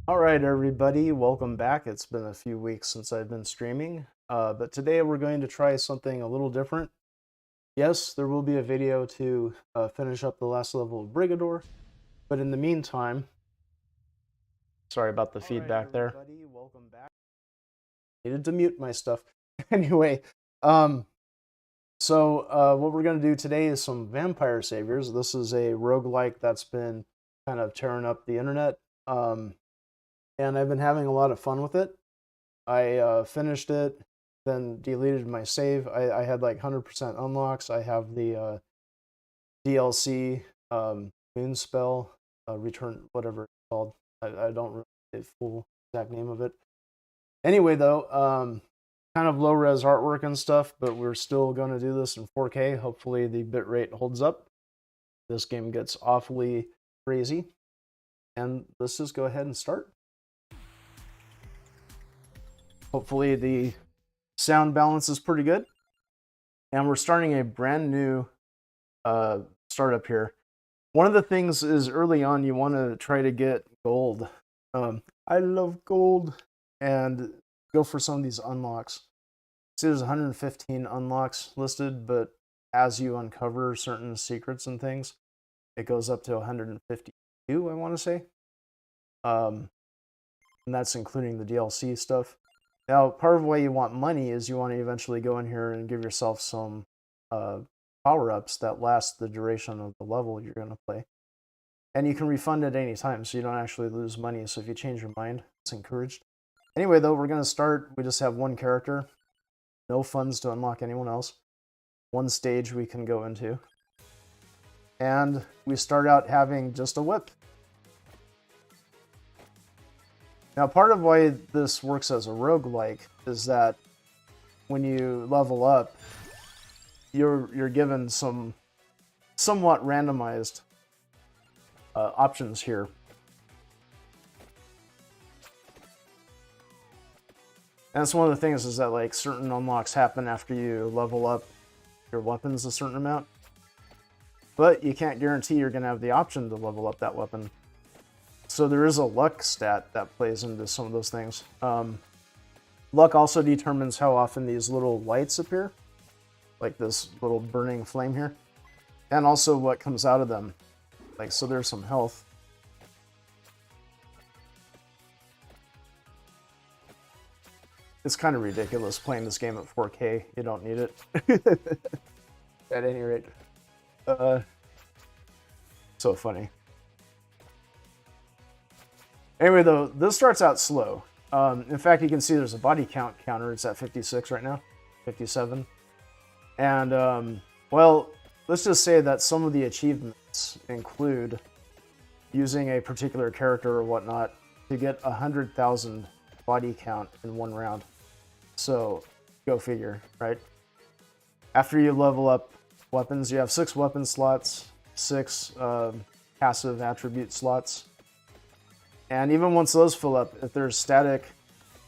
Alright everybody, welcome back. It's been a few weeks since I've been streaming, but today we're going to try something a little different. Yes, there will be a video to finish up the last level of Brigador, but in the meantime, sorry about the feedback there. Welcome back. Needed to mute my stuff. Anyway, what we're going to do today is some Vampire Saviors. This is a roguelike that's been kind of tearing up the internet. And I've been having a lot of fun with it. I finished it, then deleted my save. I had like 100% unlocks. I have the DLC Moon Spell, Return, whatever it's called. I don't remember the full exact name of it. Anyway, though, kind of low-res artwork and stuff, but we're still going to do this in 4K. Hopefully the bitrate holds up. This game gets awfully crazy. And let's just go ahead and start. Hopefully the sound balance is pretty good. And we're starting a brand new startup here. One of the things is early on you want to try to get gold. I love gold. And go for some of these unlocks. See, there's 115 unlocks listed, but as you uncover certain secrets and things, it goes up to 152, I want to say. And that's including the DLC stuff. Now, part of why you want money is you want to eventually go in here and give yourself some power-ups that last the duration of the level you're going to play. And you can refund at any time, so you don't actually lose money. So if you change your mind, it's encouraged. Anyway, though, we're going to start. We just have one character. No funds to unlock anyone else. One stage we can go into. And we start out having just a whip. Now, part of why this works as a roguelike is that when you level up, you're given some somewhat randomized options here. And that's one of the things is that like certain unlocks happen after you level up your weapons a certain amount. But you can't guarantee you're going to have the option to level up that weapon. So there is a luck stat that plays into some of those things. Luck also determines how often these little lights appear, like this little burning flame here, and also what comes out of them. Like, so there's some health. It's kind of ridiculous playing this game at 4K. You don't need it. At any rate. So funny. Anyway, though, this starts out slow. In fact, you can see there's a body count counter. It's at 56 right now, 57. And, well, let's just say that some of the achievements include using a particular character or whatnot to get 100,000 body count in one round. So, go figure, right? After you level up weapons, you have 6 weapon slots, 6 passive attribute slots. And even once those fill up, if there's static,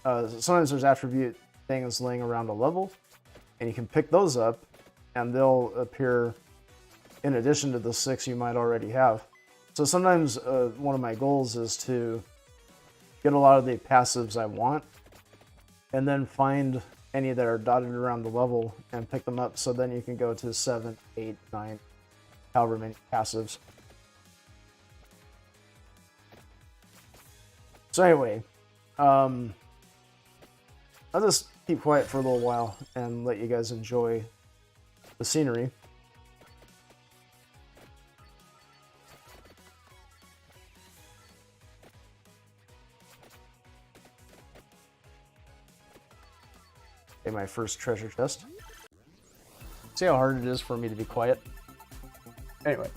sometimes there's attribute things laying around a level, and you can pick those up, and they'll appear in addition to the 6 you might already have. So sometimes one of my goals is to get a lot of the passives I want, and then find any that are dotted around the level and pick them up, so then you can go to 7, 8, 9, however many passives. So anyway, I'll just keep quiet for a little while and let you guys enjoy the scenery. Okay, my first treasure chest. See how hard it is for me to be quiet? Anyway,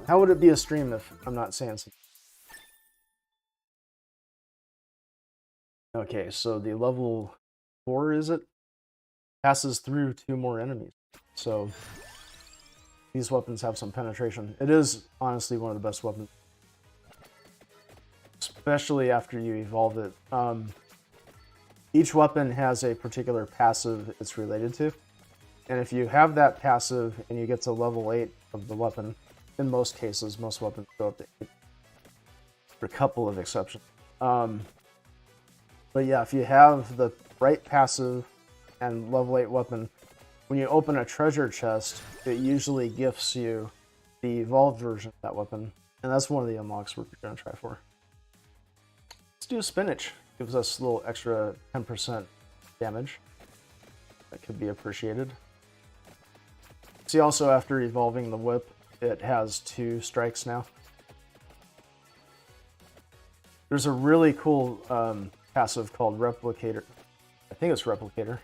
how would it be a stream if I'm not saying something? Okay, so the level 4, is it? Passes through 2 more enemies. So these weapons have some penetration. It is honestly one of the best weapons. Especially after you evolve it. Each weapon has a particular passive it's related to. And if you have that passive and you get to level 8 of the weapon, in most cases, most weapons go up to 8. For a couple of exceptions. But yeah, if you have the right passive and level 8 weapon, when you open a treasure chest, it usually gifts you the evolved version of that weapon. And that's one of the unlocks we're going to try for. Let's do spinach. Gives us a little extra 10% damage. That could be appreciated. See, also after evolving the whip, it has 2 strikes now. There's a really cool passive called Replicator. I think it's Replicator.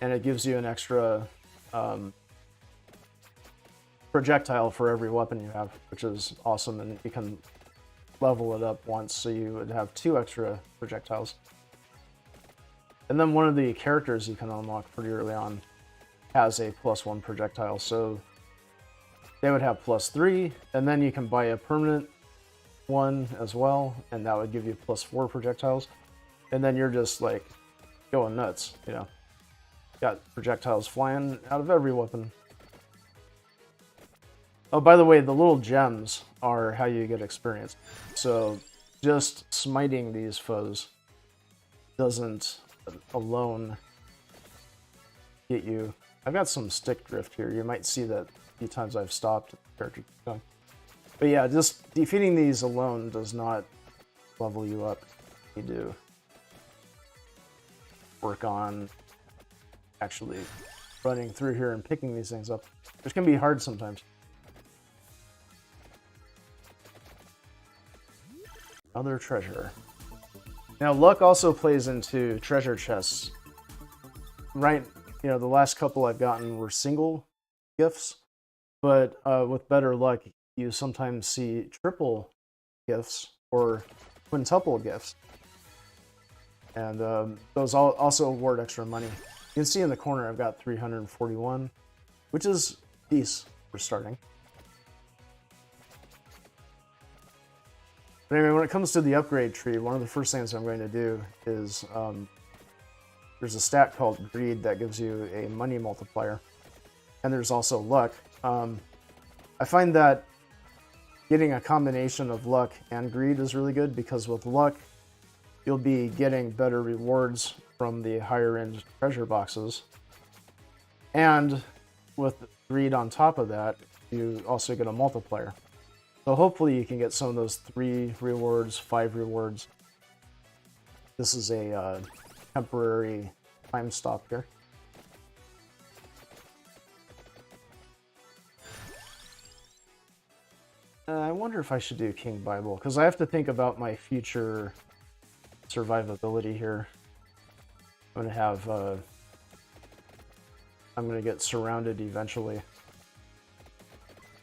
And it gives you an extra projectile for every weapon you have, which is awesome, and you can level it up once, so you would have 2 extra projectiles. And then one of the characters you can unlock pretty early on has a +1 projectile, so they would have +3, and then you can buy a permanent one as well, and that would give you +4 projectiles. And then you're just like going nuts, you know. Got projectiles flying out of every weapon. Oh, by the way, the little gems are how you get experience. So just smiting these foes doesn't alone get you. I've got some stick drift here. You might see that a few times I've stopped. But yeah, just defeating these alone does not level you up. You do work on actually running through here and picking these things up, which can be hard sometimes. Other treasure. Now, luck also plays into treasure chests. Right, you know, the last couple I've gotten were single gifts, but with better luck, you sometimes see triple gifts or quintuple gifts. And those also award extra money. You can see in the corner I've got 341, which is decent for starting. But anyway, when it comes to the upgrade tree, one of the first things I'm going to do is there's a stat called greed that gives you a money multiplier. And there's also luck. I find that getting a combination of luck and greed is really good, because with luck, you'll be getting better rewards from the higher end treasure boxes. And with greed on top of that, you also get a multiplier. So hopefully you can get some of those 3 rewards, 5 rewards. This is a temporary time stop here. I wonder if I should do King Bible, because I have to think about my future survivability here. I'm going to have, I'm going to get surrounded eventually.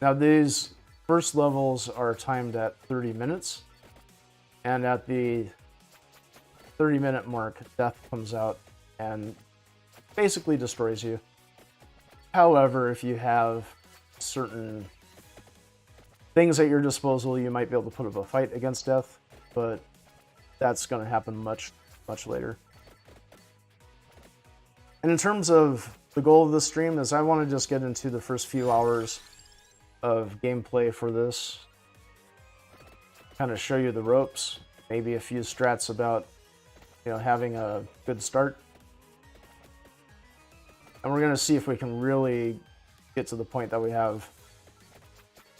Now these first levels are timed at 30 minutes, and at the 30-minute mark, death comes out and basically destroys you. However, if you have certain things at your disposal, you might be able to put up a fight against death, but that's going to happen much, much later. And in terms of the goal of this stream is I want to just get into the first few hours of gameplay for this, kind of show you the ropes, maybe a few strats about, you know, having a good start. And we're going to see if we can really get to the point that we have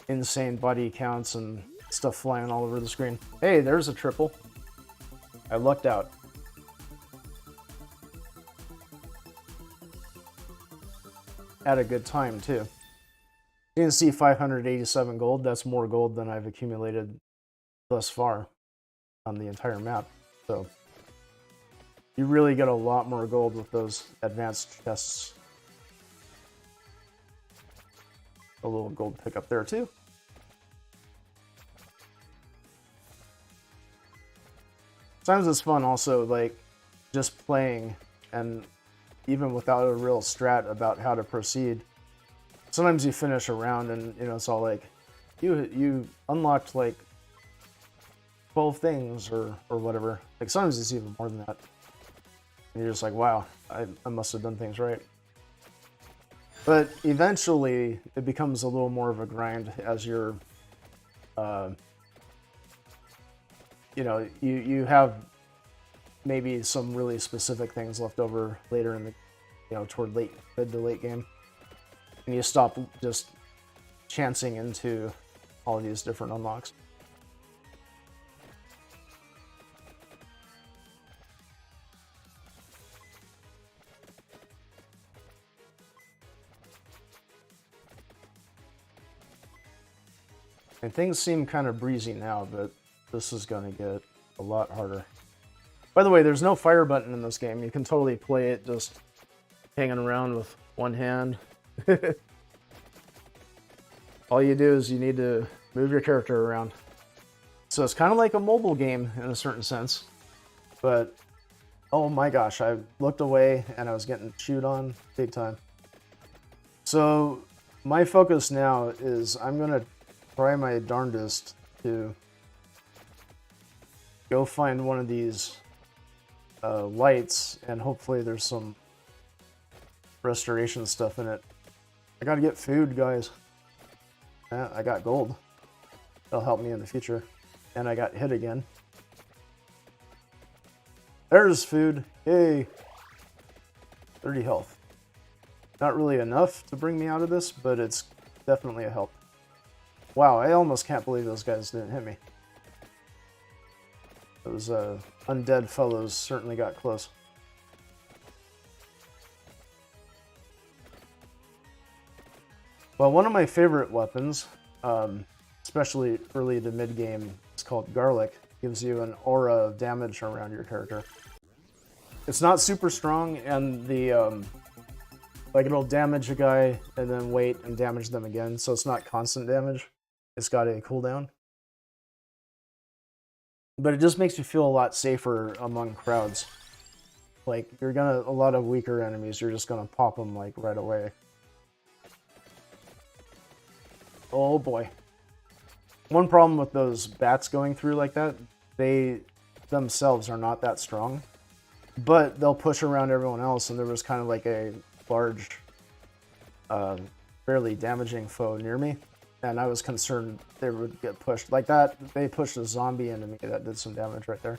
insane body counts and stuff flying all over the screen. Hey, there's a triple. I lucked out. At a good time, too. You can see 587 gold. That's more gold than I've accumulated thus far on the entire map. So you really get a lot more gold with those advanced chests. A little gold pickup there too. Sometimes it's fun also, like, just playing, and even without a real strat about how to proceed. Sometimes you finish a round and, you know, it's all like, you unlocked like 12 things or whatever. Like sometimes it's even more than that. And you're just like, wow, I must have done things right. But eventually it becomes a little more of a grind as you're you know, you have maybe some really specific things left over later in the, you know, toward mid to late game, and you stop just chancing into all these different unlocks. And things seem kind of breezy now, but this is going to get a lot harder. By the way, there's no fire button in this game. You can totally play it just hanging around with one hand. All you do is you need to move your character around. So it's kind of like a mobile game in a certain sense. But, oh my gosh, I looked away and I was getting chewed on big time. So my focus now is I'm going to try my darndest to go find one of these lights, and hopefully there's some restoration stuff in it. I gotta get food, guys. Yeah, I got gold. That'll help me in the future. And I got hit again. There's food. Yay. 30 health. Not really enough to bring me out of this, but it's definitely a help. Wow, I almost can't believe those guys didn't hit me. Those undead fellows certainly got close. Well, one of my favorite weapons, especially early to mid-game, is called Garlic. Gives you an aura of damage around your character. It's not super strong, and the like it'll damage a guy and then wait and damage them again, so it's not constant damage. It's got a cooldown. But it just makes you feel a lot safer among crowds. Like, a lot of weaker enemies, you're just gonna pop them, like, right away. Oh boy. One problem with those bats going through like that, they themselves are not that strong. But they'll push around everyone else, and there was kind of like a large, fairly damaging foe near me. And I was concerned they would get pushed. Like that, they pushed a zombie into me that did some damage right there.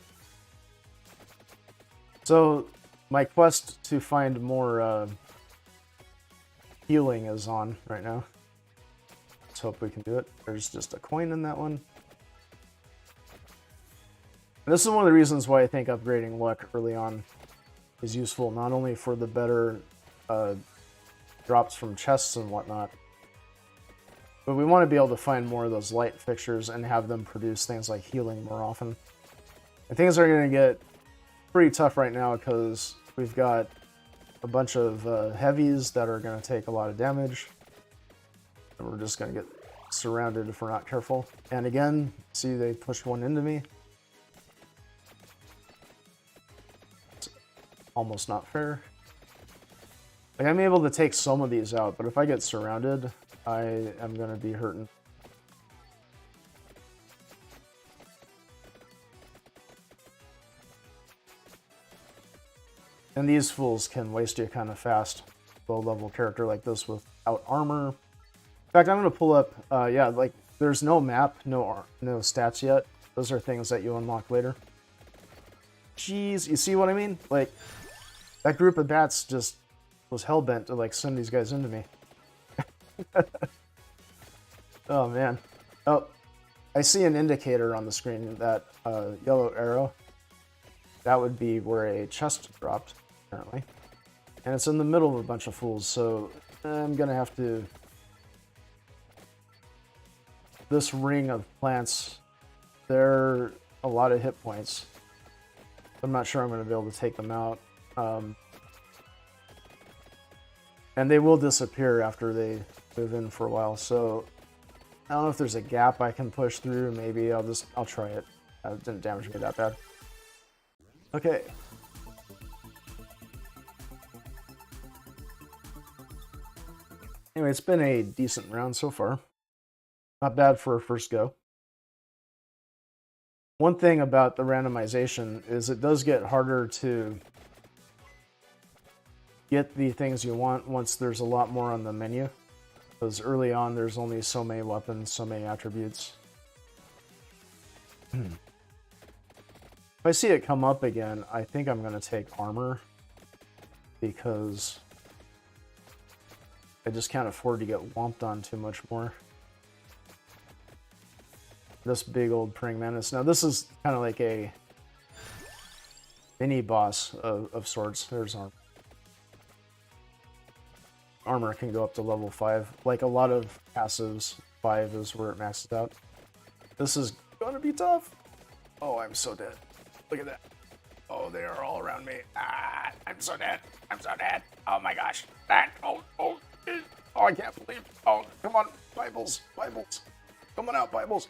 So, my quest to find more healing is on right now. Let's hope we can do it. There's just a coin in that one. And this is one of the reasons why I think upgrading luck early on is useful, not only for the better drops from chests and whatnot, but we want to be able to find more of those light fixtures and have them produce things like healing more often. And things are going to get pretty tough right now because we've got a bunch of heavies that are going to take a lot of damage. And we're just going to get surrounded if we're not careful. And again, see, they pushed one into me. It's almost not fair. Like, I'm able to take some of these out, but if I get surrounded, I am going to be hurting. And these fools can waste you kind of fast. Low-level character like this without armor. In fact, I'm going to pull up, yeah, like, there's no map, no stats yet. Those are things that you unlock later. Jeez, you see what I mean? Like, that group of bats just was hell-bent to, like, send these guys into me. Oh man. Oh, I see an indicator on the screen, that yellow arrow. That would be where a chest dropped, apparently. And it's in the middle of a bunch of fools, so I'm gonna have to... This ring of plants, they're a lot of hit points. I'm not sure I'm gonna be able to take them out. And they will disappear after they move in for a while, so I don't know if there's a gap I can push through. Maybe I'll try it. It didn't damage me that bad. Okay. Anyway, it's been a decent round so far. Not bad for a first go. One thing about the randomization is it does get harder to get the things you want once there's a lot more on the menu. Because early on, there's only so many weapons, so many attributes. If I see it come up again, I think I'm going to take armor because I just can't afford to get whomped on too much more. This big old praying mantis. Now this is kind of like a mini boss of sorts. There's armor. Armor can go up to level 5. Like a lot of passives, 5 is where it maxes out. This is gonna be tough. Oh, I'm so dead. Look at that. Oh, they are all around me. Ah, I'm so dead. I'm so dead. Oh my gosh. That. Oh, I can't believe. Oh, come on, Bibles. Come on out, Bibles.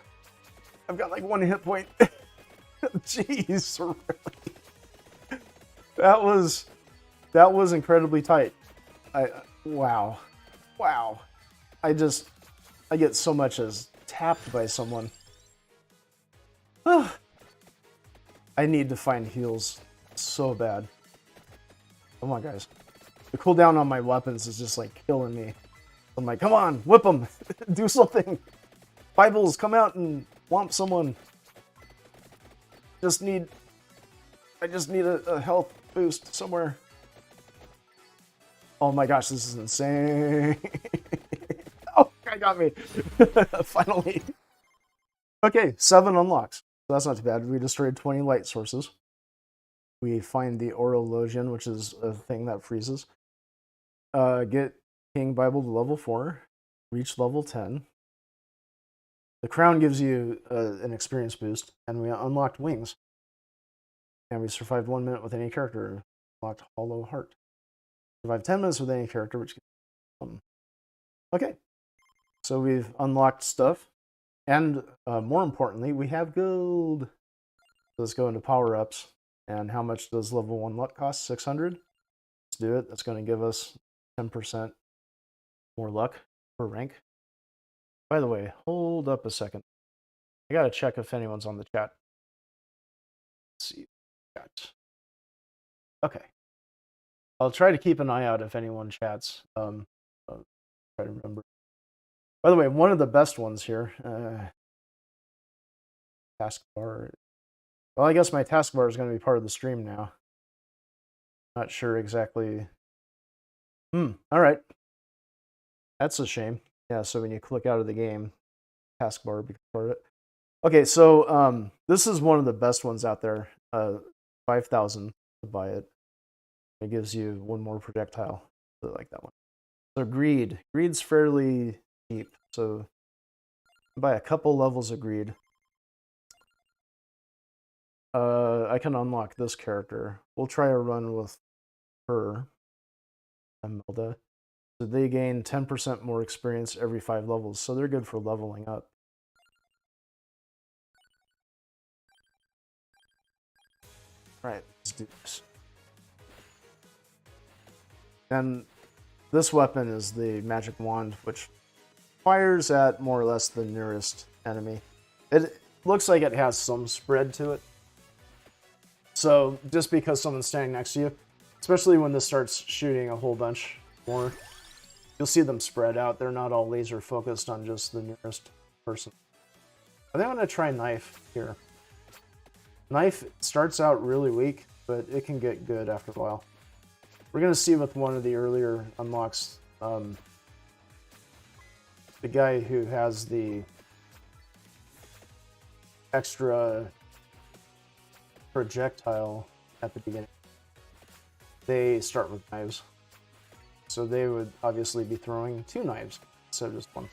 I've got like 1 hit point. Jeez, really? That was incredibly tight. Wow. I get so much as tapped by someone. I need to find heals so bad. Come on, guys. The cooldown on my weapons is just like killing me. I'm like, come on, whip them. Do something. Bibles, come out and whomp someone. I just need a health boost somewhere. Oh my gosh, this is insane. Oh, guy got me. Finally. Okay, 7 unlocks. So that's not too bad. We destroyed 20 light sources. We find the Orologian, which is a thing that freezes. Get King Bible to level 4. Reach level 10. The crown gives you an experience boost, and we unlocked wings. And we survived 1 minute with any character. Unlocked Hollow Heart. Survived 10 minutes with any character, which okay. So we've unlocked stuff. And more importantly, we have gold. So let's go into power-ups. And how much does level 1 luck cost? 600. Let's do it. That's going to give us 10% more luck per rank. By the way, hold up a second. I got to check if anyone's on the chat. Let's see. Chat. Okay. I'll try to keep an eye out if anyone chats. I'll try to remember. By the way, one of the best ones here, taskbar. Well, I guess my taskbar is going to be part of the stream now. Not sure exactly. All right. That's a shame. Yeah, so when you click out of the game, taskbar becomes part of it. Okay, so this is one of the best ones out there. 5,000 to buy it. It gives you 1 more projectile. I really like that one. So greed. Greed's fairly cheap. So buy a couple levels of greed. I can unlock this character. We'll try a run with her, Imelda. So they gain 10% more experience every 5 levels. So they're good for leveling up. Alright, let's do this. And this weapon is the magic wand, which fires at more or less the nearest enemy. It looks like it has some spread to it. So just because someone's standing next to you, especially when this starts shooting a whole bunch more, you'll see them spread out. They're not all laser focused on just the nearest person. I think I'm going to try knife here. Knife starts out really weak, but it can get good after a while. We're going to see with one of the earlier unlocks, the guy who has the extra projectile at the beginning. They start with knives. So they would obviously be throwing 2 knives instead of just 1.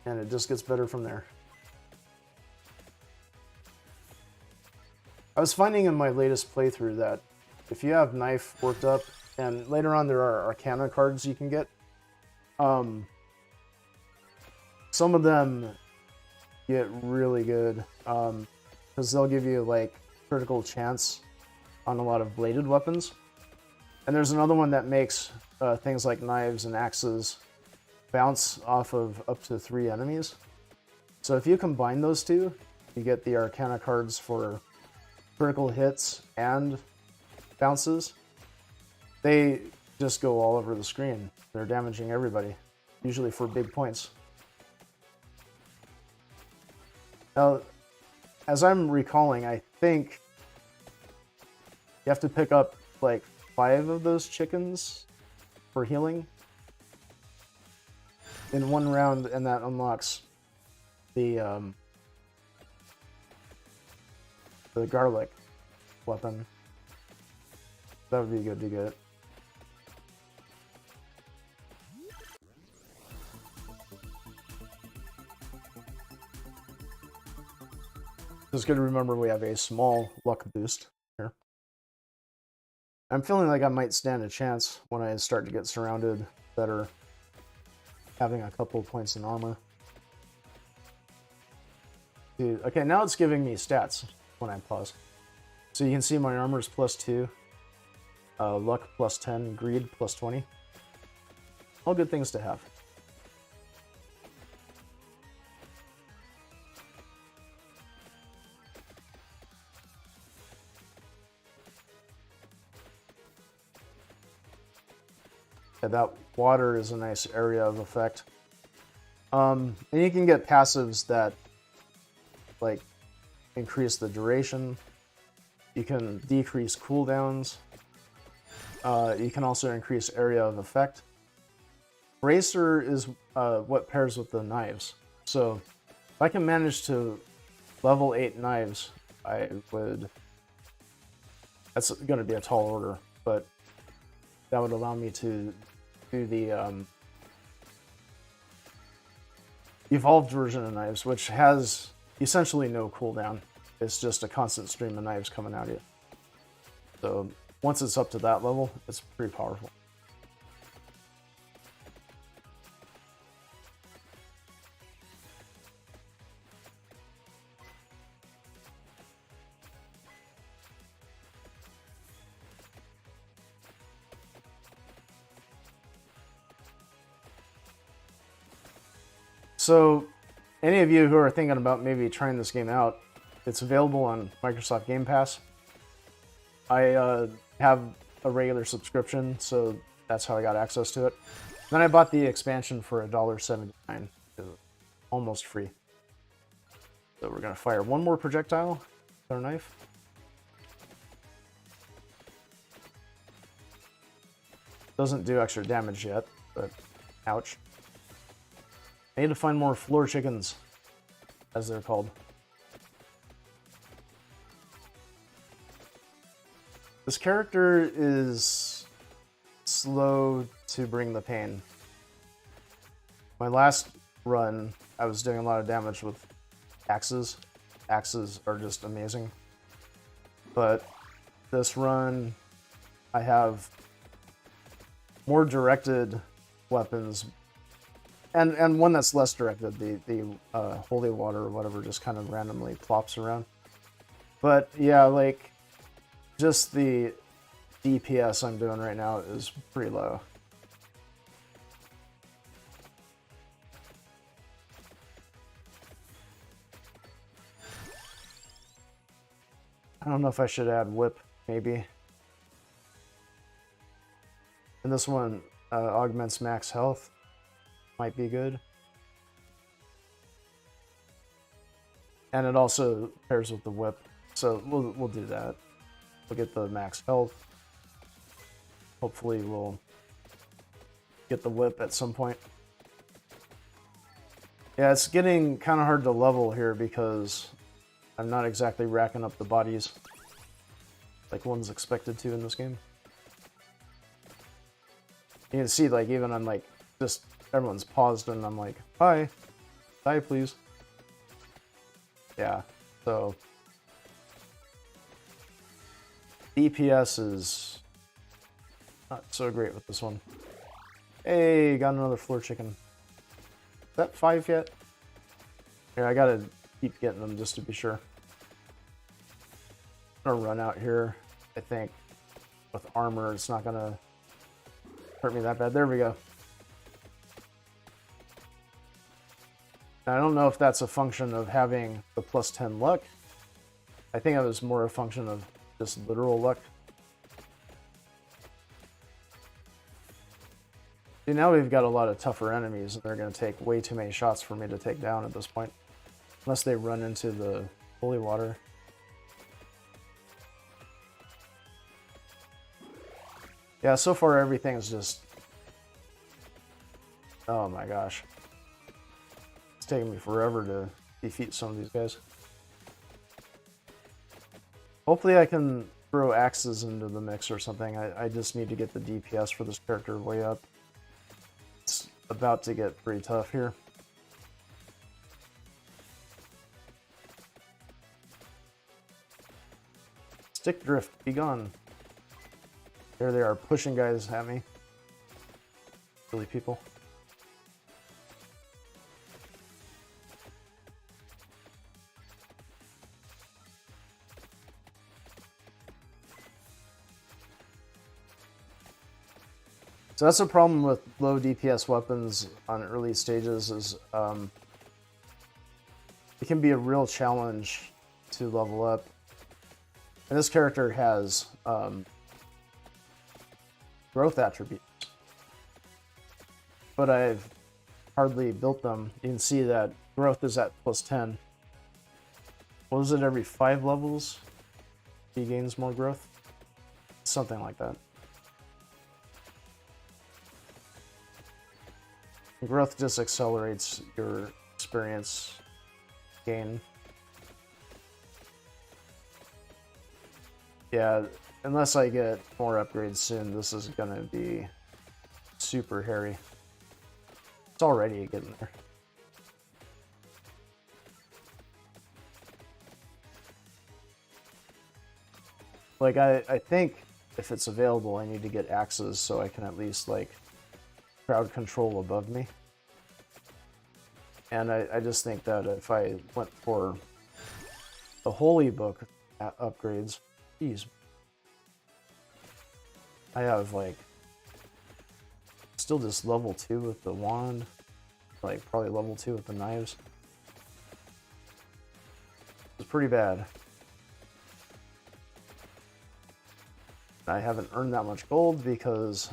And it just gets better from there. I was finding in my latest playthrough that if you have knife worked up, and later on there are arcana cards you can get, some of them get really good, because they'll give you like critical chance on a lot of bladed weapons. And there's another one that makes things like knives and axes bounce off of up to 3 enemies. So if you combine those two, you get the arcana cards for critical hits and bounces. They just go all over the screen. They're damaging everybody, usually for big points. Now, as I'm recalling, I think you have to pick up like 5 of those chickens for healing in one round, and that unlocks the garlic weapon. That would be good to get. Just good to remember we have a small luck boost here. I'm feeling like I might stand a chance when I start to get surrounded better, having a couple of points in armor. Dude, okay, now it's giving me stats when I pause. So you can see my armor is +2, luck +10, greed +20. All good things to have. Yeah, that water is a nice area of effect. And you can get passives that like increase the duration. You can decrease cooldowns. You can also increase area of effect. Bracer is what pairs with the knives. So if I can manage to level 8 knives, I would... That's going to be a tall order, but that would allow me to do the evolved version of knives, which has essentially no cooldown. It's just a constant stream of knives coming at you. So once it's up to that level, it's pretty powerful. So, any of you who are thinking about maybe trying this game out, it's available on Microsoft Game Pass. I have a regular subscription, so that's how I got access to it. Then I bought the expansion for $1.79. Almost free. So we're going to fire one more projectile with our knife. Doesn't do extra damage yet, but ouch. I need to find more floor chickens, as they're called. This character is slow to bring the pain. My last run, I was doing a lot of damage with axes. Axes are just amazing. But this run, I have more directed weapons. And one that's less directed, the holy water or whatever, just kind of randomly plops around. But yeah, like, just the DPS I'm doing right now is pretty low. I don't know if I should add whip, maybe. And this one augments max health. Might be good. And it also pairs with the whip, so we'll do that. We'll get the max health. Hopefully we'll get the whip at some point. Yeah, it's getting kind of hard to level here because I'm not exactly racking up the bodies like one's expected to in this game. You can see, like, even I'm like, just everyone's paused and I'm like, hi, die please. Yeah, so DPS is not so great with this one. Hey, got another floor chicken. Is that 5 yet? Here, I gotta keep getting them just to be sure. I'm gonna run out here, I think. With armor, it's not gonna hurt me that bad. There we go. I don't know if that's a function of having the +10 luck. I think it was more a function of just literal luck. See, now we've got a lot of tougher enemies, and they're going to take way too many shots for me to take down at this point. Unless they run into the holy water. Yeah, so far everything's just... Oh my gosh. It's taking me forever to defeat some of these guys. Hopefully I can throw axes into the mix or something. I just need to get the DPS for this character way up. It's about to get pretty tough here. Stick drift, be gone. There they are, pushing guys at me. Silly people. So that's a problem with low DPS weapons on early stages is it can be a real challenge to level up. And this character has growth attributes, but I've hardly built them. You can see that growth is at +10. What is it, every 5 levels he gains more growth? Something like that. Growth just accelerates your experience gain. Yeah, unless I get more upgrades soon, this is gonna be super hairy. It's already getting there. Like, I think if it's available, I need to get axes so I can at least, like, crowd control above me. And I just think that if I went for the Holy Book upgrades, geez, I have like still just level 2 with the wand, like probably level 2 with the knives. It's pretty bad. I haven't earned that much gold because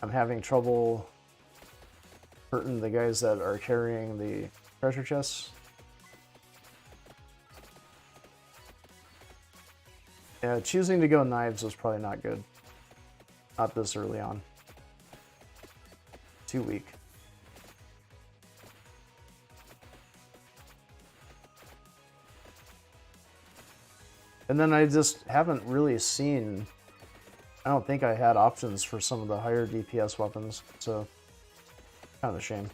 I'm having trouble hurting the guys that are carrying the treasure chests. Yeah, choosing to go knives was probably not good. Not this early on. Too weak. And then I just haven't really seen... I don't think I had options for some of the higher DPS weapons, so kind of a shame.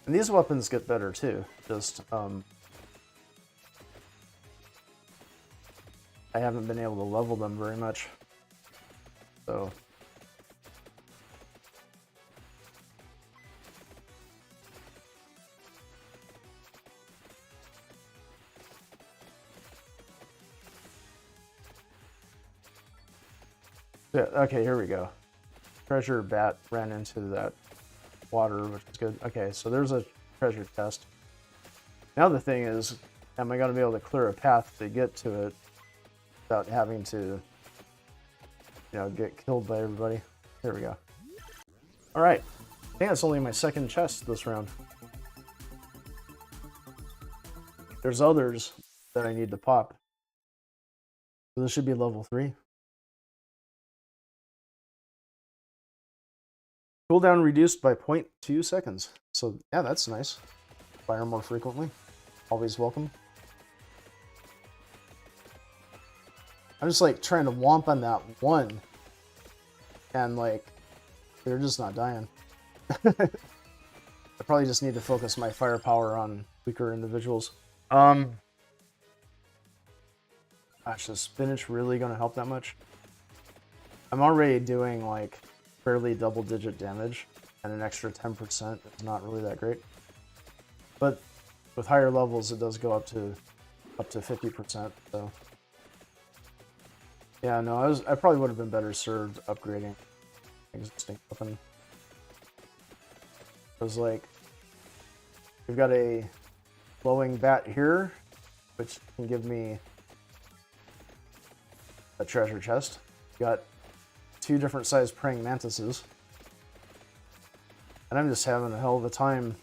And these weapons get better too, just I haven't been able to level them very much, so... Yeah, okay, here we go. Treasure bat ran into that water, which is good. Okay, so there's a treasure chest. Now the thing is, am I going to be able to clear a path to get to it without having to, you know, get killed by everybody? Here we go. Alright, I think that's only my second chest this round. There's others that I need to pop. So this should be level 3. Cooldown reduced by 0.2 seconds. So yeah, that's nice. Fire more frequently. Always welcome. I'm just like trying to womp on that one. And like, they're just not dying. I probably just need to focus my firepower on weaker individuals. Gosh, is spinach really gonna help that much? I'm already doing like fairly double-digit damage, and an extra 10% is not really that great. But with higher levels, it does go up to 50%. So yeah, no, I probably would have been better served upgrading existing weapon. Because like we've got a glowing bat here, which can give me a treasure chest. Got 2 different sized praying mantises. And I'm just having a hell of a time,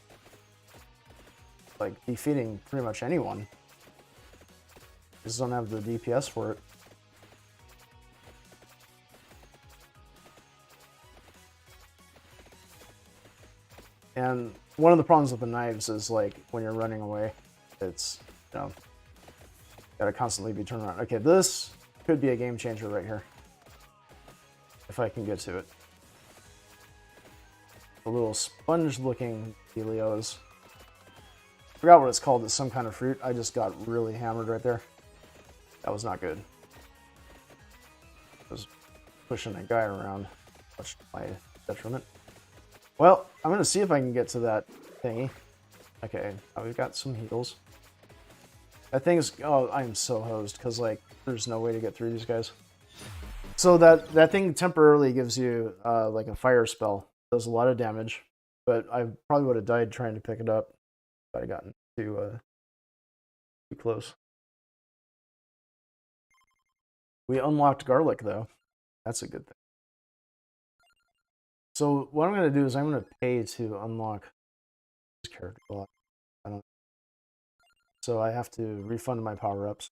like, defeating pretty much anyone. Just don't have the DPS for it. And one of the problems with the knives is, like, when you're running away, it's, you know, gotta constantly be turned around. Okay, this could be a game changer right here. If I can get to it. The little sponge-looking helios. Forgot what it's called. It's some kind of fruit. I just got really hammered right there. That was not good. I was pushing a guy around, much to my detriment. Well, I'm going to see if I can get to that thingy. Okay, now we've got some heals. That thing's... Oh, I'm so hosed, because, like, there's no way to get through these guys. So that thing temporarily gives you, like, a fire spell. Does a lot of damage, but I probably would have died trying to pick it up if I had gotten too close. We unlocked garlic, though. That's a good thing. So what I'm going to do is I'm going to pay to unlock this character block. So I have to refund my power-ups.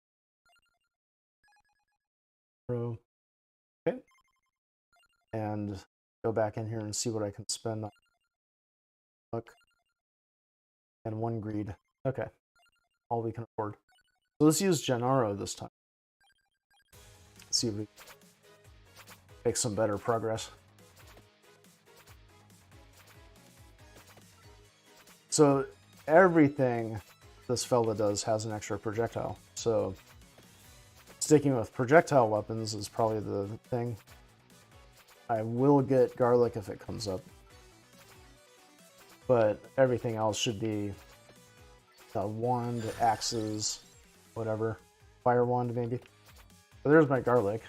Okay. And go back in here and see what I can spend on luck. And 1 greed. Okay. All we can afford. So let's use Gennaro this time. See if we make some better progress. So everything this fella does has an extra projectile. So sticking with projectile weapons is probably the thing. I will get garlic if it comes up. But everything else should be wand, axes, whatever. Fire wand, maybe. So there's my garlic.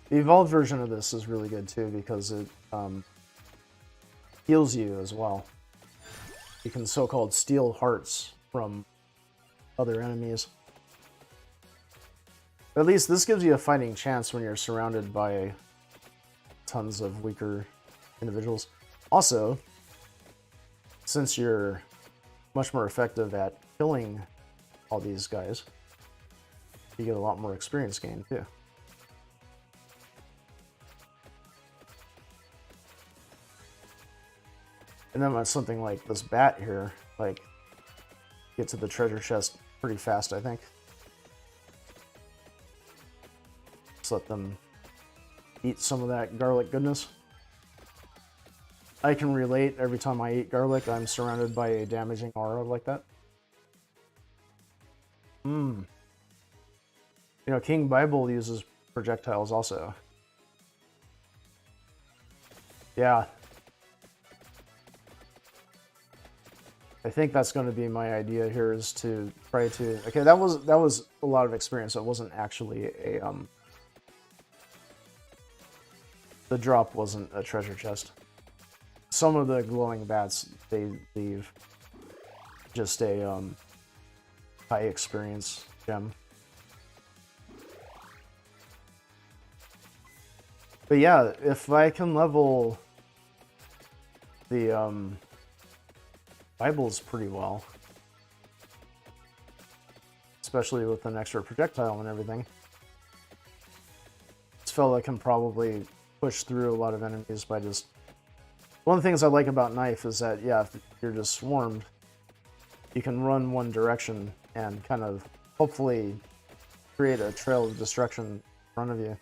The evolved version of this is really good too because it heals you as well. You can so-called steal hearts from other enemies. But at least this gives you a fighting chance when you're surrounded by tons of weaker individuals. Also, since you're much more effective at killing all these guys, you get a lot more experience gain too. And then on something like this bat here, like, get to the treasure chest pretty fast, I think. Just let them eat some of that garlic goodness. I can relate, every time I eat garlic, I'm surrounded by a damaging aura like that. You know, King Bible uses projectiles also. Yeah. I think that's going to be my idea here, is to try to... Okay, that was a lot of experience. It wasn't actually a... The drop wasn't a treasure chest. Some of the glowing bats, they leave just a high experience gem. But yeah, if I can level the Bibles pretty well, especially with an extra projectile and everything, this fella can probably push through a lot of enemies by just... One of the things I like about Knife is that, yeah, if you're just swarmed, you can run one direction and kind of hopefully create a trail of destruction in front of you.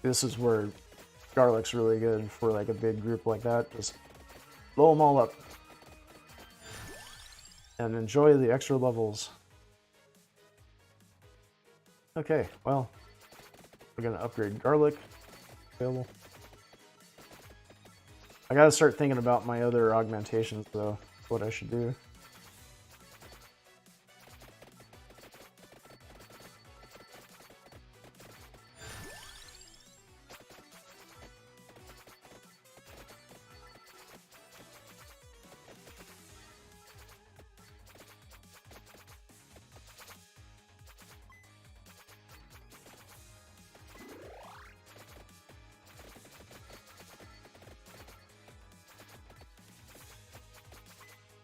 This is where garlic's really good for like a big group like that. Just blow them all up and enjoy the extra levels. Okay, well, we're gonna upgrade garlic. Available. I gotta start thinking about my other augmentations though, what I should do.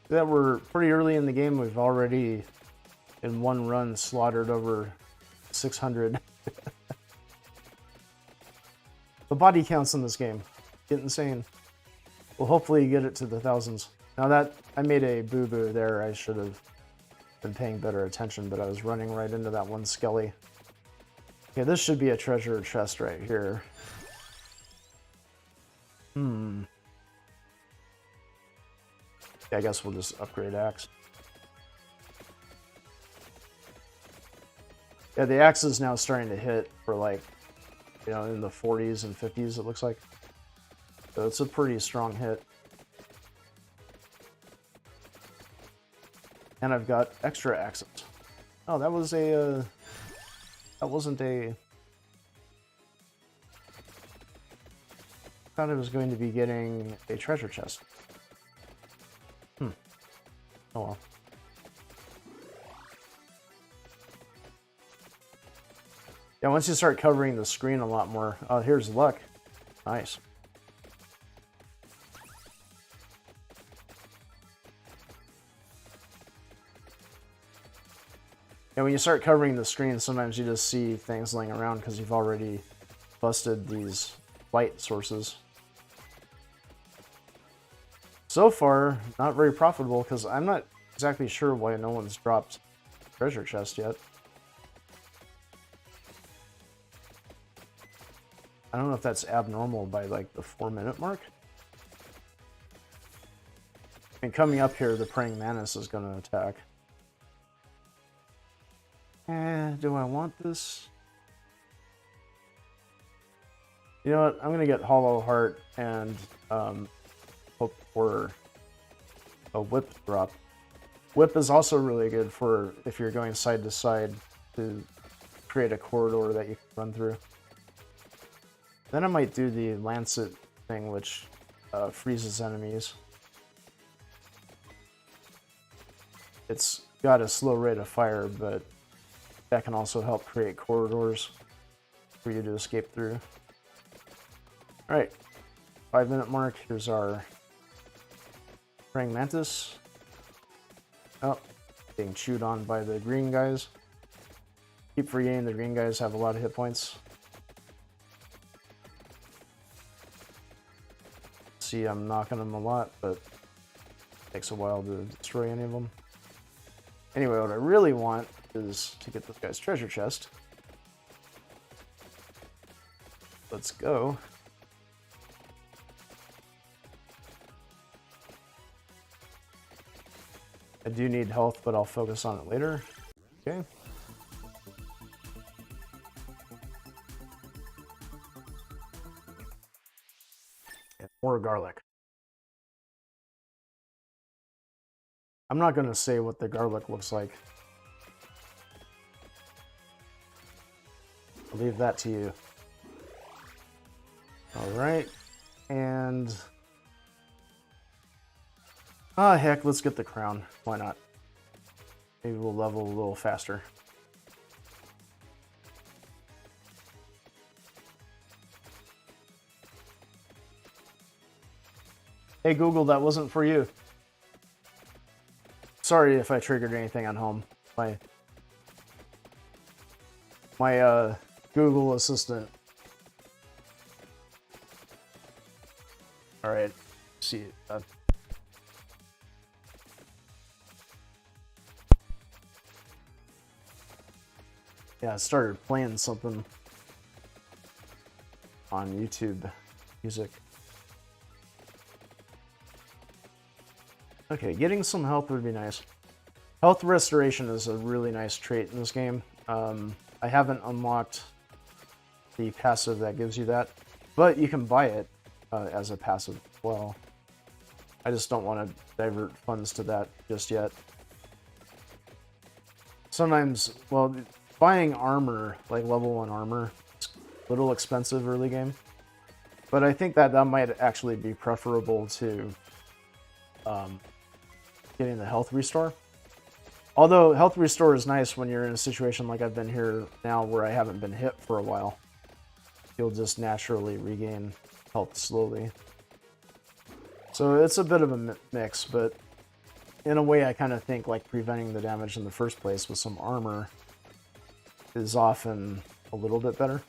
That we're pretty early in the game. We've already, in one run, slaughtered over 600. The body counts in this game get insane. We'll hopefully get it to the thousands. Now that I made a boo-boo there, I should have been paying better attention, but I was running right into that one skelly. Okay, this should be a treasure chest right here. Yeah, I guess we'll just upgrade axe. Yeah, the axe is now starting to hit for like, you know, in the 40s and 50s, it looks like. So it's a pretty strong hit. And I've got extra axes. Oh, that was a, that wasn't a... I thought I was going to be getting a treasure chest. Oh well. Yeah, once you start covering the screen a lot more... Oh, here's luck. Nice. And when you start covering the screen, sometimes you just see things laying around because you've already busted these light sources. So far, not very profitable because I'm not exactly sure why no one's dropped treasure chest yet. I don't know if that's abnormal by like the 4-minute mark. And coming up here, the praying mantis is going to attack. Do I want this? You know what? I'm going to get Hollow Heart and hope for a whip drop. Whip is also really good for if you're going side to side to create a corridor that you can run through. Then I might do the Lancet thing, which freezes enemies. It's got a slow rate of fire, but that can also help create corridors for you to escape through. Alright, 5-minute mark. Here's our praying mantis. Oh, being chewed on by the green guys. Keep forgetting the green guys have a lot of hit points. See, I'm knocking them a lot, but it takes a while to destroy any of them. Anyway, what I really want is to get this guy's treasure chest. Let's go. I do need health, but I'll focus on it later. Okay. And more garlic. I'm not going to say what the garlic looks like. I'll leave that to you. Alright. And... ah, heck, let's get the crown. Why not? Maybe we'll level a little faster. Hey Google, that wasn't for you. Sorry if I triggered anything on home. My Google Assistant. Alright, see. Yeah, I started playing something on YouTube Music. Okay, getting some health would be nice. Health restoration is a really nice trait in this game. I haven't unlocked the passive that gives you that, but you can buy it as a passive as well. I just don't want to divert funds to that just yet. Sometimes, well, buying armor, like level 1 armor, is a little expensive early game. But I think that might actually be preferable to getting the health restore. Although health restore is nice when you're in a situation like I've been here now where I haven't been hit for a while. You'll just naturally regain health slowly. So it's a bit of a mix, but in a way, I kind of think like preventing the damage in the first place with some armor is often a little bit better.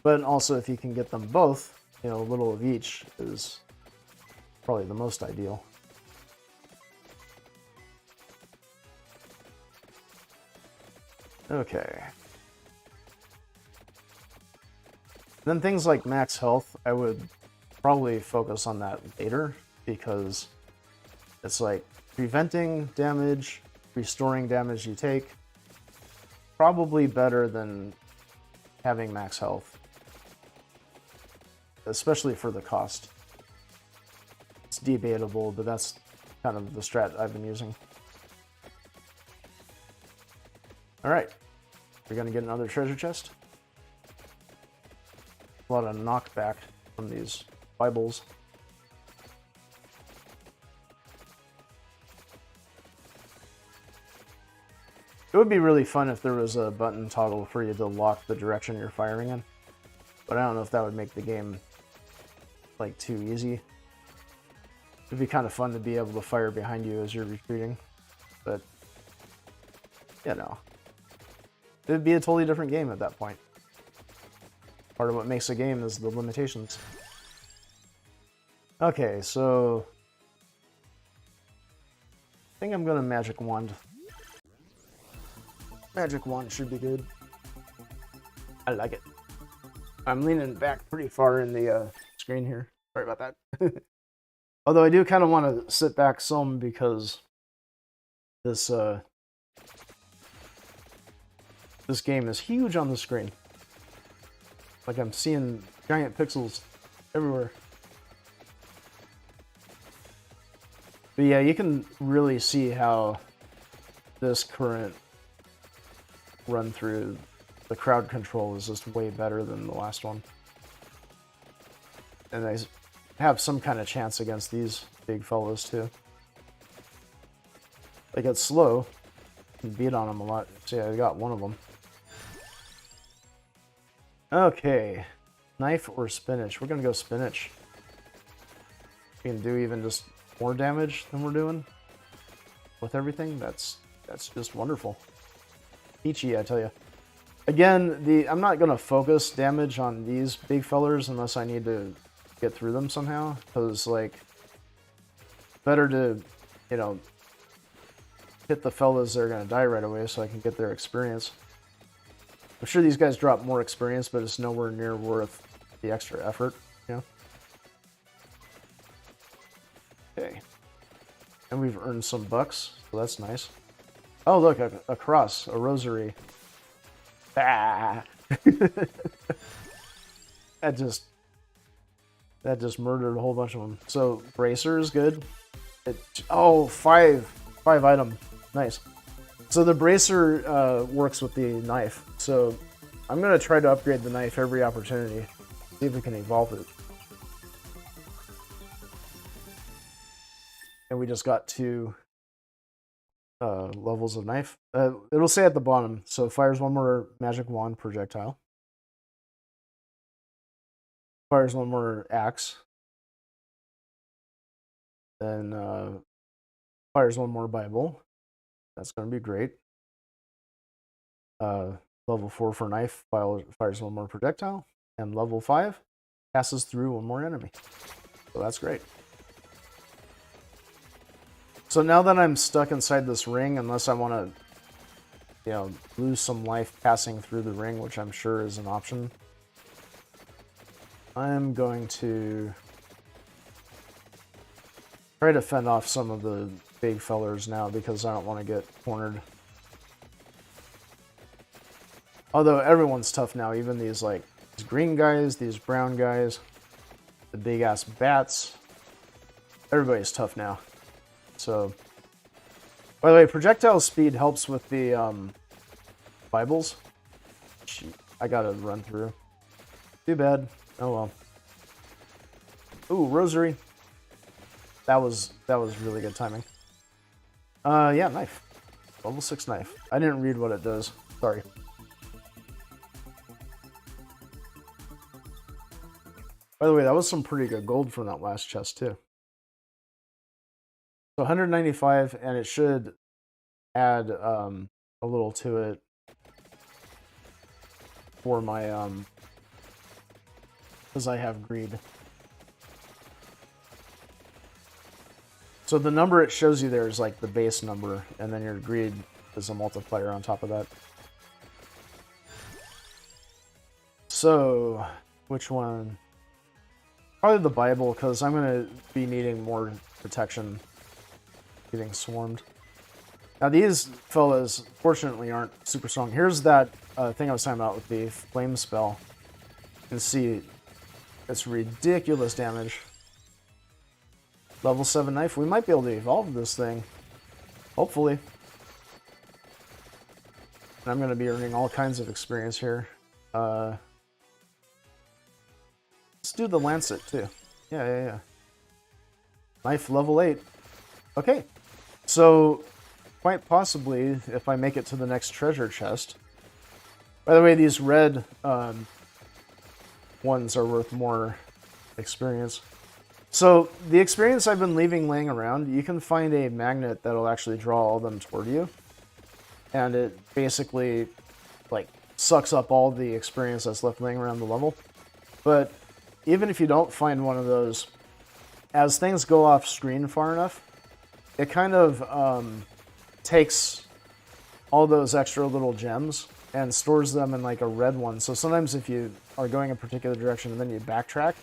But also, if you can get them both, you know, a little of each is probably the most ideal. Okay. Then things like max health, I would probably focus on that later, because it's like preventing damage, restoring damage you take, probably better than having max health, especially for the cost. It's debatable, but that's kind of the strat I've been using. Alright, we're gonna get another treasure chest. A lot of knockback from these Bibles. It would be really fun if there was a button toggle for you to lock the direction you're firing in, but I don't know if that would make the game like too easy. It'd be kind of fun to be able to fire behind you as you're retreating, but you know, it'd be a totally different game at that point. Part of what makes a game is the limitations. Okay, so I think I'm gonna magic wand. Magic wand should be good. I like it. I'm leaning back pretty far in the screen here. Sorry about that. Although I do kind of want to sit back some, because this this game is huge on the screen. Like, I'm seeing giant pixels everywhere. But yeah, you can really see how this current run through, the crowd control is just way better than the last one. And I have some kind of chance against these big fellows too. They get slow, you can beat on them a lot. See, I got one of them. Okay, knife or spinach? We're gonna go spinach. We can do even just more damage than we're doing with everything. That's just wonderful. Peachy, I tell you. Again, I'm not gonna focus damage on these big fellers unless I need to get through them somehow, because like, better to, you know, hit the fellas that are gonna die right away so I can get their experience. I'm sure these guys drop more experience, but it's nowhere near worth the extra effort, you know? Okay. And we've earned some bucks, so that's nice. Oh, look, a cross, a rosary. Ah! That just murdered a whole bunch of them. So, bracer is good. Oh, five item. Nice. So the bracer works with the knife. So I'm going to try to upgrade the knife every opportunity. See if we can evolve it. And we just got 2 levels of knife. It'll say at the bottom, so fires 1 more magic wand projectile. Fires 1 more axe. Then fires 1 more Bible. That's going to be great. Level 4 for knife, fires 1 more projectile. And level 5 passes through 1 more enemy. So that's great. So now that I'm stuck inside this ring, unless I want to, you know, lose some life passing through the ring, which I'm sure is an option, I'm going to try to fend off some of the big fellers now, because I don't want to get cornered. Although everyone's tough now, even these like these green guys, these brown guys, the big ass bats. Everybody's tough now. So, by the way, projectile speed helps with the Bibles. I gotta run through. Too bad. Oh well. Ooh, rosary. That was really good timing. Yeah, knife. Level 6 knife. I didn't read what it does. Sorry. By the way, that was some pretty good gold from that last chest too. So 195, and it should add a little to it for my because I have greed. So the number it shows you there is like the base number, and then your greed is a multiplier on top of that. So, which one? Probably the Bible, because I'm going to be needing more protection getting swarmed. Now these fellas, fortunately, aren't super strong. Here's that thing I was talking about with the flame spell. You can see it's ridiculous damage. Level 7 knife. We might be able to evolve this thing. Hopefully. And I'm going to be earning all kinds of experience here. Let's do the Lancet, too. Yeah. Knife level 8. Okay. So, quite possibly, if I make it to the next treasure chest... By the way, these red ones are worth more experience. So, the experience I've been leaving laying around, you can find a magnet that'll actually draw all of them toward you. And it basically, like, sucks up all the experience that's left laying around the level. But even if you don't find one of those, as things go off screen far enough, it kind of takes all those extra little gems and stores them in like a red one. So sometimes if you are going a particular direction and then you backtrack,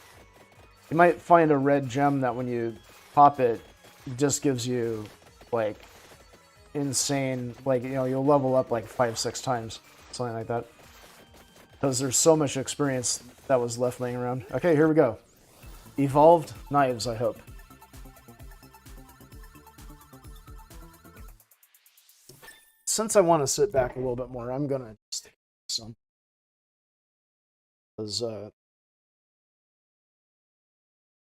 you might find a red gem that when you pop it, just gives you like insane, like, you know, you'll level up like 5-6 times, something like that. Because there's so much experience that was left laying around. Okay, here we go. Evolved knives, I hope. Since I want to sit back a little bit more, I'm gonna just take some. Because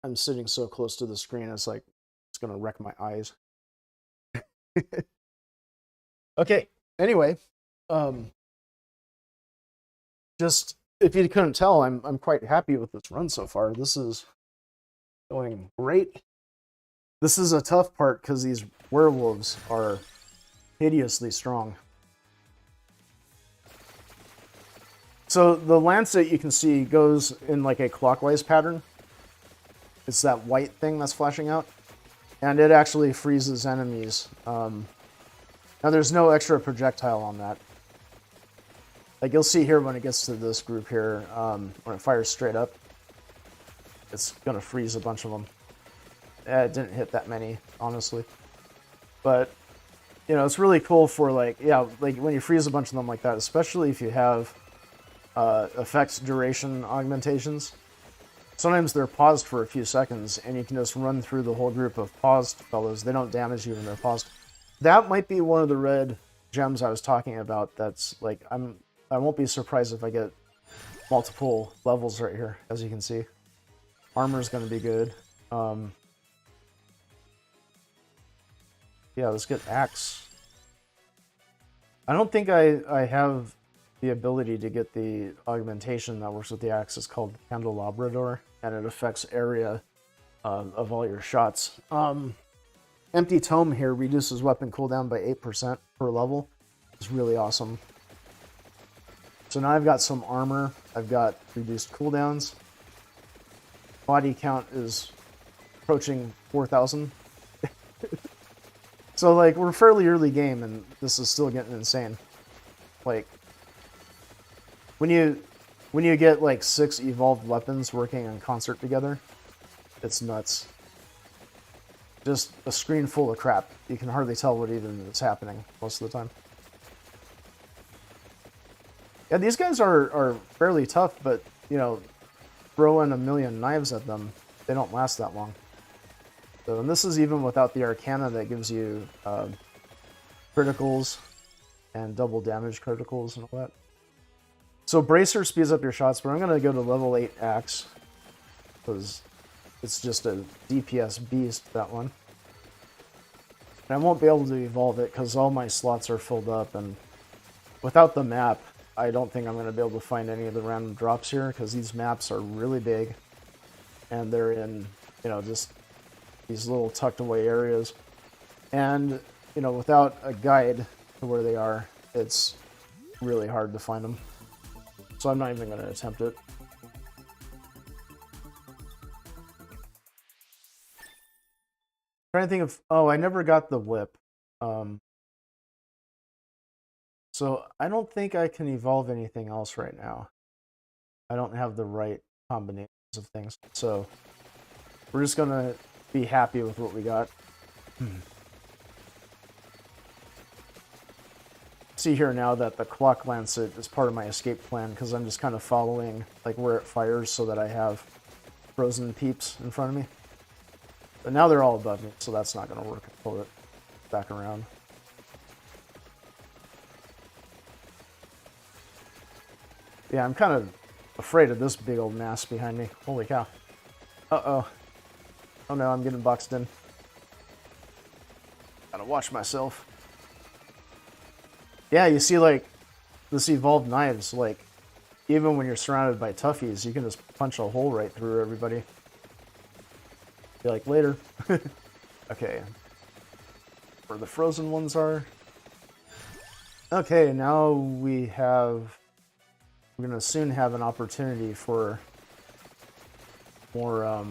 I'm sitting so close to the screen, it's like it's gonna wreck my eyes. Okay, anyway, just if you couldn't tell, I'm quite happy with this run so far. This is going great. This is a tough part because these werewolves are hideously strong. So the Lancet, you can see, goes in like a clockwise pattern. It's that white thing that's flashing out. And it actually freezes enemies. Now there's no extra projectile on that. Like you'll see here when it gets to this group here, when it fires straight up, it's gonna freeze a bunch of them. It didn't hit that many, honestly. But, you know, it's really cool for like, yeah, like when you freeze a bunch of them like that, especially if you have effects duration augmentations. Sometimes they're paused for a few seconds, and you can just run through the whole group of paused fellows. They don't damage you when they're paused. That might be one of the red gems I was talking about. That's like, I won't be surprised if I get multiple levels right here, as you can see. Armor's going to be good. Yeah, let's get axe. I don't think I have the ability to get the augmentation that works with the axe. It's called Candelabrador, and it affects area of all your shots. Empty Tome here reduces weapon cooldown by 8% per level. It's really awesome. So now I've got some armor. I've got reduced cooldowns. Body count is approaching 4,000. So like we're fairly early game, and this is still getting insane. Like when you get like 6 evolved weapons working in concert together, it's nuts. Just a screen full of crap. You can hardly tell what even is happening most of the time. Yeah, these guys are fairly tough, but, you know, throw in a million knives at them, they don't last that long. So, and this is even without the Arcana that gives you criticals and double damage criticals and all that. So Bracer speeds up your shots, but I'm going to go to level 8 Axe, because it's just a DPS beast, that one. And I won't be able to evolve it because all my slots are filled up, and without the map, I don't think I'm going to be able to find any of the random drops here, because these maps are really big, and they're in, you know, just these little tucked away areas. And, you know, without a guide to where they are, it's really hard to find them. So I'm not even going to attempt it. Trying to think of... Oh, I never got the whip. So I don't think I can evolve anything else right now. I don't have the right combinations of things. So we're just going to be happy with what we got. See here now that the clock lancet is part of my escape plan because I'm just kind of following like where it fires so that I have frozen peeps in front of me. But now they're all above me, so that's not going to work. I'll pull it back around. Yeah, I'm kind of afraid of this big old mass behind me. Holy cow. Uh-oh. Oh no, I'm getting boxed in. Gotta watch myself. Yeah, you see, like, this evolved knives, like, even when you're surrounded by toughies, you can just punch a hole right through everybody. Be like, later. Okay. Where the frozen ones are. Okay, now we're going to soon have an opportunity for more,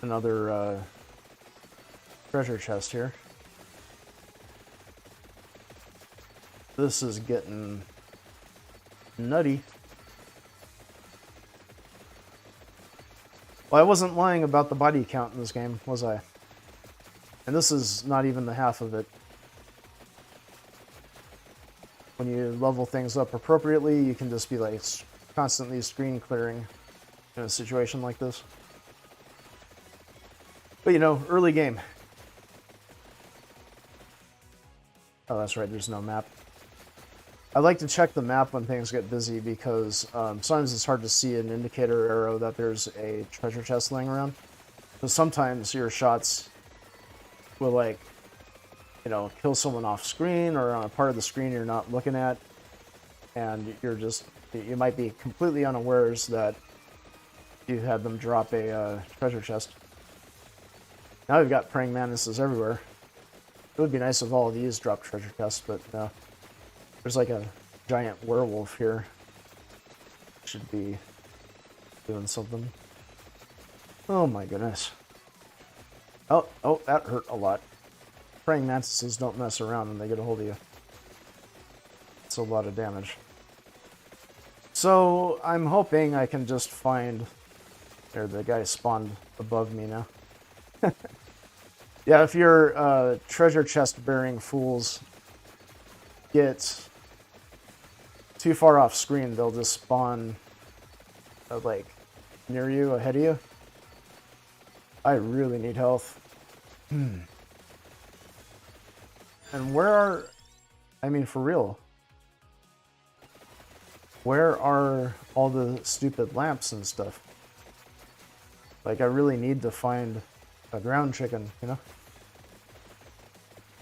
another, treasure chest here. This is getting nutty. Well, I wasn't lying about the body count in this game, was I? And this is not even the half of it. When you level things up appropriately, you can just be like constantly screen clearing in a situation like this. But you know, early game. Oh, that's right, there's no map. I like to check the map when things get busy because sometimes it's hard to see an indicator arrow that there's a treasure chest laying around. So sometimes your shots will, like, you know, kill someone off screen or on a part of the screen you're not looking at, and you might be completely unawares that you had them drop a treasure chest. Now we've got praying mantises everywhere. It would be nice if all of these dropped treasure chests, but no. There's like a giant werewolf here. Should be doing something. Oh my goodness. Oh, that hurt a lot. Praying mantises don't mess around when they get a hold of you. It's a lot of damage. So I'm hoping I can just find... There, the guy spawned above me now. Yeah, if your treasure chest bearing fools get too far off screen, they'll just spawn like near you, ahead of you. I really need health. And where are... I mean, for real. Where are all the stupid lamps and stuff? Like, I really need to find a ground chicken, you know?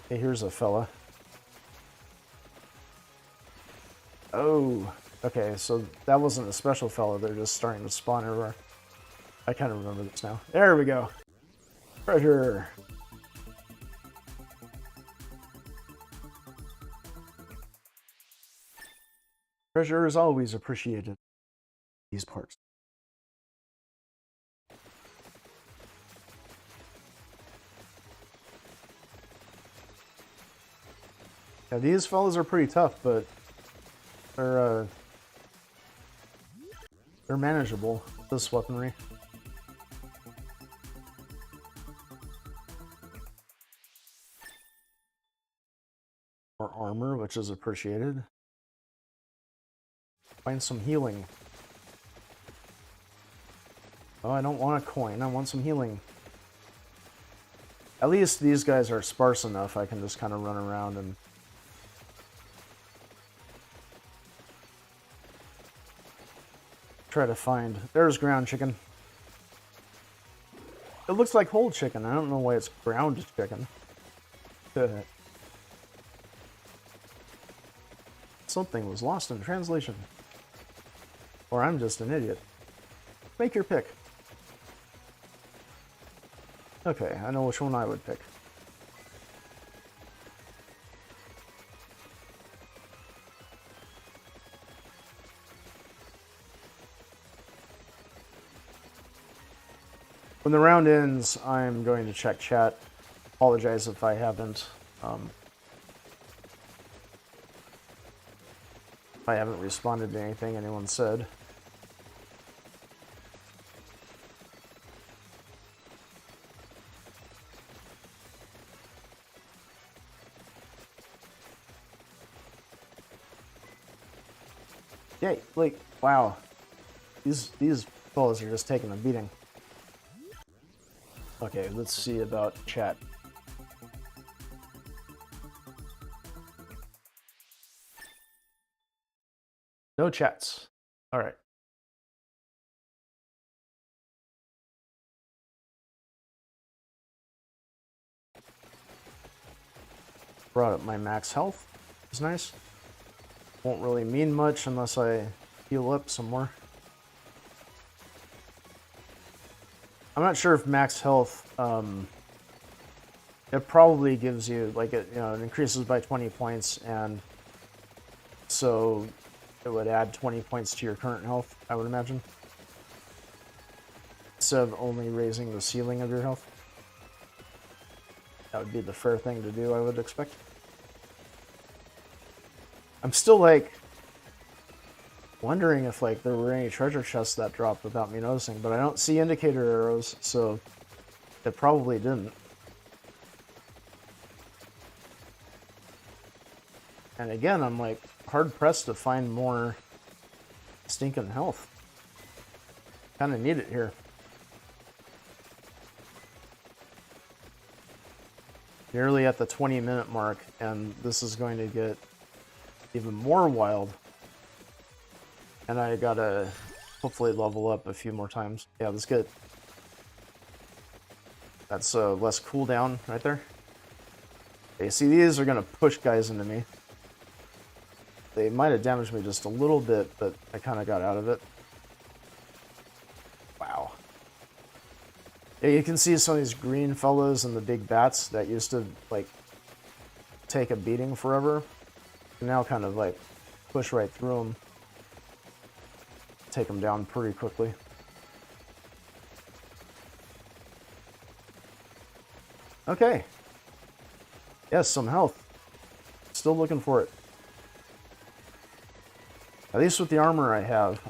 Hey, here's a fella. Oh, okay, so that wasn't a special fella. They're just starting to spawn everywhere. I kind of remember this now. There we go. Treasure. Treasure is always appreciated. These parts. Yeah, these fellas are pretty tough, but they're manageable, this weaponry. More armor, which is appreciated. Find some healing. Oh, I don't want a coin, I want some healing. At least these guys are sparse enough I can just kind of run around and... try to find... There's ground chicken. It looks like whole chicken. I don't know why it's ground chicken. Something was lost in translation. Or I'm just an idiot. Make your pick. Okay, I know which one I would pick. When the round ends, I'm going to check chat. Apologize if I haven't. If I haven't responded to anything anyone said. Yay, like, wow. These fellas are just taking a beating. Okay, let's see about chat. No chats. All right. Brought up my max health. It's nice. Won't really mean much unless I heal up some more. I'm not sure if max health, it probably gives you, like, it increases by 20 points, and so it would add 20 points to your current health, I would imagine. Instead of only raising the ceiling of your health. That would be the fair thing to do, I would expect. I'm still, like, wondering if, like, there were any treasure chests that dropped without me noticing, but I don't see indicator arrows, so it probably didn't. And again, I'm, like, hard-pressed to find more stinking health. Kinda need it here. Nearly at the 20-minute mark, and this is going to get even more wild. And I gotta hopefully level up a few more times. Yeah, that's good. That's less cooldown right there. Okay, see, these are gonna push guys into me. They might have damaged me just a little bit, but I kind of got out of it. Wow. Yeah, you can see some of these green fellows and the big bats that used to, like, take a beating forever. Now kind of, like, push right through them. Take them down pretty quickly. Okay. Yes, some health. Still looking for it. At least with the armor I have,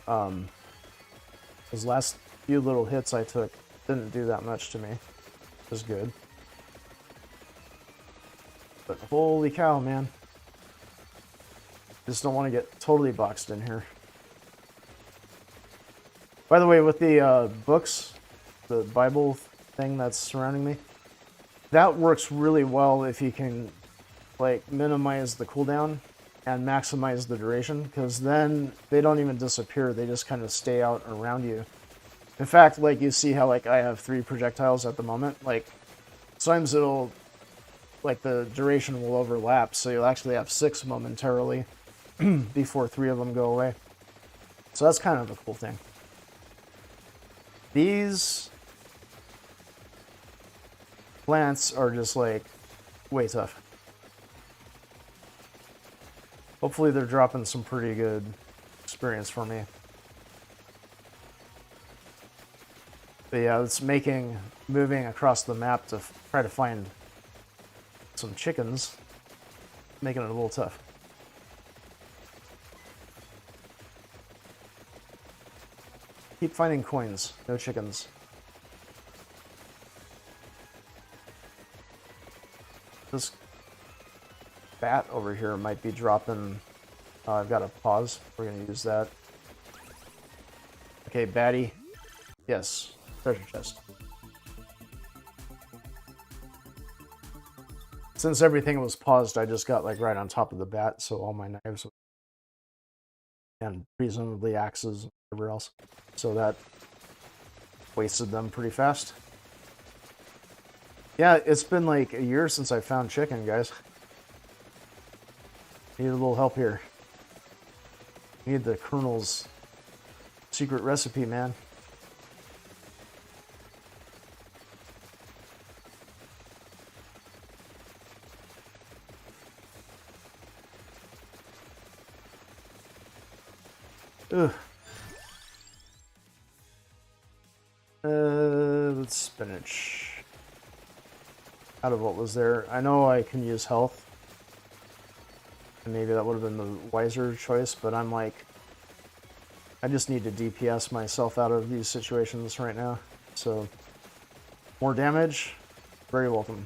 those last few little hits I took didn't do that much to me. It was good. But holy cow, man. Just don't want to get totally boxed in here. By the way, with the books, the Bible thing that's surrounding me, that works really well if you can, like, minimize the cooldown and maximize the duration, because then they don't even disappear, they just kind of stay out around you. In fact, like, you see how, like, I have 3 projectiles at the moment, like, sometimes it'll, like, the duration will overlap, so you'll actually have 6 momentarily before 3 of them go away. So that's kind of a cool thing. These plants are just, like, way tough. Hopefully they're dropping some pretty good experience for me. But yeah, it's moving across the map to try to find some chickens, making it a little tough. Keep finding coins, no chickens. This bat over here might be dropping. I've got a pause. We're going to use that. Okay, batty. Yes, treasure chest. Since everything was paused, I just got, like, right on top of the bat, so all my knives and presumably axes and whatever else. So that wasted them pretty fast. Yeah, it's been like a year since I found chicken, guys. Need a little help here. Need the Colonel's secret recipe, man. Ugh. Let's spinach. Out of what was there. I know I can use health. And maybe that would have been the wiser choice, but I'm like, I just need to DPS myself out of these situations right now. So, more damage, very welcome.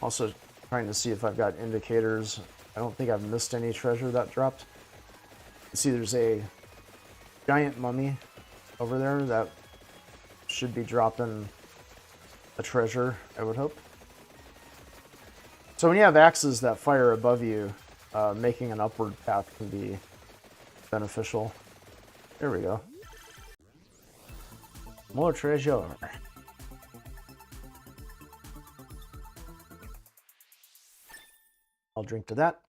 Also, trying to see if I've got indicators. I don't think I've missed any treasure that dropped. You see there's a giant mummy over there that should be dropping a treasure, I would hope. So when you have axes that fire above you, making an upward path can be beneficial. There we go. More treasure. I'll drink to that.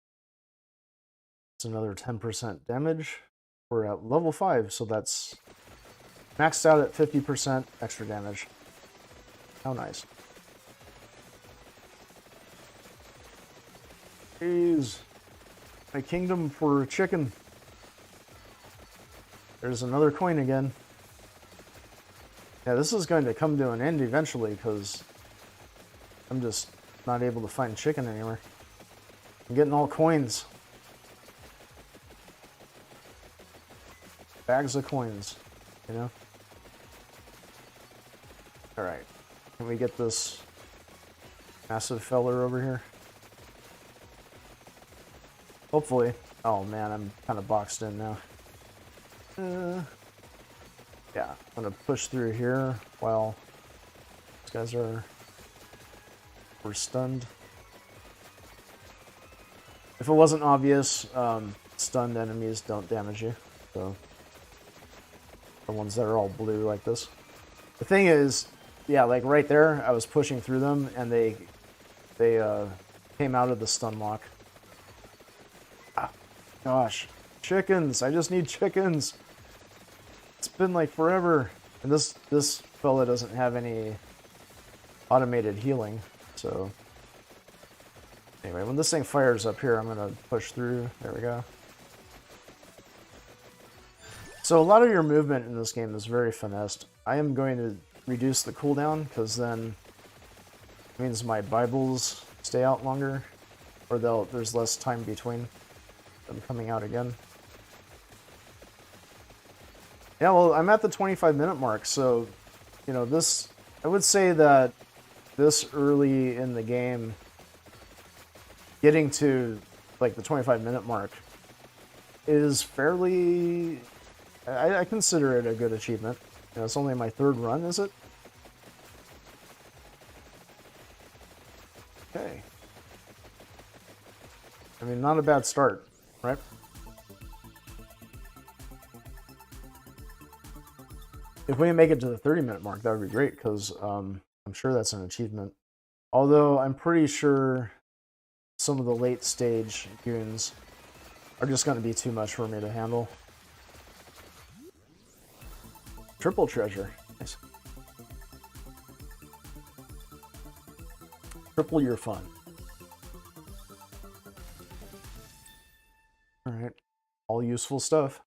It's another 10% damage. We're at level 5, so that's maxed out at 50% extra damage. How nice. Jeez. My kingdom for chicken. There's another coin again. Yeah, this is going to come to an end eventually because I'm just not able to find chicken anywhere. I'm getting all coins. Bags of coins, you know? Alright. Can we get this massive feller over here? Hopefully. Oh man, I'm kind of boxed in now. Yeah, I'm gonna push through here while these guys we're stunned. If it wasn't obvious, stunned enemies don't damage you. So the ones that are all blue like this. The thing is, yeah, like right there, I was pushing through them and they came out of the stun lock. Ah, gosh, chickens! I just need chickens. It's been like forever, and this fella doesn't have any automated healing. So anyway, when this thing fires up here, I'm gonna push through. There we go. So a lot of your movement in this game is very finessed. I am going to reduce the cooldown because then it means my Bibles stay out longer, or there's less time between them coming out again. Yeah, well, I'm at the 25-minute mark, so, you know, I would say that this early in the game, getting to, like, the 25-minute mark is fairly, I consider it a good achievement. You know, it's only my 3rd run, is it? Okay. I mean, not a bad start, right? If we can make it to the 30-minute mark, that would be great, because I'm sure that's an achievement. Although I'm pretty sure some of the late stage goons are just going to be too much for me to handle. Triple treasure. Nice. Triple your fun. Alright. All useful stuff.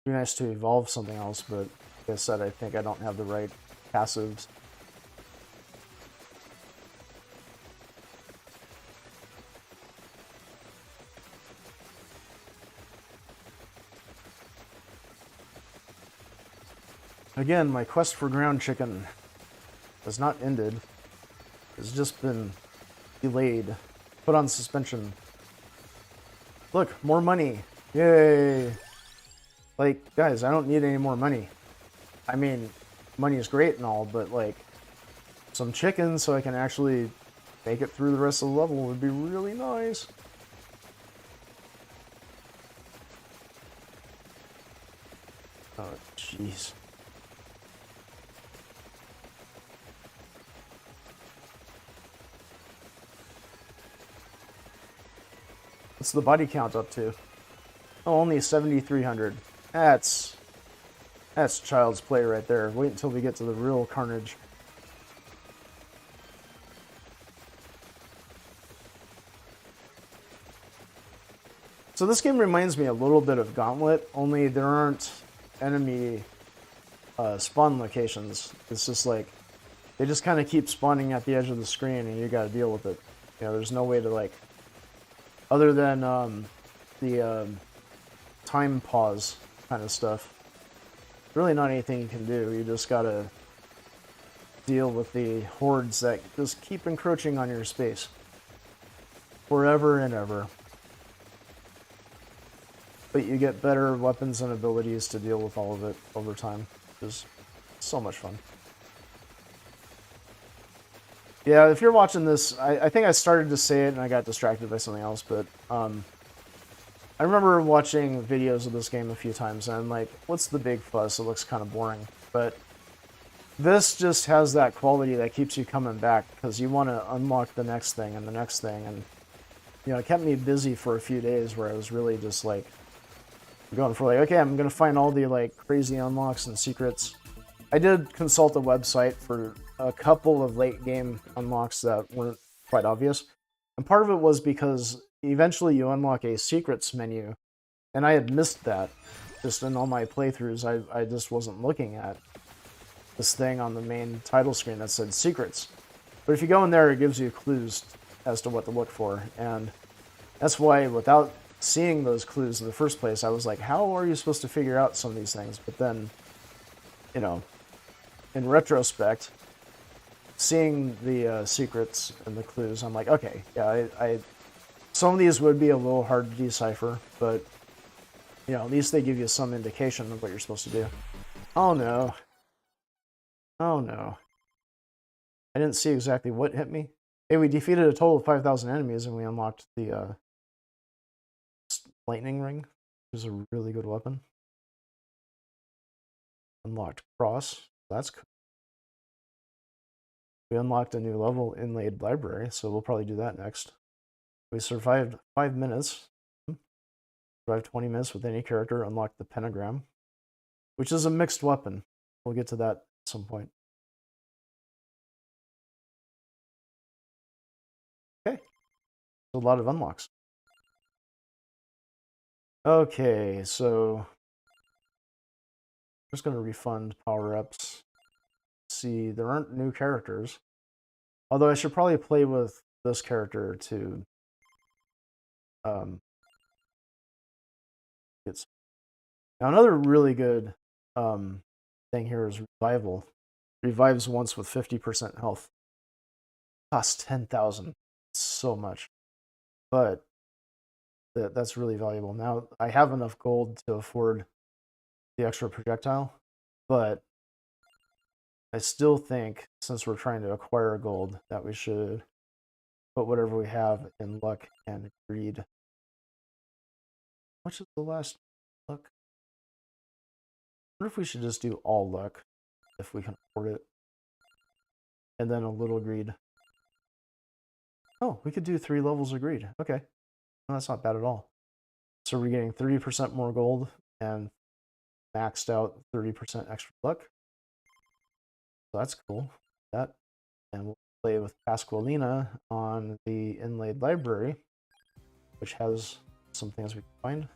It'd be nice to evolve something else, but like I said, I think I don't have the right passives. Again, my quest for ground chicken has not ended. It's just been delayed, put on suspension. Look, more money. Yay! Like, guys, I don't need any more money. I mean, money is great and all, but like, some chicken so I can actually make it through the rest of the level would be really nice. Oh, jeez. What's the body count up to? Oh, only 7,300. That's child's play right there. Wait until we get to the real carnage. So this game reminds me a little bit of Gauntlet, only there aren't enemy spawn locations. It's just like, they just kind of keep spawning at the edge of the screen and you gotta deal with it. You know, there's no way to like, other than the time pause kind of stuff, really not anything you can do. You just gotta deal with the hordes that just keep encroaching on your space forever and ever. But you get better weapons and abilities to deal with all of it over time, which is so much fun. Yeah, if you're watching this, I think I started to say it and I got distracted by something else, but I remember watching videos of this game a few times and I'm like, what's the big fuss? It looks kind of boring. But this just has that quality that keeps you coming back because you want to unlock the next thing and the next thing. And, you know, it kept me busy for a few days where I was really just like going for like, okay, I'm going to find all the like crazy unlocks and secrets. I did consult a website for a couple of late game unlocks that weren't quite obvious. And part of it was because eventually you unlock a secrets menu. And I had missed that just in all my playthroughs. I just wasn't looking at this thing on the main title screen that said secrets. But if you go in there, it gives you clues as to what to look for. And that's why without seeing those clues in the first place, I was like, how are you supposed to figure out some of these things? But then, you know, in retrospect, seeing the secrets and the clues, I'm like, okay, yeah, some of these would be a little hard to decipher, but, you know, at least they give you some indication of what you're supposed to do. Oh no. Oh no. I didn't see exactly what hit me. Hey, we defeated a total of 5,000 enemies and we unlocked the lightning ring, which is a really good weapon. Unlocked cross. That's cool. We unlocked a new level, Inlaid Library, so we'll probably do that next. We survived 5 minutes. Survived 20 minutes with any character, unlocked the pentagram, which is a mixed weapon. We'll get to that at some point. Okay. A lot of unlocks. Okay, so I'm just going to refund power-ups. See, there aren't new characters. Although I should probably play with this character to get some. Now another really good thing here is revival. Revives once with 50% health. Costs 10,000. So much. But that's really valuable. Now I have enough gold to afford the extra projectile, but I still think, since we're trying to acquire gold, that we should put whatever we have in luck and greed. Which is the last luck? I wonder if we should just do all luck, if we can afford it. And then a little greed. Oh, we could do 3 levels of greed. Okay. Well, that's not bad at all. So we're getting 30% more gold and maxed out 30% extra luck. So that's cool. That, and we'll play with Pasqualina on the Inlaid Library, which has some things we can find.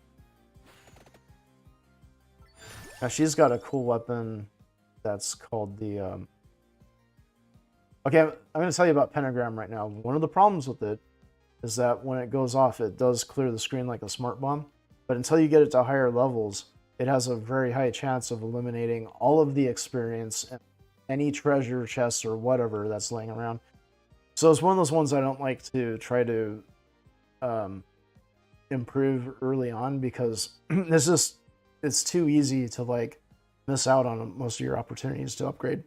Now she's got a cool weapon that's called the okay, I'm going to tell you about Pentagram right now. One of the problems with it is that when it goes off, it does clear the screen like a smart bomb. But until you get it to higher levels, it has a very high chance of eliminating all of the experience and any treasure chests or whatever that's laying around. So it's one of those ones I don't like to try to improve early on because it's too easy to like miss out on most of your opportunities to upgrade.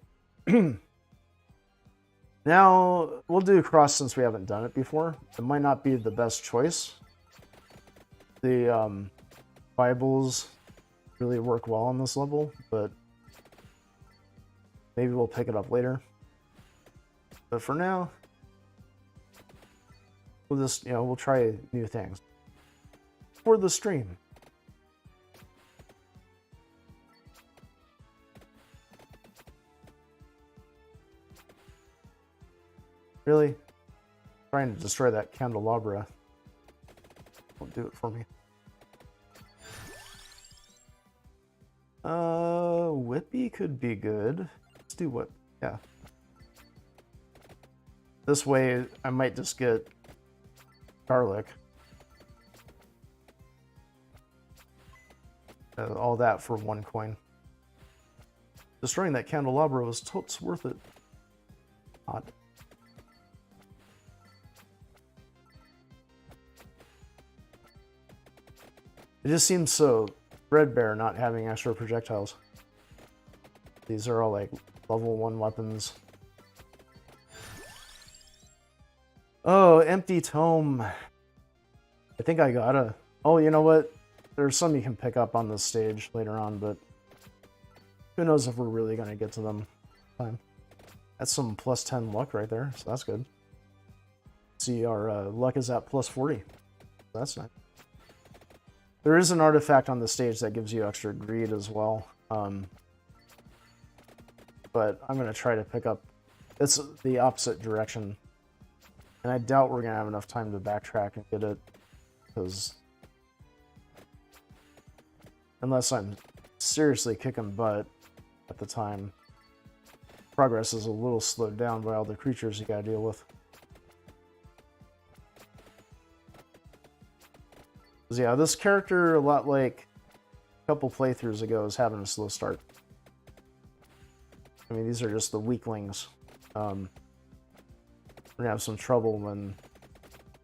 Now, we'll do cross since we haven't done it before. It might not be the best choice. The Bibles really work well on this level, but maybe we'll pick it up later. But for now, we'll just, we'll try new things for the stream. Really? Trying to destroy that candelabra won't do it for me. Whippy could be good. Let's do whip. Yeah. This way, I might just get garlic. All that for 1 coin. Destroying that candelabra was totes worth it. Odd. It just seems so threadbare not having extra projectiles. These are all like level 1 weapons. Oh, empty tome. I think I gotta... Oh, you know what? There's some you can pick up on this stage later on, but who knows if we're really gonna get to them. Time. That's some plus 10 luck right there, so that's good. See, our luck is at plus 40. That's nice. There is an artifact on the stage that gives you extra greed as well. But I'm going to try to pick up... It's the opposite direction. And I doubt we're going to have enough time to backtrack and get it. Because... Unless I'm seriously kicking butt at the time. Progress is a little slowed down by all the creatures you got to deal with. Yeah, this character, a lot like a couple playthroughs ago, is having a slow start. I mean, these are just the weaklings. We're gonna have some trouble when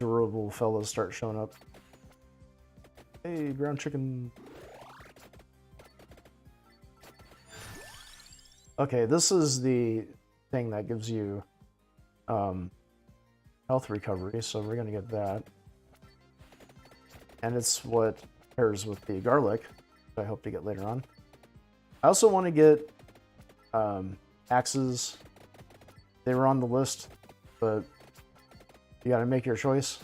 durable fellas start showing up. Hey, ground chicken. Okay, this is the thing that gives you health recovery, so we're gonna get that. And it's what pairs with the garlic, that I hope to get later on. I also want to get axes. They were on the list, but you gotta make your choice.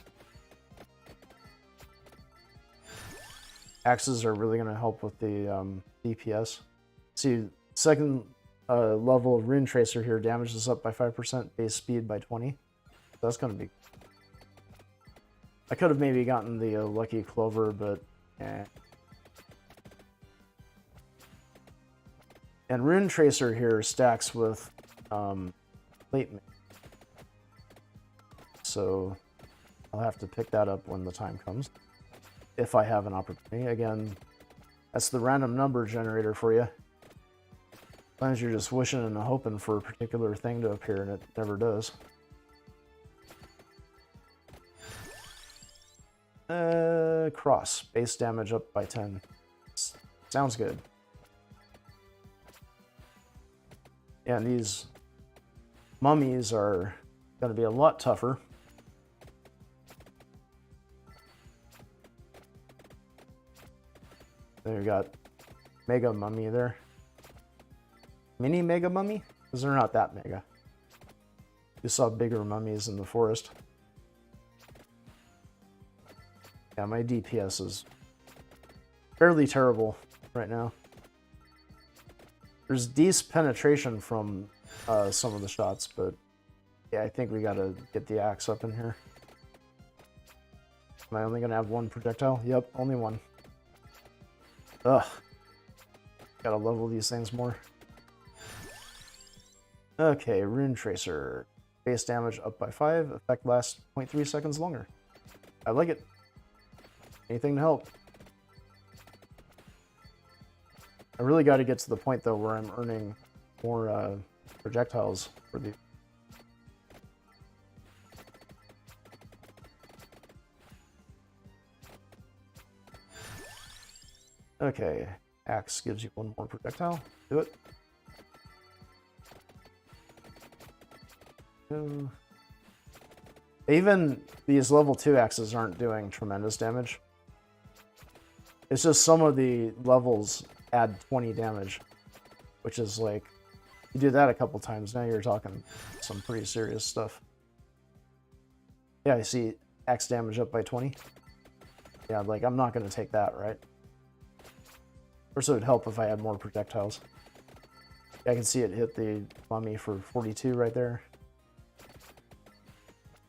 Axes are really gonna help with the DPS. See, second level of Rune Tracer here damages up by 5%, base speed by 20. That's gonna be... I could have maybe gotten the Lucky Clover, but eh. And Rune Tracer here stacks with Plate Mail. So I'll have to pick that up when the time comes. If I have an opportunity. Again, that's the random number generator for you. Sometimes you're just wishing and hoping for a particular thing to appear and it never does. Cross. Base damage up by 10. Sounds good. Yeah, and these mummies are going to be a lot tougher. Then we got Mega Mummy there. Mini Mega Mummy? Because they're not that mega. You saw bigger mummies in the forest. Yeah, my DPS is fairly terrible right now. There's decent penetration from some of the shots, but yeah, I think we gotta get the axe up in here. Am I only gonna have 1 projectile? Yep, only 1. Ugh. Gotta level these things more. Okay, Rune Tracer. Base damage up by 5. Effect lasts 0.3 seconds longer. I like it. Anything to help. I really got to get to the point, though, where I'm earning more projectiles for the... Okay, axe gives you 1 more projectile. Do it. Even these level 2 axes aren't doing tremendous damage. It's just some of the levels add 20 damage, which is like, you do that a couple times, now you're talking some pretty serious stuff. Yeah, I see axe damage up by 20. Yeah, like, I'm not going to take that, right? Of course, it would help if I had more projectiles. Yeah, I can see it hit the mummy for 42 right there.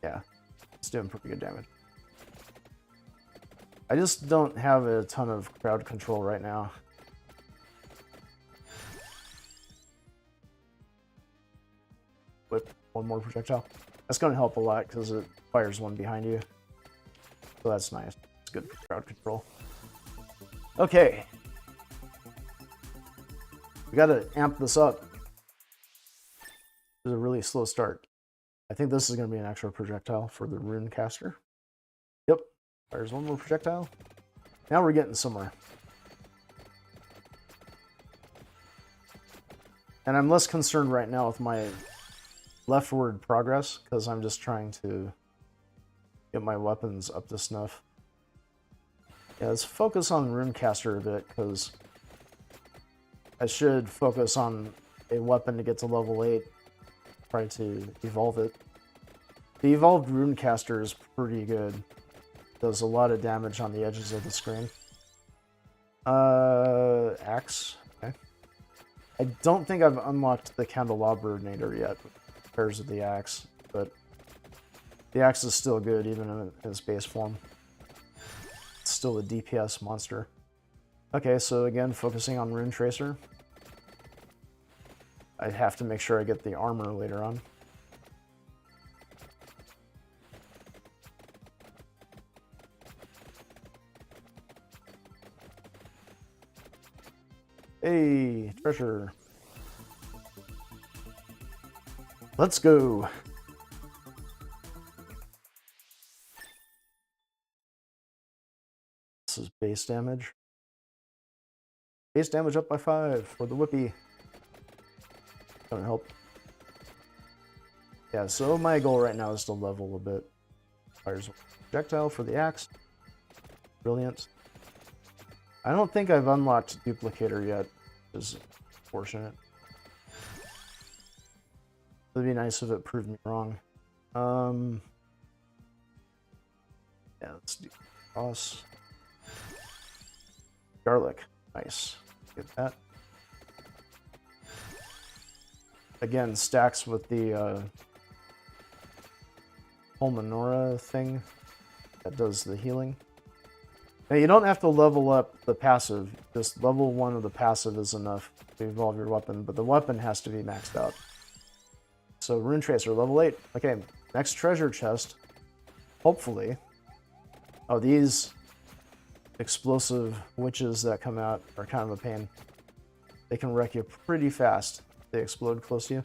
Yeah, it's doing pretty good damage. I just don't have a ton of crowd control right now. whip one more projectile. That's going to help a lot because it fires one behind you. So that's nice. It's good for crowd control. Okay. We got to amp this up. It's a really slow start. I think this is going to be an extra projectile for the rune caster. Yep. Fires one more projectile. Now we're getting somewhere. And I'm less concerned right now with my leftward progress because I'm just trying to get my weapons up to snuff. Yeah, let's focus on Runecaster a bit because I should focus on a weapon to get to level 8. Try to evolve it. The evolved Runecaster is pretty good. Does a lot of damage on the edges of the screen. Axe. Okay. I don't think I've unlocked the Candelabra yet. Pairs with the axe, but the axe is still good even in its base form. It's still a DPS monster. Okay, so again, focusing on Rune Tracer. I have to make sure I get the armor later on. Hey, treasure. Let's go. This is base damage. Base damage up by 5 for the whippy. Gonna help. Yeah, so my goal right now is to level a bit. Fires projectile for the axe. Brilliant. I don't think I've unlocked Duplicator yet, which is fortunate. It'd be nice if it proved me wrong. Yeah, let's do boss. Garlic. Nice. Get that. Again, stacks with the Pulmonora thing that does the healing. Now, you don't have to level up the passive. Just level 1 of the passive is enough to evolve your weapon, but the weapon has to be maxed out. So, Rune Tracer, level 8. Okay, next treasure chest. Hopefully. Oh, these explosive witches that come out are kind of a pain. They can wreck you pretty fast. They explode close to you.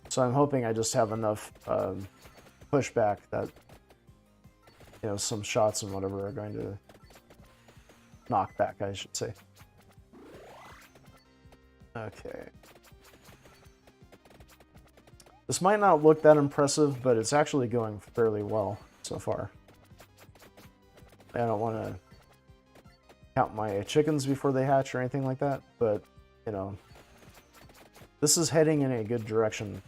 So I'm hoping I just have enough pushback that, you know, some shots and whatever are going to knock back, I should say. Okay. This might not look that impressive, but it's actually going fairly well so far. I don't want to count my chickens before they hatch or anything like that, but, you know, this is heading in a good direction.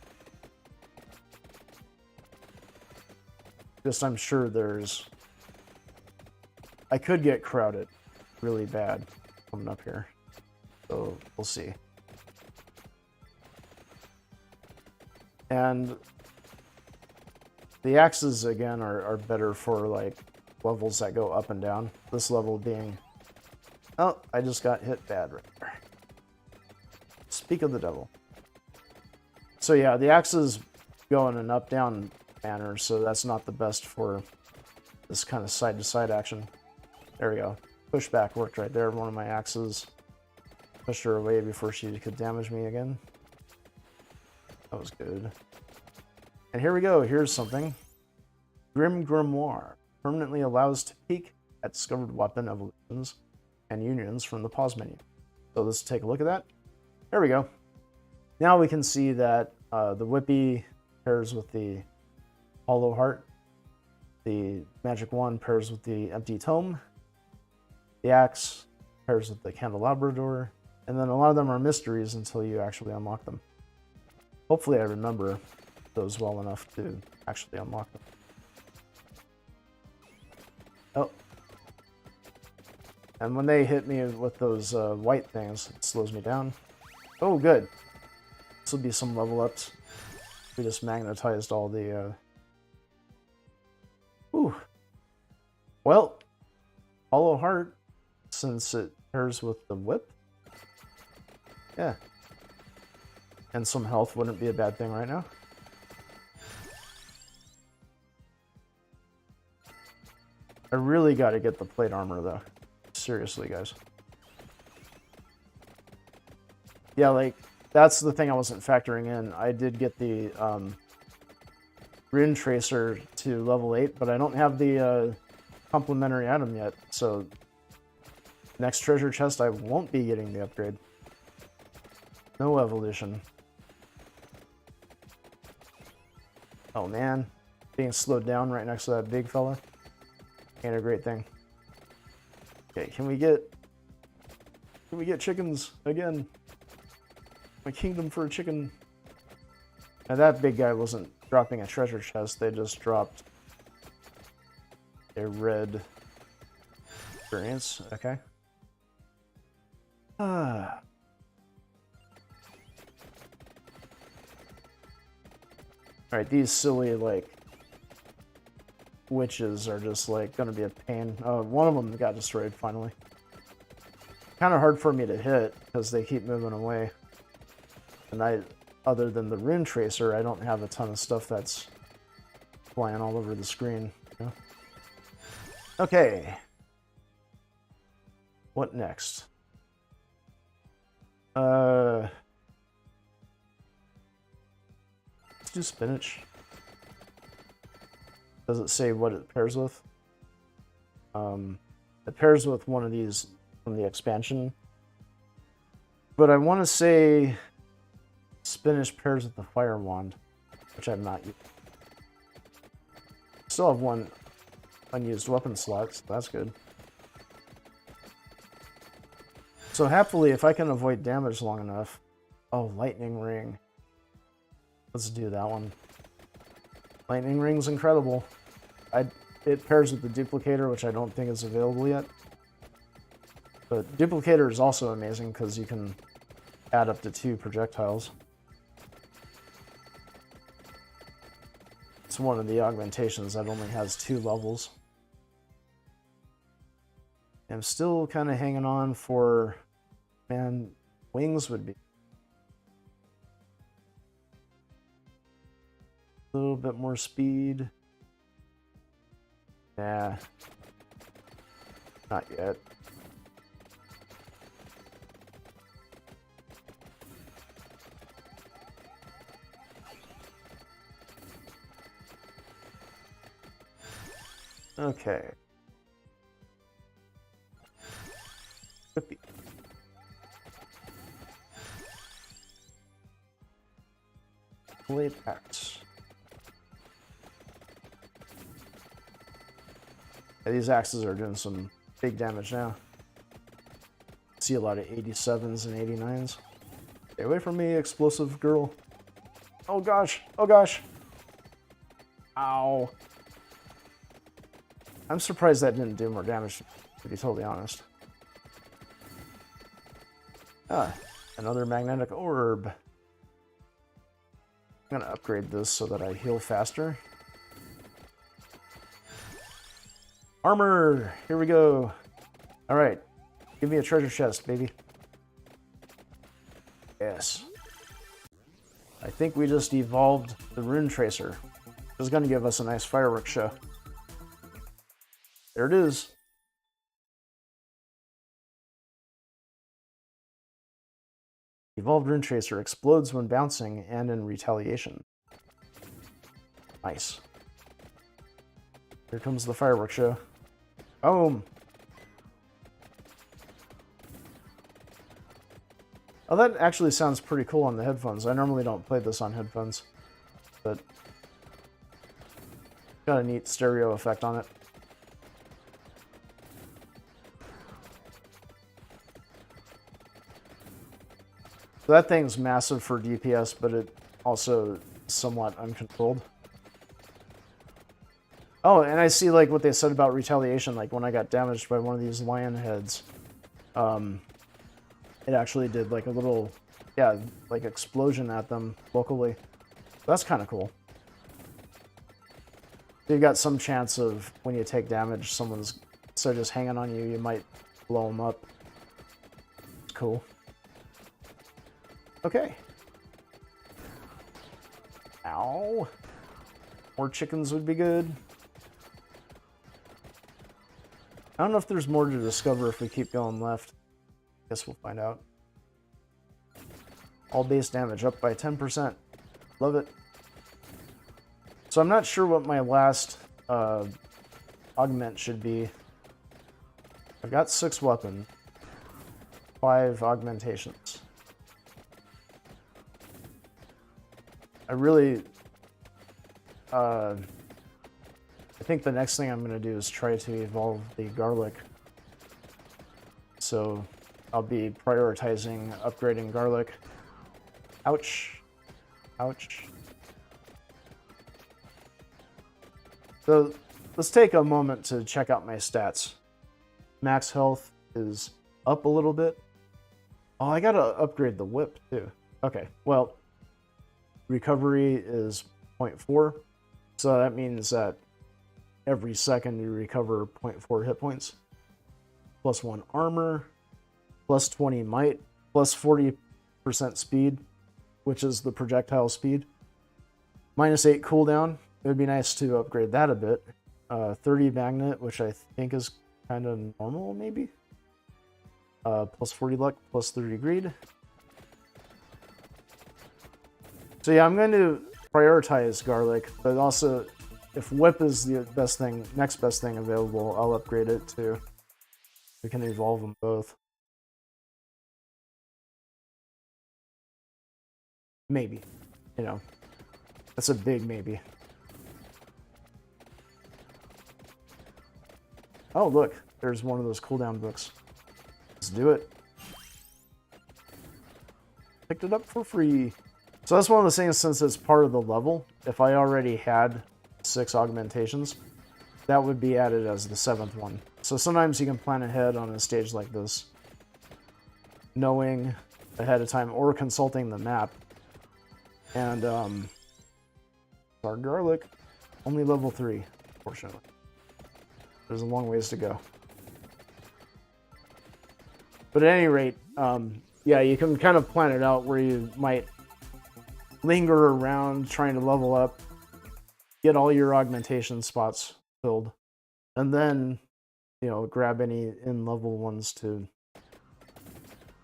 Just I'm sure there's... I could get crowded really bad coming up here, so we'll see. And the axes, again, are better for, like, levels that go up and down. This level being... Oh, I just got hit bad right there. Speak of the devil. So yeah, the axes go in an up-down manner, so that's not the best for this kind of side-to-side action. There we go. Pushback worked right there. One of my axes pushed her away before she could damage me again. That was good. And here we go. Here's something. Grim Grimoire permanently allows to peek at discovered weapon evolutions and unions from the pause menu. So let's take a look at that. There we go. Now we can see that the whippy pairs with the hollow heart. The magic wand pairs with the empty tome. The axe pairs with the candelabra door. And then a lot of them are mysteries until you actually unlock them. Hopefully I remember those well enough to actually unlock them. Oh. And when they hit me with those white things, it slows me down. Oh, good. This will be some level ups. We just magnetized all the... Whew. Well, hollow heart, since it pairs with the whip. Yeah. And some health wouldn't be a bad thing right now. I really got to get the plate armor, though. Seriously, guys. Yeah, like, that's the thing I wasn't factoring in. I did get the rune tracer to level 8, but I don't have the complementary item yet, so next treasure chest I won't be getting the upgrade. No evolution. Oh man, being slowed down right next to that big fella ain't a great thing. Okay, can we get chickens again? My kingdom for a chicken. Now that big guy wasn't dropping a treasure chest, they just dropped a red experience. Okay. Alright, these silly, like, witches are just, like, gonna be a pain. Oh, one of them got destroyed, finally. Kind of hard for me to hit, because they keep moving away. And other than the rune tracer, I don't have a ton of stuff that's flying all over the screen. You know? Okay. What next? Let's do spinach. Does it say what it pairs with? It pairs with one of these from the expansion. But I want to say spinach pairs with the fire wand, which I've not used. Still have one unused weapon slot, so that's good. So happily, if I can avoid damage long enough... Oh, lightning ring. Let's do that one. Lightning ring's incredible. It pairs with the duplicator, which I don't think is available yet. But duplicator is also amazing because you can add up to 2 projectiles. It's one of the augmentations that only has 2 levels. I'm still kind of hanging on for... Man, wings would be... A little bit more speed. Nah. Not yet. Okay. Whippy. Blade axe. Yeah, these axes are doing some big damage now. See a lot of 87s and 89s. Stay away from me, explosive girl. Oh gosh, oh gosh. Ow. I'm surprised that didn't do more damage, to be totally honest. Ah, another magnetic orb. I'm gonna upgrade this so that I heal faster. Armor! Here we go. Alright. Give me a treasure chest, baby. Yes. I think we just evolved the rune tracer. Which is gonna give us a nice fireworks show. There it is. Evolved rune tracer explodes when bouncing and in retaliation. Nice. Here comes the fireworks show. Boom! Oh, that actually sounds pretty cool on the headphones. I normally don't play this on headphones, but got a neat stereo effect on it. So that thing's massive for DPS, but it also somewhat uncontrolled. Oh, and I see like what they said about retaliation, like when I got damaged by one of these lion heads, it actually did like a little, yeah, like explosion at them locally. That's kind of cool. So you've got some chance of when you take damage, someone's so just hanging on you, you might blow them up. It's cool. Okay. Ow. More chickens would be good. I don't know if there's more to discover if we keep going left. Guess we'll find out. All base damage up by 10%. Love it. So I'm not sure what my last augment should be. I've got 6 weapons, 5 augmentations. I really... I think the next thing I'm going to do is try to evolve the garlic. So I'll be prioritizing upgrading garlic. Ouch. Ouch. So let's take a moment to check out my stats. Max health is up a little bit. Oh, I gotta upgrade the whip too. Okay, well, recovery is 0.4. So that means that every second you recover 0.4 hit points. Plus 1 armor, plus 20 might, plus 40% speed, which is the projectile speed. Minus 8 cooldown. It would be nice to upgrade that a bit. 30 magnet, which I think is kind of normal, maybe. Plus 40 luck, plus 30 greed. So yeah, I'm going to prioritize garlic, but also if whip is the best thing, next best thing available, I'll upgrade it too. We can evolve them both. Maybe, you know, that's a big maybe. Oh, look, there's one of those cooldown books. Let's do it. Picked it up for free. So that's one of the things, since it's part of the level, if I already had 6 augmentations, that would be added as the 7th one. So sometimes you can plan ahead on a stage like this, knowing ahead of time or consulting the map. And our garlic, only level 3, fortunately. There's a long ways to go. But at any rate, yeah, you can kind of plan it out where you might linger around trying to level up, get all your augmentation spots filled, and then, you know, grab any in-level ones to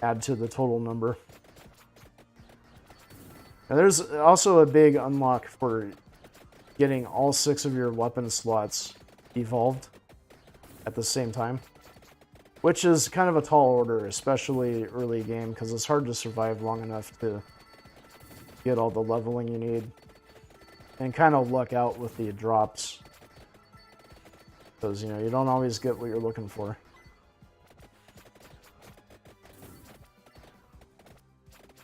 add to the total number. And there's also a big unlock for getting all 6 of your weapon slots evolved at the same time, which is kind of a tall order, especially early game, because it's hard to survive long enough to get all the leveling you need, and kind of luck out with the drops, because, you know, you don't always get what you're looking for.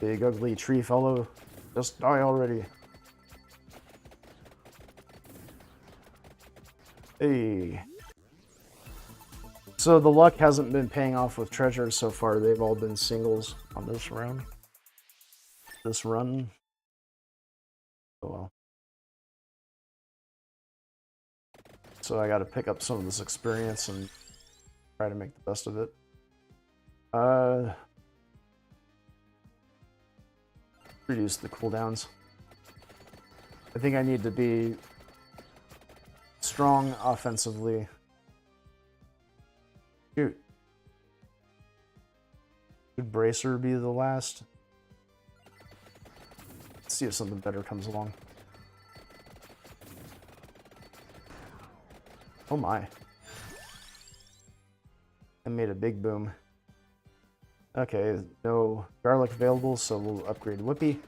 Big ugly tree fellow, just die already. Hey. So the luck hasn't been paying off with treasures so far. They've all been singles on this round. This run. Oh well. So I gotta pick up some of this experience and try to make the best of it. Reduce the cooldowns. I think I need to be strong offensively. Shoot. Should Bracer be the last? Let's see if something better comes along. Oh my. I made a big boom. Okay, no garlic available, so we'll upgrade Whippy.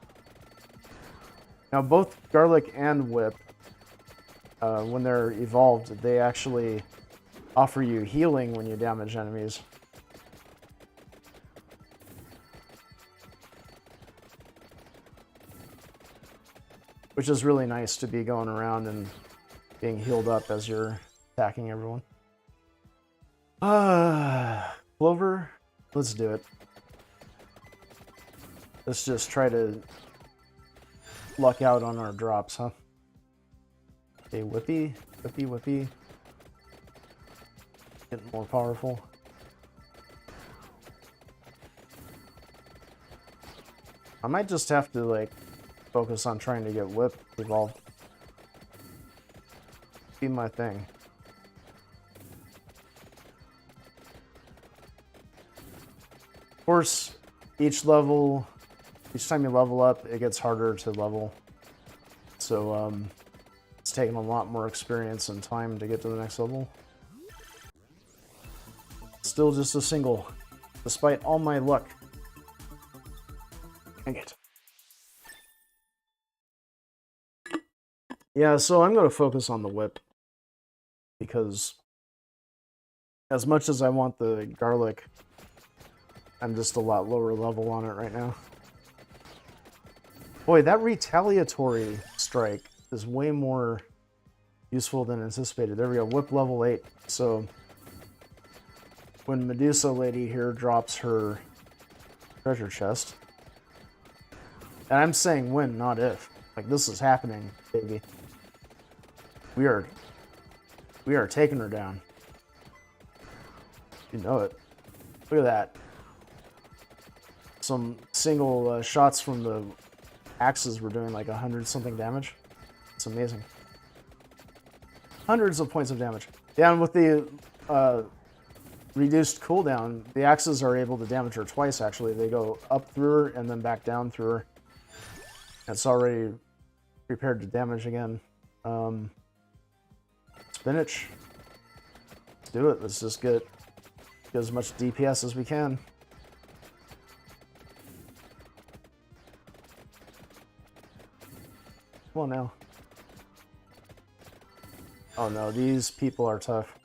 Now both garlic and whip, when they're evolved, they actually offer you healing when you damage enemies. Which is really nice to be going around and being healed up as you're attacking everyone. Clover, let's do it. Let's just try to luck out on our drops, huh? Okay, Whippy, Whippy, Whippy. Getting more powerful. I might just have to, like, focus on trying to get whip evolved. Be my thing. Of course, each time you level up, it gets harder to level. So it's taken a lot more experience and time to get to the next level. Still just a single, despite all my luck. Dang it. Yeah, so I'm going to focus on the whip, because as much as I want the garlic, I'm just a lot lower level on it right now. Boy, that retaliatory strike is way more useful than anticipated. There we go, whip level 8. So when Medusa lady here drops her treasure chest, and I'm saying when, not if. Like, this is happening, baby. We are taking her down. You know it. Look at that. Some single shots from the axes were doing like 100-something damage. It's amazing. Hundreds of points of damage. Yeah, and with the reduced cooldown, the axes are able to damage her twice, actually. They go up through her and then back down through her. It's already prepared to damage again. Spinach. Let's do it. Let's just get as much DPS as we can. Come on now. Oh no, these people are tough.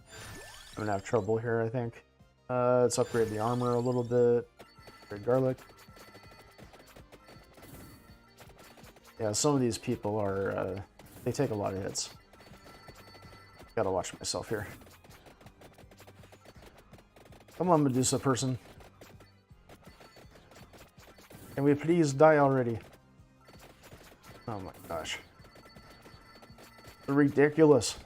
I'm gonna have trouble here, I think. Let's upgrade the armor a little bit. Upgrade garlic. Yeah, some of these people are, they take a lot of hits. Gotta watch myself here. Come on, Medusa person. Can we please die already? Oh my gosh. Ridiculous.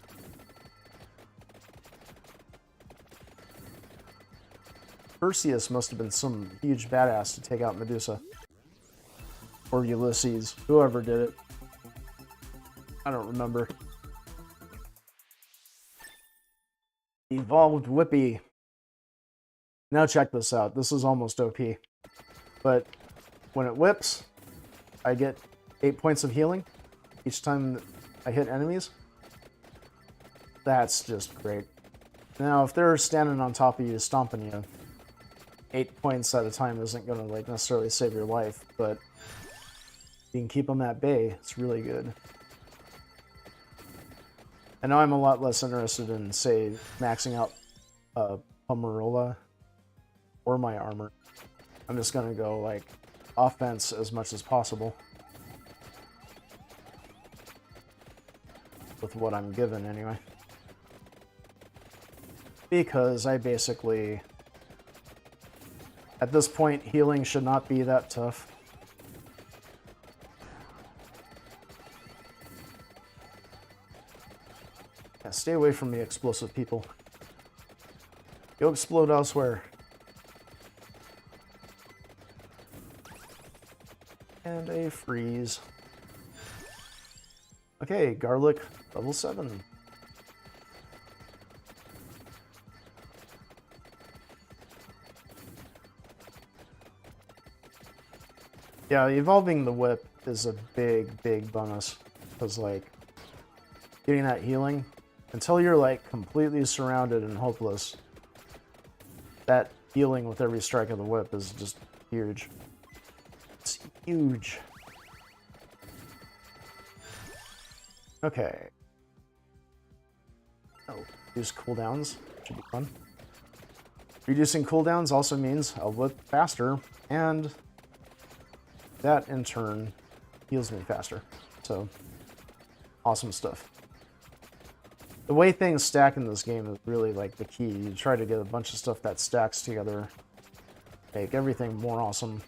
Perseus must have been some huge badass to take out Medusa. Or Ulysses. Whoever did it. I don't remember. Evolved Whippy. Now check this out. This is almost OP. But when it whips, I get 8 points of healing each time I hit enemies. That's just great. Now, if they're standing on top of you, stomping you, 8 points at a time isn't going to like necessarily save your life, but you can keep them at bay. It's really good. I know I'm a lot less interested in, say, maxing out Pomerola or my armor. I'm just going to go, like, offense as much as possible with what I'm given, anyway. Because I basically... At this point, healing should not be that tough. Yeah, stay away from the explosive people. Go explode elsewhere. And a freeze. Okay, garlic, level 7. Yeah, evolving the whip is a big, big bonus. Because, like, getting that healing, until you're, like, completely surrounded and hopeless, that healing with every strike of the whip is just huge. It's huge. Okay. Oh, reduce cooldowns. Should be fun. Reducing cooldowns also means I'll whip faster, and that in turn heals me faster. So, awesome stuff. The way things stack in this game is really like the key. You try to get a bunch of stuff that stacks together, make everything more awesome.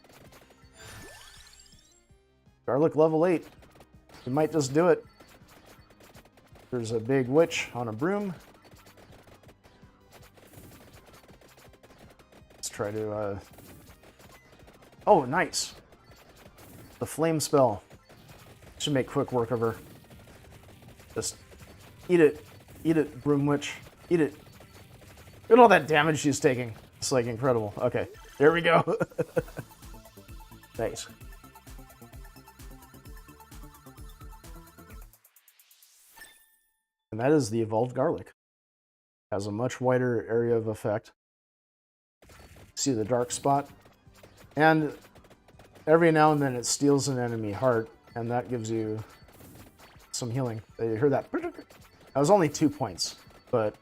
Garlic level 8. You might just do it. There's a big witch on a broom. Let's try to... Oh, nice! The flame spell. Should make quick work of her. Just eat it, Broom Witch, eat it. Look at all that damage she's taking. It's like incredible. Okay, there we go. Nice. And that is the evolved garlic. Has a much wider area of effect. See the dark spot? And every now and then it steals an enemy heart, and that gives you some healing. You heard that? That was only 2 points, but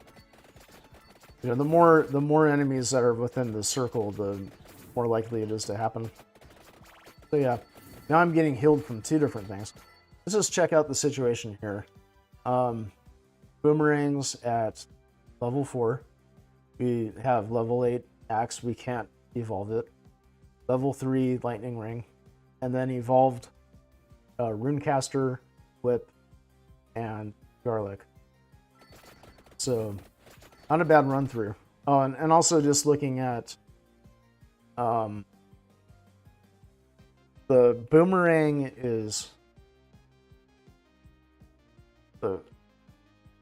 you know, the more enemies that are within the circle, the more likely it is to happen. So yeah, now I'm getting healed from 2 different things. Let's just check out the situation here. Boomerangs at level 4. We have level 8 axe. We can't evolve it. Level 3 lightning ring, and then evolved runecaster, whip, and garlic. So not a bad run through. Oh, and also just looking at the boomerang is the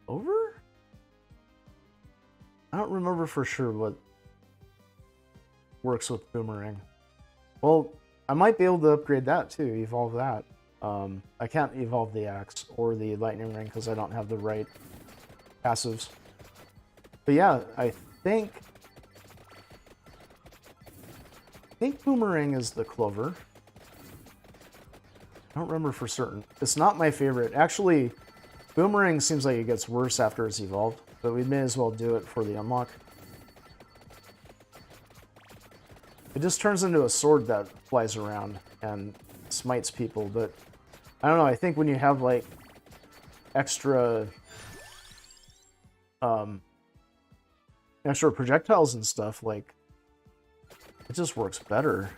over? I don't remember for sure what works with boomerang. Well, I might be able to upgrade that too, evolve that. I can't evolve the axe or the lightning ring because I don't have the right passives. But yeah, I think boomerang is the clover. I don't remember for certain. It's not my favorite. Actually, boomerang seems like it gets worse after it's evolved, but we may as well do it for the unlock. It just turns into a sword that flies around and smites people, but I don't know, I think when you have like extra extra projectiles and stuff, like it just works better.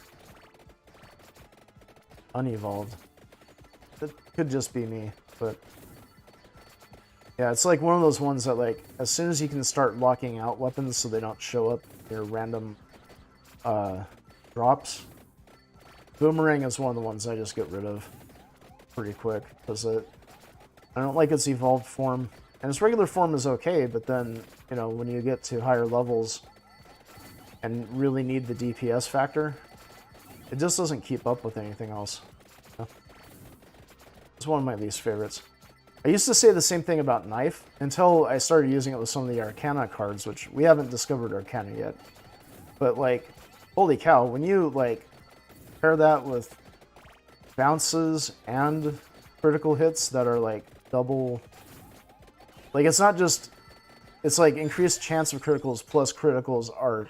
Unevolved. It could just be me, but yeah, it's like one of those ones that like as soon as you can start locking out weapons so they don't show up near random drops, boomerang is one of the ones I just get rid of pretty quick because I don't like its evolved form, and its regular form is okay, but then you know when you get to higher levels and really need the DPS factor, it just doesn't keep up with anything else. It's one of my least favorites. I used to say the same thing about knife until I started using it with some of the Arcana cards, which we haven't discovered Arcana yet. But like, holy cow, when you like pair that with bounces and critical hits that are like double, like it's not just, it's like increased chance of criticals plus criticals are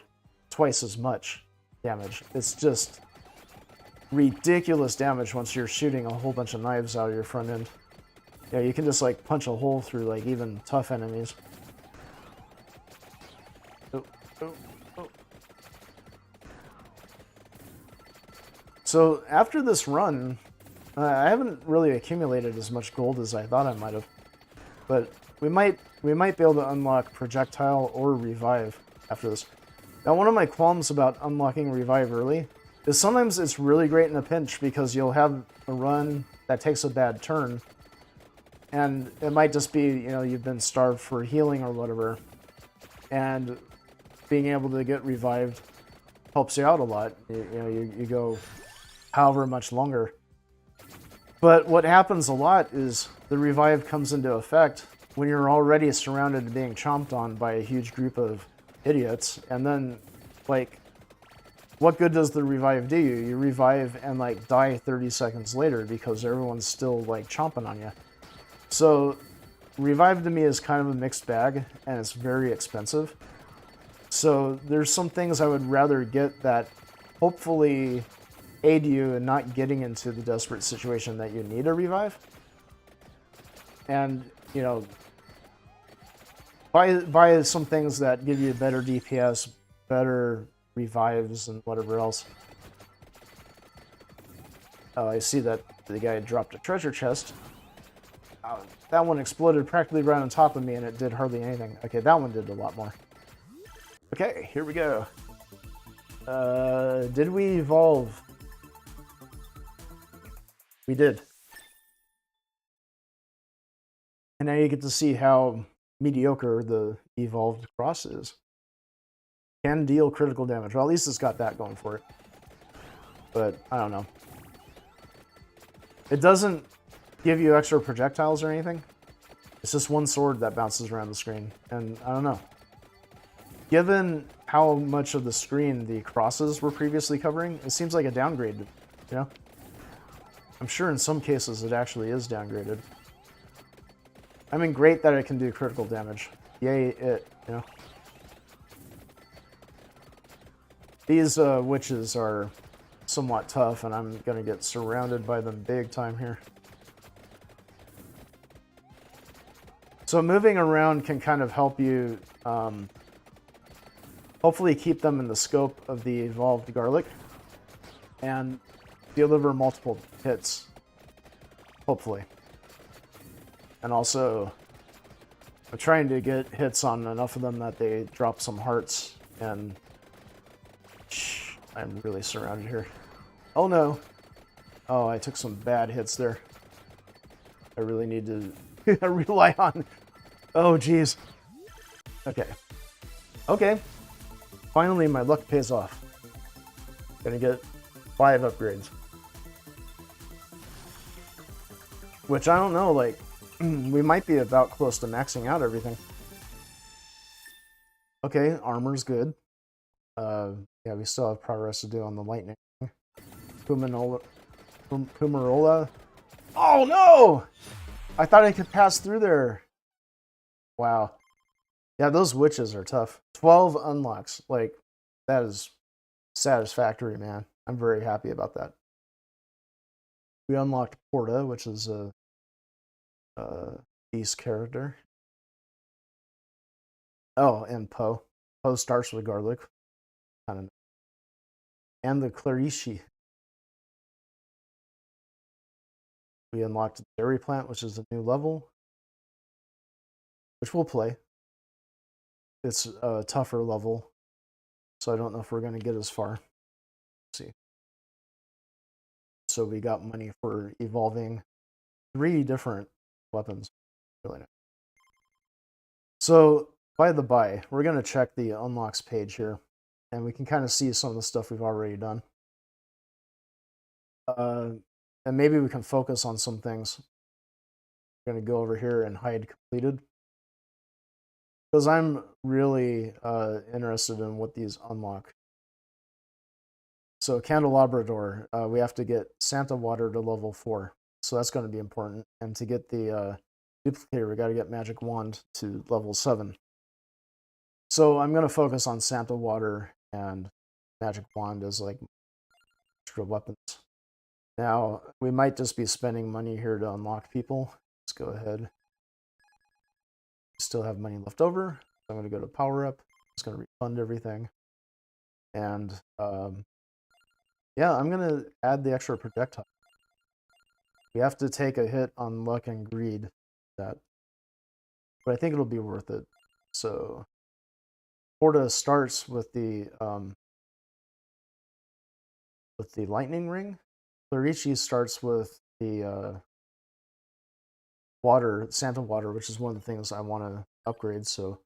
twice as much damage. It's just ridiculous damage once you're shooting a whole bunch of knives out of your front end. Yeah, you can just like punch a hole through like even tough enemies. Oh, oh, oh. So after this run, I haven't really accumulated as much gold as I thought I might have, but we might be able to unlock projectile or revive after this. Now, one of my qualms about unlocking revive early is sometimes it's really great in a pinch because you'll have a run that takes a bad turn, and it might just be, you know, you've been starved for healing or whatever, and being able to get revived helps you out a lot. You go however much longer. But what happens a lot is the revive comes into effect when you're already surrounded and being chomped on by a huge group of idiots, and then, like, what good does the revive do you? You revive and, like, die 30 seconds later because everyone's still, like, chomping on you. So, revive to me is kind of a mixed bag, and it's very expensive. So, there's some things I would rather get that hopefully aid you in not getting into the desperate situation that you need a revive. And, you know, buy some things that give you better DPS, better revives, and whatever else. Oh, I see that the guy dropped a treasure chest. That one exploded practically right on top of me, and it did hardly anything. Okay, that one did a lot more. Okay, here we go. Did we evolve? We did. And now you get to see how mediocre the evolved cross is. Can deal critical damage. Well, at least it's got that going for it. But I don't know. It doesn't give you extra projectiles or anything. It's just one sword that bounces around the screen. And I don't know. Given how much of the screen the crosses were previously covering, it seems like a downgrade, you know? I'm sure in some cases it actually is downgraded. I mean, great that it can do critical damage. Yay, it, you know? These witches are somewhat tough, and I'm gonna get surrounded by them big time here. So moving around can kind of help you hopefully keep them in the scope of the evolved garlic and deliver multiple hits, hopefully. And also, I'm trying to get hits on enough of them that they drop some hearts, and I'm really surrounded here. Oh no. Oh, I took some bad hits there. I really need to rely on... Oh, geez. Okay. Okay. Finally, my luck pays off. Gonna get 5 upgrades. Which, I don't know, like, we might be about close to maxing out everything. Okay, armor's good. Yeah, we still have progress to do on the lightning. Pumarola. Oh, no! I thought I could pass through there. Wow. Yeah, those witches are tough. 12 unlocks. Like, that is satisfactory, man. I'm very happy about that. We unlocked Porta, which is a beast character. Oh, and Poe. Poe starts with garlic. Kind of. And the Clarici. We unlocked the berry plant, which is a new level, which we'll play. It's a tougher level, so I don't know if we're going to get as far. Let's see. So we got money for evolving 3 different weapons. Really nice. So, by the by, we're going to check the unlocks page here, and we can kind of see some of the stuff we've already done. And maybe we can focus on some things. I'm going to go over here and hide completed, because I'm really interested in what these unlock. So Candelabra Door, we have to get Santa Water to level 4. So that's going to be important. And to get the duplicator, we got to get Magic Wand to level 7. So I'm going to focus on Santa Water and Magic Wand as like extra weapons. Now, we might just be spending money here to unlock people. Let's go ahead. Still have money left over. So I'm going to go to Power Up. It's going to refund everything. And yeah, I'm going to add the extra projectile. We have to take a hit on luck and greed. But I think it'll be worth it. So Porta starts with the lightning ring. Clarici starts with the water, Santa Water, which is one of the things I want to upgrade. So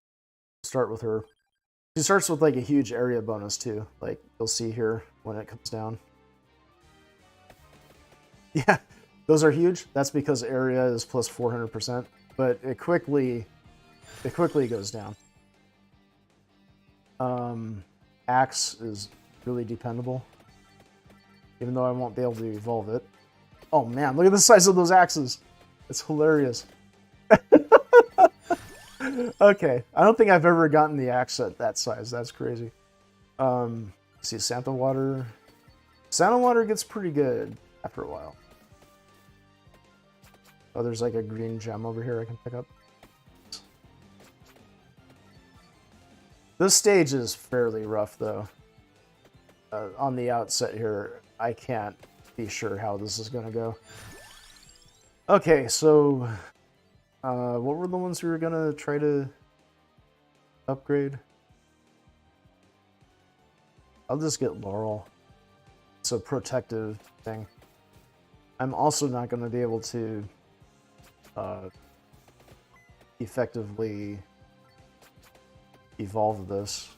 start with her. She starts with like a huge area bonus too. Like you'll see here when it comes down. Yeah, those are huge. That's because area is plus 400%, but it quickly goes down. Axe is really dependable, even though I won't be able to evolve it. Oh man, look at the size of those axes. It's hilarious. Okay, I don't think I've ever gotten the axe at that size. That's crazy. See, Santa Water. Santa Water gets pretty good after a while. Oh, there's like a green gem over here I can pick up. This stage is fairly rough, though. On the outset here, I can't be sure how this is going to go. Okay, so what were the ones we were going to try to upgrade? I'll just get Laurel. It's a protective thing. I'm also not going to be able to effectively evolve this.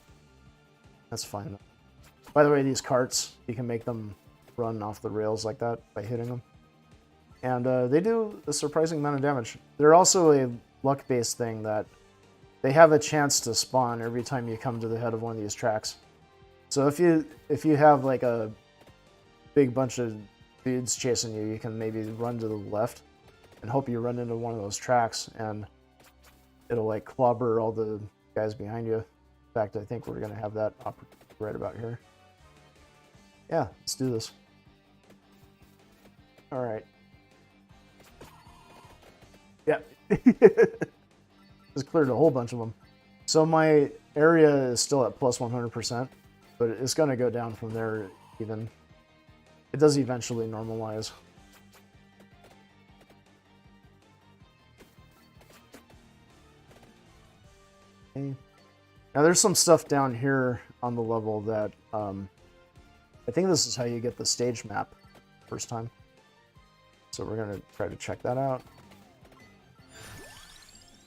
That's fine. By the way, these carts, you can make them run off the rails like that by hitting them. And they do a surprising amount of damage. They're also a luck-based thing that they have a chance to spawn every time you come to the head of one of these tracks. So if you have like a big bunch of dudes chasing you, you can maybe run to the left and hope you run into one of those tracks and it'll like clobber all the guys behind you. In fact, I think we're gonna have that opportunity right about here. Yeah, let's do this. All right. Yeah. Just cleared a whole bunch of them. So my area is still at plus 100%, but it's going to go down from there even. It does eventually normalize. Okay. Now there's some stuff down here on the level that I think this is how you get the stage map first time. So we're going to try to check that out.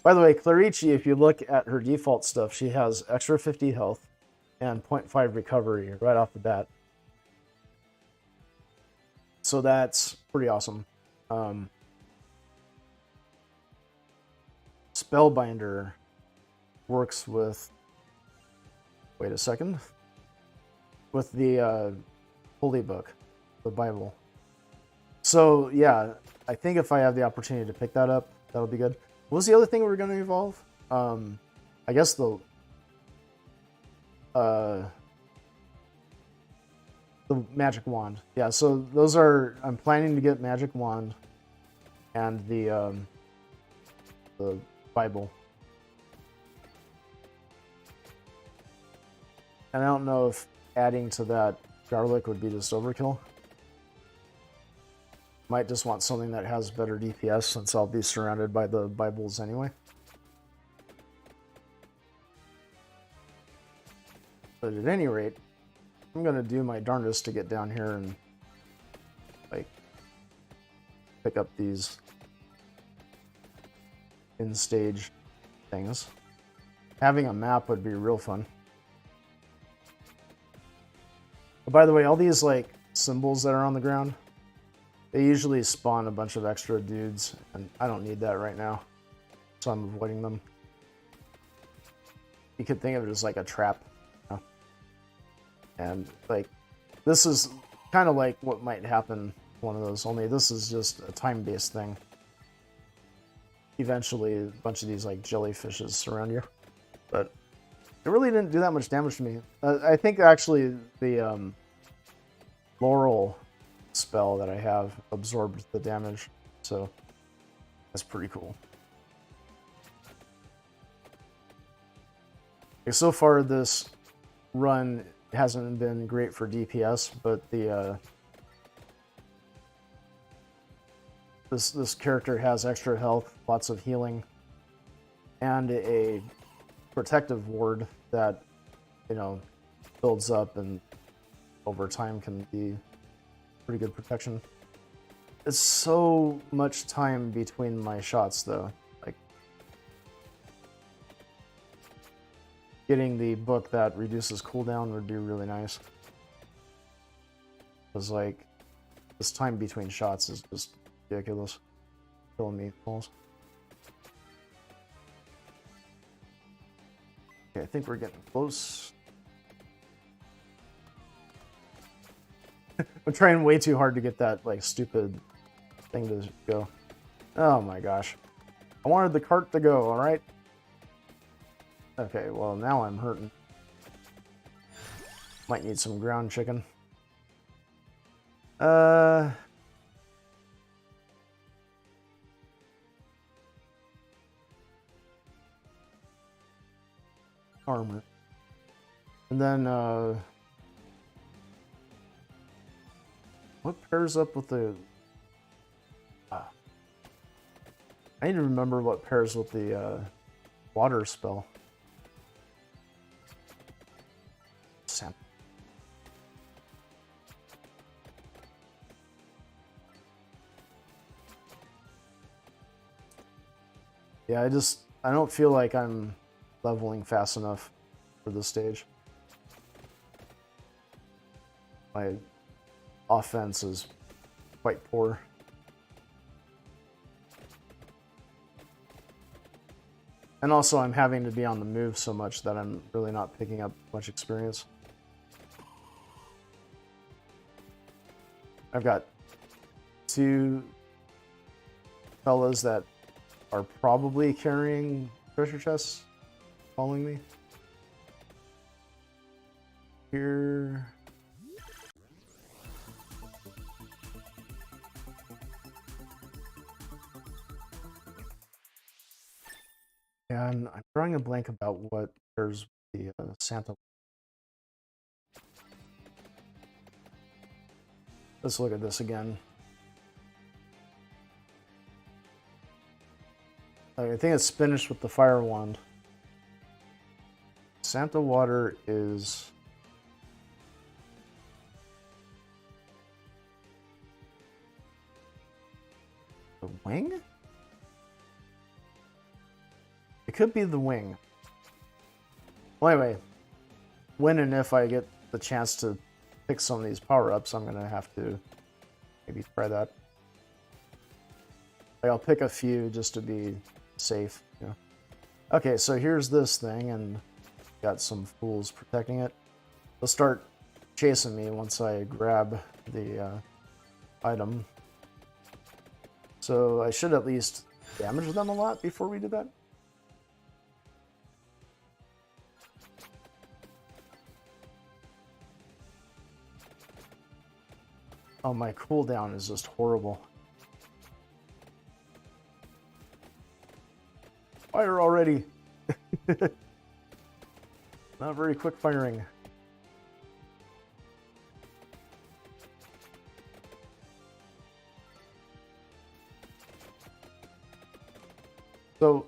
By the way, Clarici, if you look at her default stuff, she has extra 50 health and 0.5 recovery right off the bat. So that's pretty awesome. Spellbinder works with... Wait a second. With the Holy Book, the Bible. So, yeah, I think if I have the opportunity to pick that up, that'll be good. What was the other thing we were going to evolve? I guess the magic wand. Yeah, so those are... I'm planning to get magic wand and the Bible. And I don't know if adding to that garlic would be just overkill. Might just want something that has better DPS since I'll be surrounded by the Bibles anyway. But at any rate, I'm going to do my darndest to get down here and like pick up these in-stage things. Having a map would be real fun. But by the way, all these like symbols that are on the ground, they usually spawn a bunch of extra dudes, and I don't need that right now, so I'm avoiding them. You could think of it as like a trap. You know? And like, this is kind of like what might happen one of those, only this is just a time-based thing. Eventually, a bunch of these like jellyfishes surround you, but it really didn't do that much damage to me. I think actually the Laurel spell that I have absorbed the damage, so that's pretty cool. Okay, so far this run hasn't been great for DPS, but the this character has extra health, lots of healing, and a protective ward that, you know, builds up and over time can be pretty good protection. It's so much time between my shots though. Like getting the book that reduces cooldown would be really nice. Because like this time between shots is just ridiculous. Killing me balls. Okay, I think we're getting close. I'm trying way too hard to get that like stupid thing to go. Oh my gosh. I wanted the cart to go, alright? Okay, well now I'm hurting. Might need some ground chicken. Armor. And then what pairs up with the... I need to remember what pairs with the water spell. Sam. Yeah, I don't feel like I'm leveling fast enough for this stage. My offense is quite poor. And also I'm having to be on the move so much that I'm really not picking up much experience. I've got two fellas that are probably carrying treasure chests following me. Here. Yeah, I'm drawing a blank about what there's the Santa. Let's look at this again. I think it's finished with the fire wand. Santa water is the wing? It could be the wing. Well, anyway, when and if I get the chance to pick some of these power-ups, I'm gonna have to maybe try that. Like, I'll pick a few just to be safe, you know. Okay, so here's this thing, and got some fools protecting it. They'll start chasing me once I grab the item. So I should at least damage them a lot before we do that. Oh, my cooldown is just horrible. Fire already! Not very quick firing. So,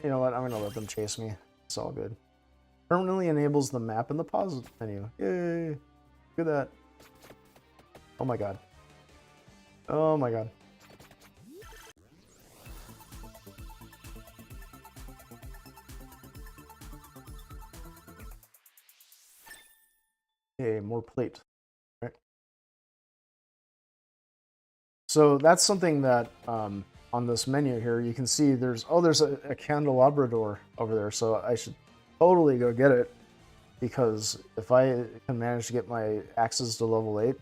you know what? I'm gonna let them chase me. It's all good. Permanently enables the map in the pause menu. Yay! Look at that. Oh my god. Oh my god. Okay, more plate. Right. So that's something that on this menu here, you can see there's a candelabra door over there, so I should totally go get it, because if I can manage to get my axes to level 8,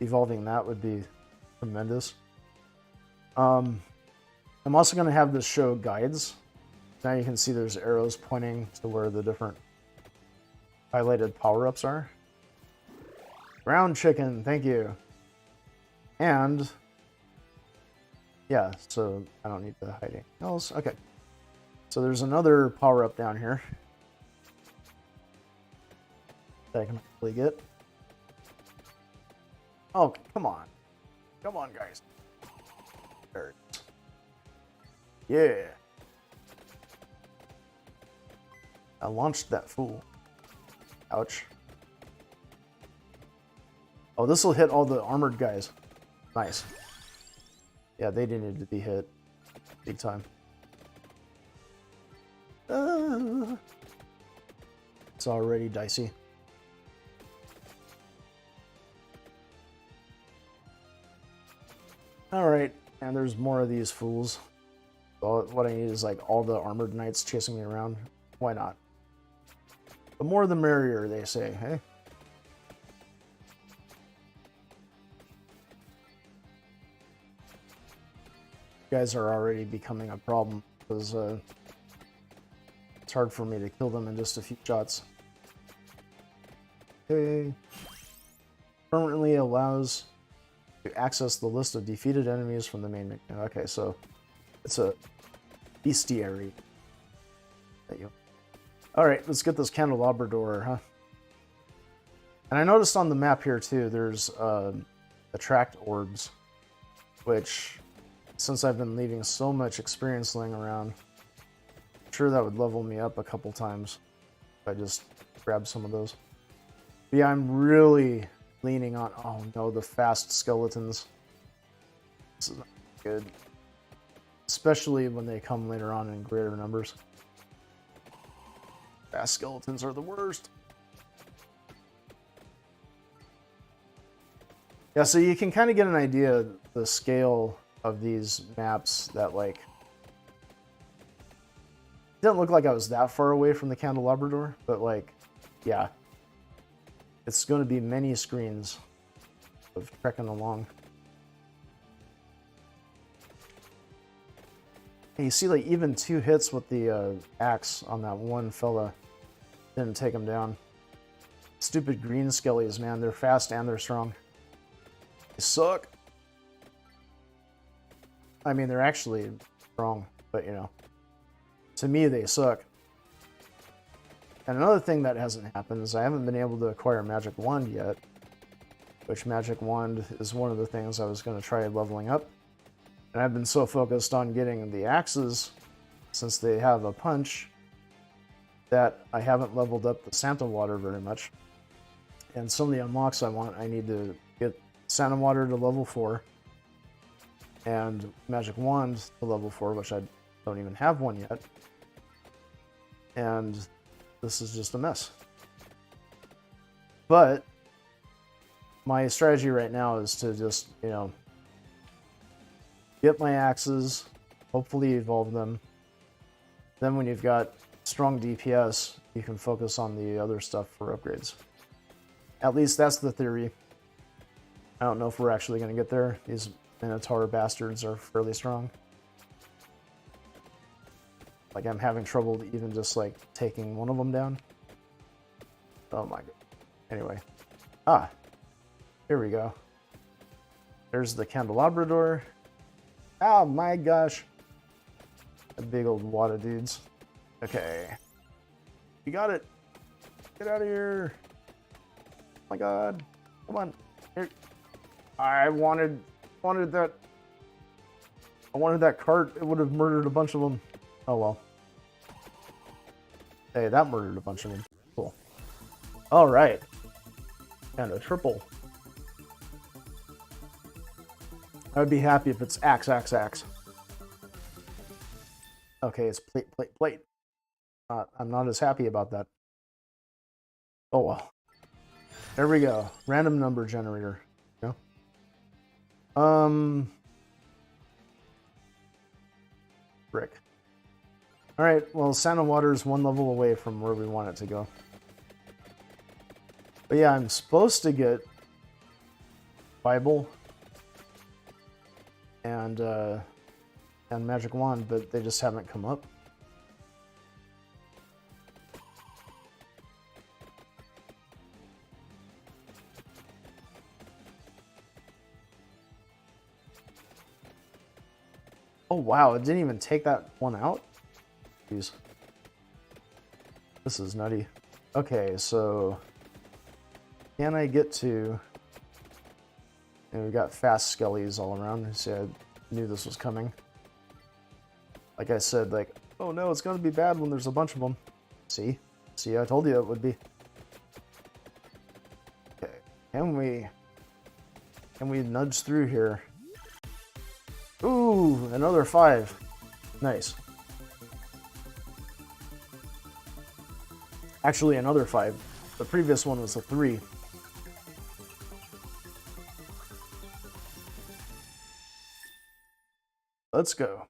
evolving that would be tremendous. I'm also going to have this show guides. Now you can see there's arrows pointing to where the different highlighted power-ups are. Ground chicken, thank you. And yeah, so I don't need to hide anything else. Okay. So there's another power-up down here that I can hopefully get. Oh, come on. Come on, guys. There it is. Yeah. I launched that fool. Ouch. Oh, this will hit all the armored guys. Nice. Yeah, they didn't need to be hit. Big time. It's already dicey. Alright, and there's more of these fools. So what I need is like all the armored knights chasing me around. Why not? The more the merrier, they say, hey? You guys are already becoming a problem, because it's hard for me to kill them in just a few shots. Okay. Permanently allows to access the list of defeated enemies from the main menu. Okay, so it's a bestiary. There you go. Alright, let's get this candelabra door, huh? And I noticed on the map here too, there's attract orbs, which, since I've been leaving so much experience laying around, I'm sure that would level me up a couple times if I just grab some of those. But yeah, I'm really leaning on, oh no, the fast skeletons. This is not good. especially when they come later on in greater numbers. Fast skeletons are the worst. Yeah, so you can kind of get an idea of the scale of these maps that, like, it didn't look like I was that far away from the candelabra door, but, like, yeah. It's going to be many screens of trekking along. And you see, like, even 2 hits with the axe on that one fella didn't take him down. Stupid green skellies, man. They're fast and they're strong. They suck. I mean, they're actually strong, but, you know, to me, they suck. And another thing that hasn't happened is I haven't been able to acquire Magic Wand yet, which Magic Wand is one of the things I was going to try leveling up. And I've been so focused on getting the axes, since they have a punch, that I haven't leveled up the Santa Water very much. And some of the unlocks I want, I need to get Santa Water to level 4, and Magic Wand to level 4, which I don't even have one yet. And this is just a mess. But my strategy right now is to just, you know, get my axes, hopefully evolve them. Then when you've got strong DPS, you can focus on the other stuff for upgrades. At least that's the theory. I don't know if we're actually going to get there. These Minotaur bastards are fairly strong. Like, I'm having trouble even just, like, taking one of them down. Oh my god. Anyway. Ah. Here we go. There's the candelabra door. Oh my gosh. A big old wad of dudes. Okay. You got it. Get out of here. Oh my god. Come on. Here. I wanted that. I wanted that cart. It would have murdered a bunch of them. Oh well. Hey, that murdered a bunch of them. Cool. Alright. And a triple. I would be happy if it's axe, axe, axe. Okay, it's plate, plate, plate. I'm not as happy about that. Oh well. There we go. Random number generator. You know? Brick. Alright, well, Santa Water is 1 level away from where we want it to go. But yeah, I'm supposed to get Bible and Magic Wand, but they just haven't come up. Oh wow, it didn't even take that one out? Jeez. This is nutty. Okay, so can I get to... And we've got fast skellies all around. See, I knew this was coming. Like I said, like, oh no, it's gonna be bad when there's a bunch of them. See? See, I told you it would be. Okay, can we nudge through here? Ooh, another 5. Nice. Actually, another 5. The previous one was a 3. Let's go.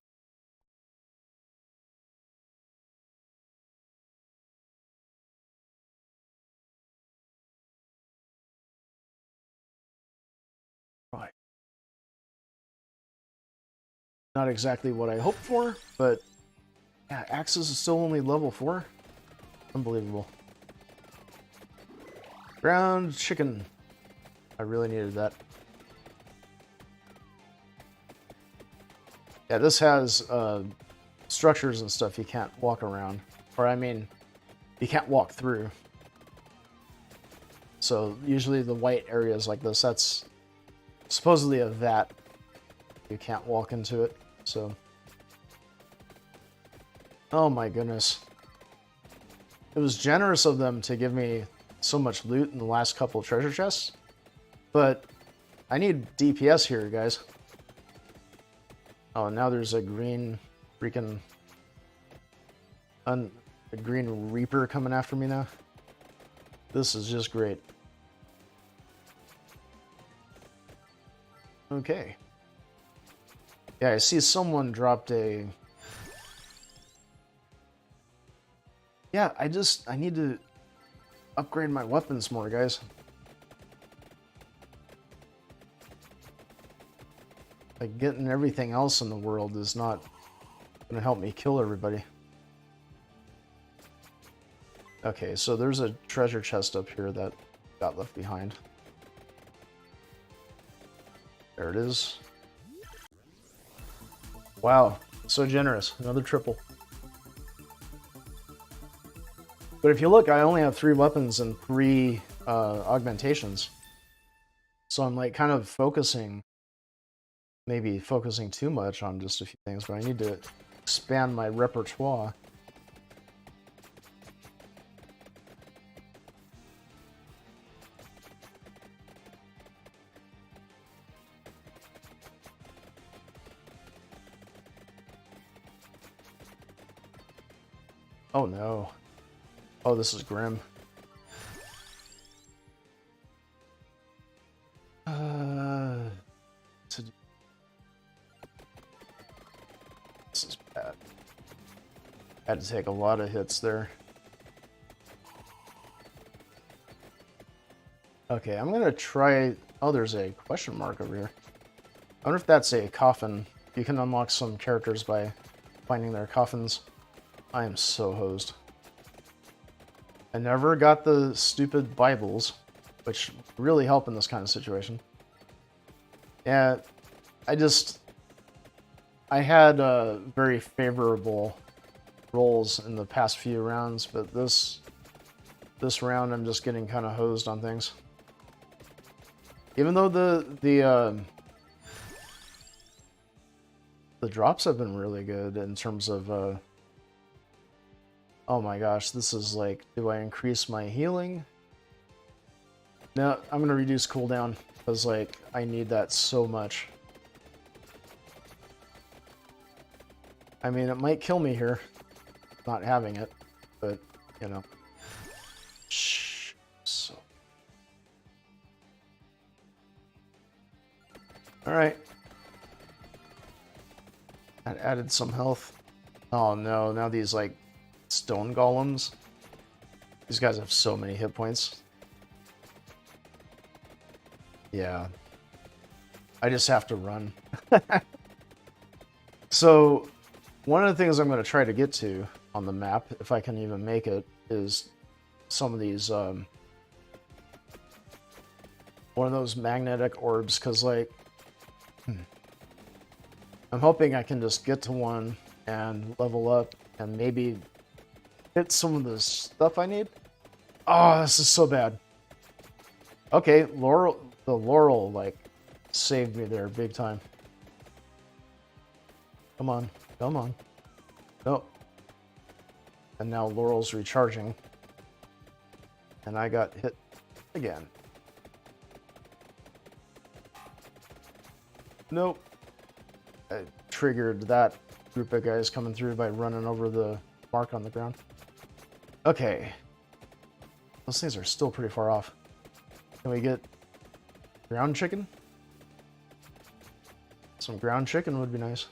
Right. Not exactly what I hoped for, but yeah, Axis is still only level 4. Unbelievable. Ground chicken. I really needed that. Yeah, this has structures and stuff you can't walk around. Or, I mean, you can't walk through. So, usually the white areas like this, that's supposedly a vat. You can't walk into it, so... Oh my goodness. It was generous of them to give me so much loot in the last couple of treasure chests, but I need DPS here, guys. Oh, now there's a green freaking... a green reaper coming after me now. This is just great. Okay. Yeah, I see someone dropped a... Yeah, I need to upgrade my weapons more, guys. Like, getting everything else in the world is not gonna help me kill everybody. Okay, so there's a treasure chest up here that got left behind. There it is. Wow, so generous. Another triple. But if you look, I only have 3 weapons and 3 augmentations. So I'm like kind of focusing, maybe focusing too much on just a few things, but I need to expand my repertoire. Oh no. Oh, this is grim. This is bad. Had to take a lot of hits there. Okay, I'm gonna try... Oh, there's a question mark over here. I wonder if that's a coffin. You can unlock some characters by finding their coffins. I am so hosed. I never got the stupid Bibles, which really help in this kind of situation. Yeah, I had very favorable rolls in the past few rounds, but this round I'm just getting kind of hosed on things. Even though the drops have been really good in terms of oh my gosh, this is like, do I increase my healing? No, I'm gonna reduce cooldown because like I need that so much. I mean, it might kill me here, not having it, but you know. Shh. So. All right. That added some health. Oh no! Now these like stone golems. These guys have so many hit points. Yeah. I just have to run. So, one of the things I'm going to try to get to on the map, if I can even make it, is some of these, one of those magnetic orbs, because, like, I'm hoping I can just get to one and level up and maybe hit some of the stuff I need. Oh, this is so bad. Okay, the Laurel, like, saved me there big time. Come on, come on. Oh. And now Laurel's recharging. And I got hit again. Nope. I triggered that group of guys coming through by running over the mark on the ground. Okay. Those things are still pretty far off. Can we get ground chicken? Some ground chicken would be nice.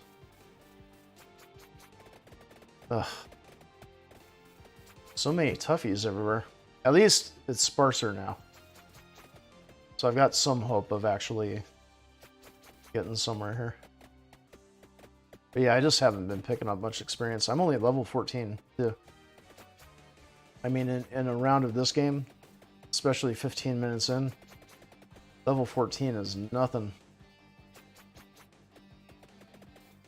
Ugh. So many toughies everywhere. At least it's sparser now. So I've got some hope of actually getting somewhere here. But yeah, I just haven't been picking up much experience. I'm only at level 14, too. I mean, in a round of this game, especially 15 minutes in, level 14 is nothing.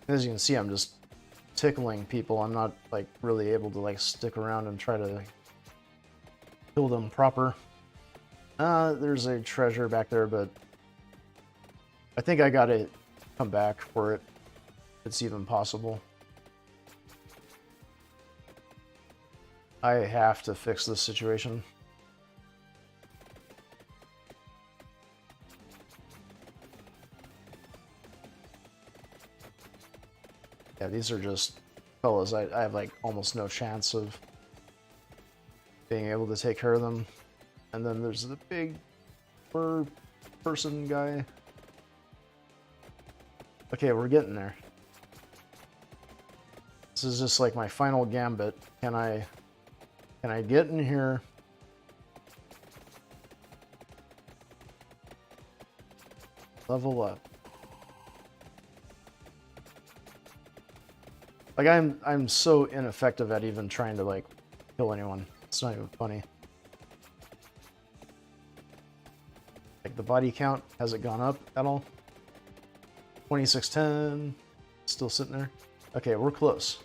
As you can see, I'm just tickling people. I'm not, like, really able to, like, stick around and try to kill them proper. There's a treasure back there, but I think I gotta come back for it. If it's even possible. I have to fix this situation. Yeah, these are just fellas. I have like almost no chance of being able to take care of them. And then there's the big fur person guy. Okay, we're getting there. This is just like my final gambit. Can I get in here? Level up. Like I'm so ineffective at even trying to like kill anyone. It's not even funny. Like the body count, has it gone up at all? 2610, still sitting there. Okay, we're close.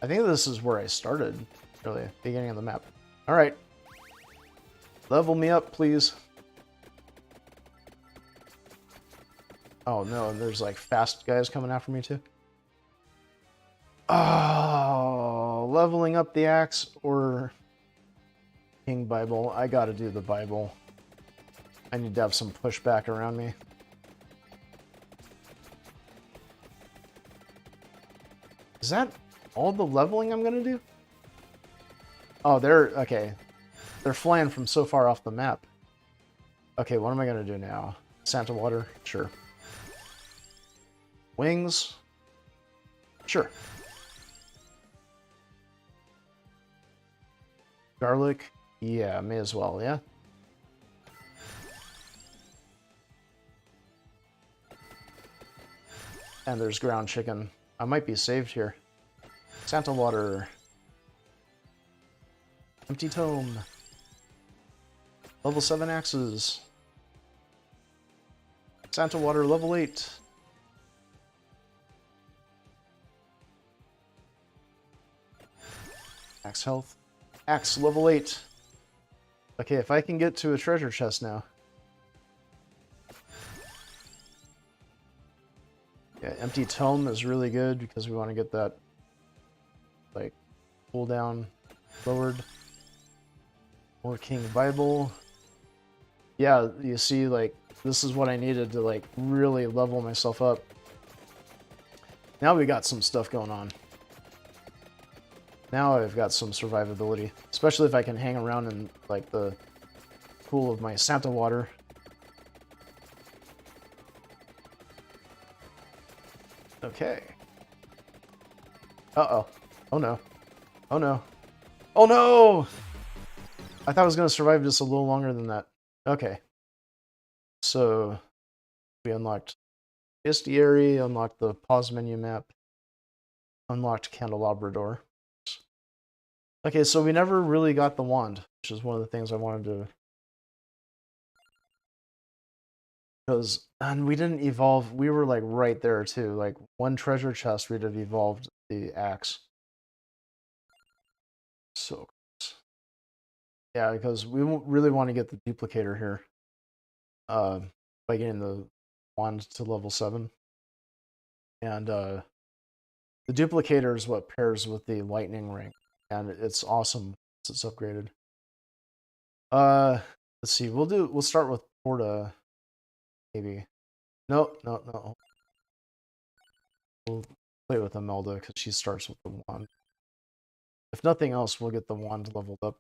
I think this is where I started, really, beginning of the map. All right, level me up, please. Oh no, there's like fast guys coming after me too. Oh, leveling up the axe or King Bible. I gotta do the Bible. I need to have some pushback around me. Is that all the leveling I'm gonna do? Oh, okay. They're flying from so far off the map. Okay, what am I gonna do now? Santa water? Sure. Wings? Sure. Garlic? Yeah, may as well, yeah? And there's ground chicken. I might be saved here. Santa water. Empty tome. Level 7 axes. Santa water level 8. Axe health. Axe level 8. Okay, if I can get to a treasure chest now. Yeah, empty tome is really good because we want to get that like cooldown lowered. More King Bible. Yeah, you see, like this is what I needed to like really level myself up. Now we got some stuff going on. Now I've got some survivability, especially if I can hang around in like the pool of my Santa water. Okay. Uh-oh. Oh no. Oh no. Oh no! I thought I was going to survive just a little longer than that. Okay. So, we unlocked Bestiary, unlocked the pause menu map, unlocked Candelabra door. Okay, so we never really got the wand, which is one of the things I wanted to... And we didn't evolve, we were like right there too, like one treasure chest we'd have evolved the axe. So close. Yeah, because we really want to get the duplicator here. By getting the wand to level 7. And the duplicator is what pairs with the lightning ring. And it's awesome once it's upgraded. Let's see, we'll start with Porta, maybe. No. We'll play with Imelda because she starts with the wand. If nothing else, we'll get the wand leveled up.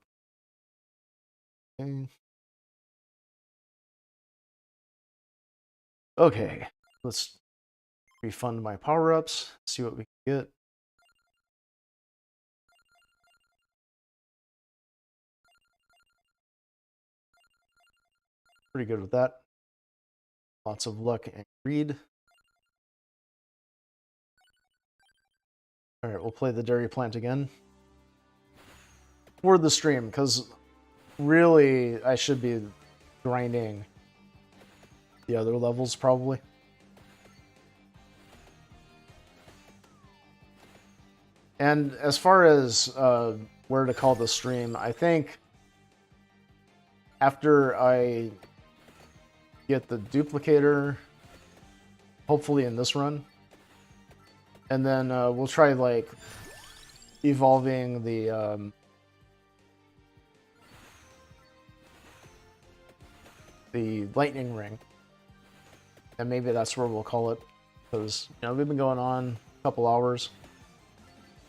Okay, let's refund my power-ups, see what we can get. Pretty good with that. Lots of luck and greed. Alright, we'll play the dairy plant again. For the stream, because really I should be grinding the other levels probably. And as far as where to call the stream, I think after I get the duplicator, hopefully in this run, and then we'll try like evolving the lightning ring, and maybe that's where we'll call it, because you know we've been going on couple hours.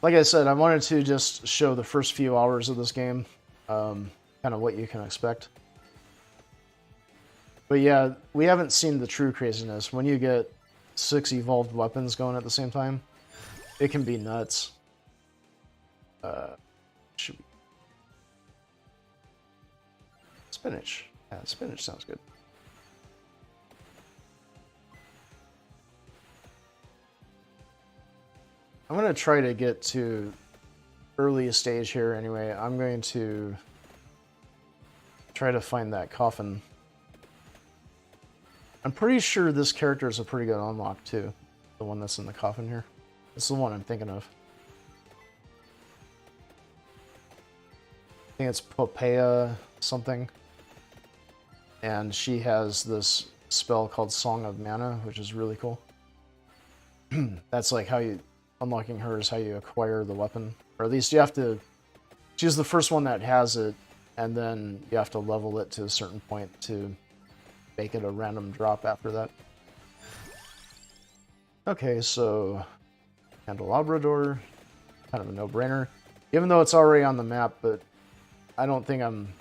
Like I said, I wanted to just show the first few hours of this game, kind of what you can expect. But yeah, we haven't seen the true craziness. When you get 6 evolved weapons going at the same time, it can be nuts. Spinach. Yeah, spinach sounds good. I'm going to try to get to early stage here anyway. I'm going to try to find that coffin. I'm pretty sure this character is a pretty good unlock too. The one that's in the coffin here. It's the one I'm thinking of. I think it's Popea something. And she has this spell called Song of Mana, which is really cool. That's like how you... Unlocking her is how you acquire the weapon. Or at least you have to... She's the first one that has it, and then you have to level it to a certain point to make it a random drop after that. Okay, so... Candelabra door. Kind of a no-brainer. Even though it's already on the map, but I don't think I'm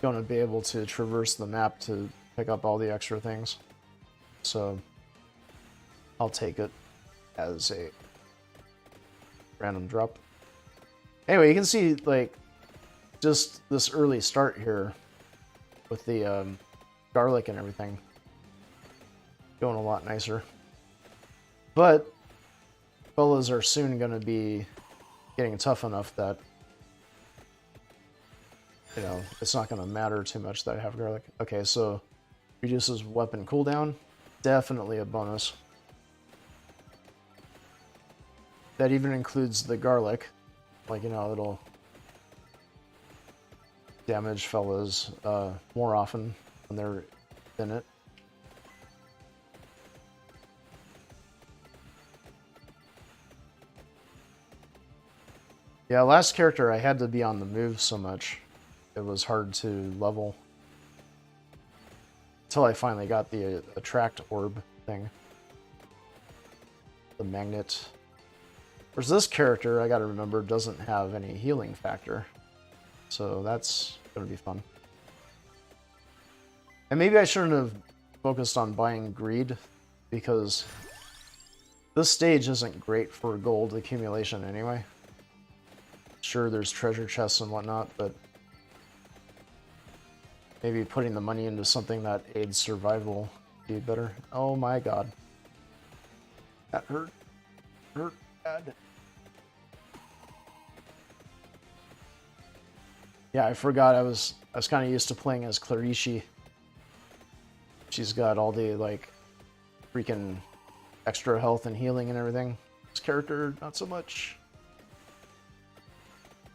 going to be able to traverse the map to pick up all the extra things. So I'll take it as a random drop. Anyway, you can see like just this early start here with the garlic and everything going a lot nicer. But fellas are soon going to be getting tough enough that, you know, it's not going to matter too much that I have garlic. Okay, so reduces weapon cooldown. Definitely a bonus. That even includes the garlic. Like, you know, it'll damage fellas more often when they're in it. Yeah, last character I had to be on the move so much. It was hard to level. Until I finally got the attract orb thing. The magnet. Whereas this character, I gotta remember, doesn't have any healing factor. So that's gonna be fun. And maybe I shouldn't have focused on buying greed, because this stage isn't great for gold accumulation anyway. Sure, there's treasure chests and whatnot, but maybe putting the money into something that aids survival would be better. Oh my god. That hurt. Hurt bad. Yeah, I forgot I was kind of used to playing as Clarishi. She's got all the, like, freaking extra health and healing and everything. This character, not so much.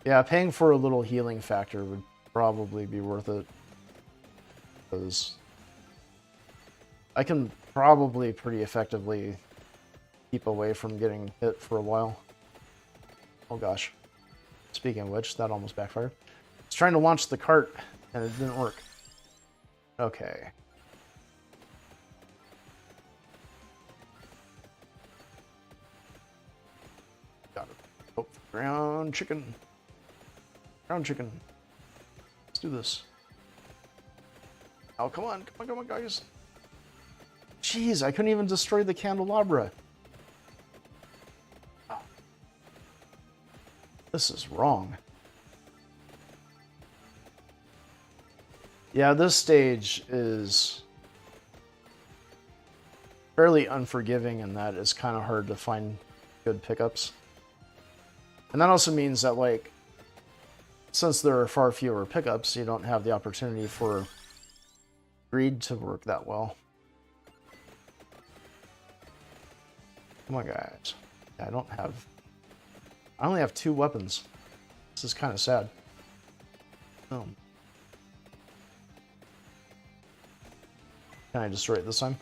Yeah, paying for a little healing factor would probably be worth it. Because I can probably pretty effectively keep away from getting hit for a while. Oh gosh. Speaking of which, that almost backfired. I was trying to launch the cart, and it didn't work. Okay. Got it. Oh, ground chicken. Ground chicken. Let's do this. Oh, come on, come on, guys. Jeez, I couldn't even destroy the candelabra. Oh. This is wrong. Yeah, this stage is fairly unforgiving in that it's kind of hard to find good pickups. And that also means that, like, since there are far fewer pickups, you don't have the opportunity for greed to work that well. Come on, guys. I only have 2 weapons. This is kind of sad. Oh. Can I destroy it this time?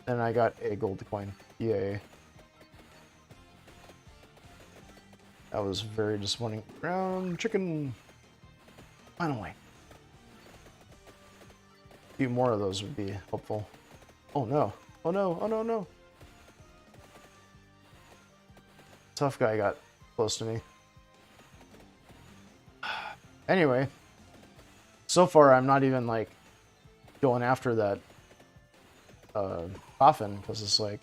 And I got a gold coin. Yay. That was very disappointing. Ground chicken. Finally. A few more of those would be helpful. Oh no. Oh no. Oh no, no. tough guy got close to me. Anyway, so far I'm not even like going after that coffin because it's like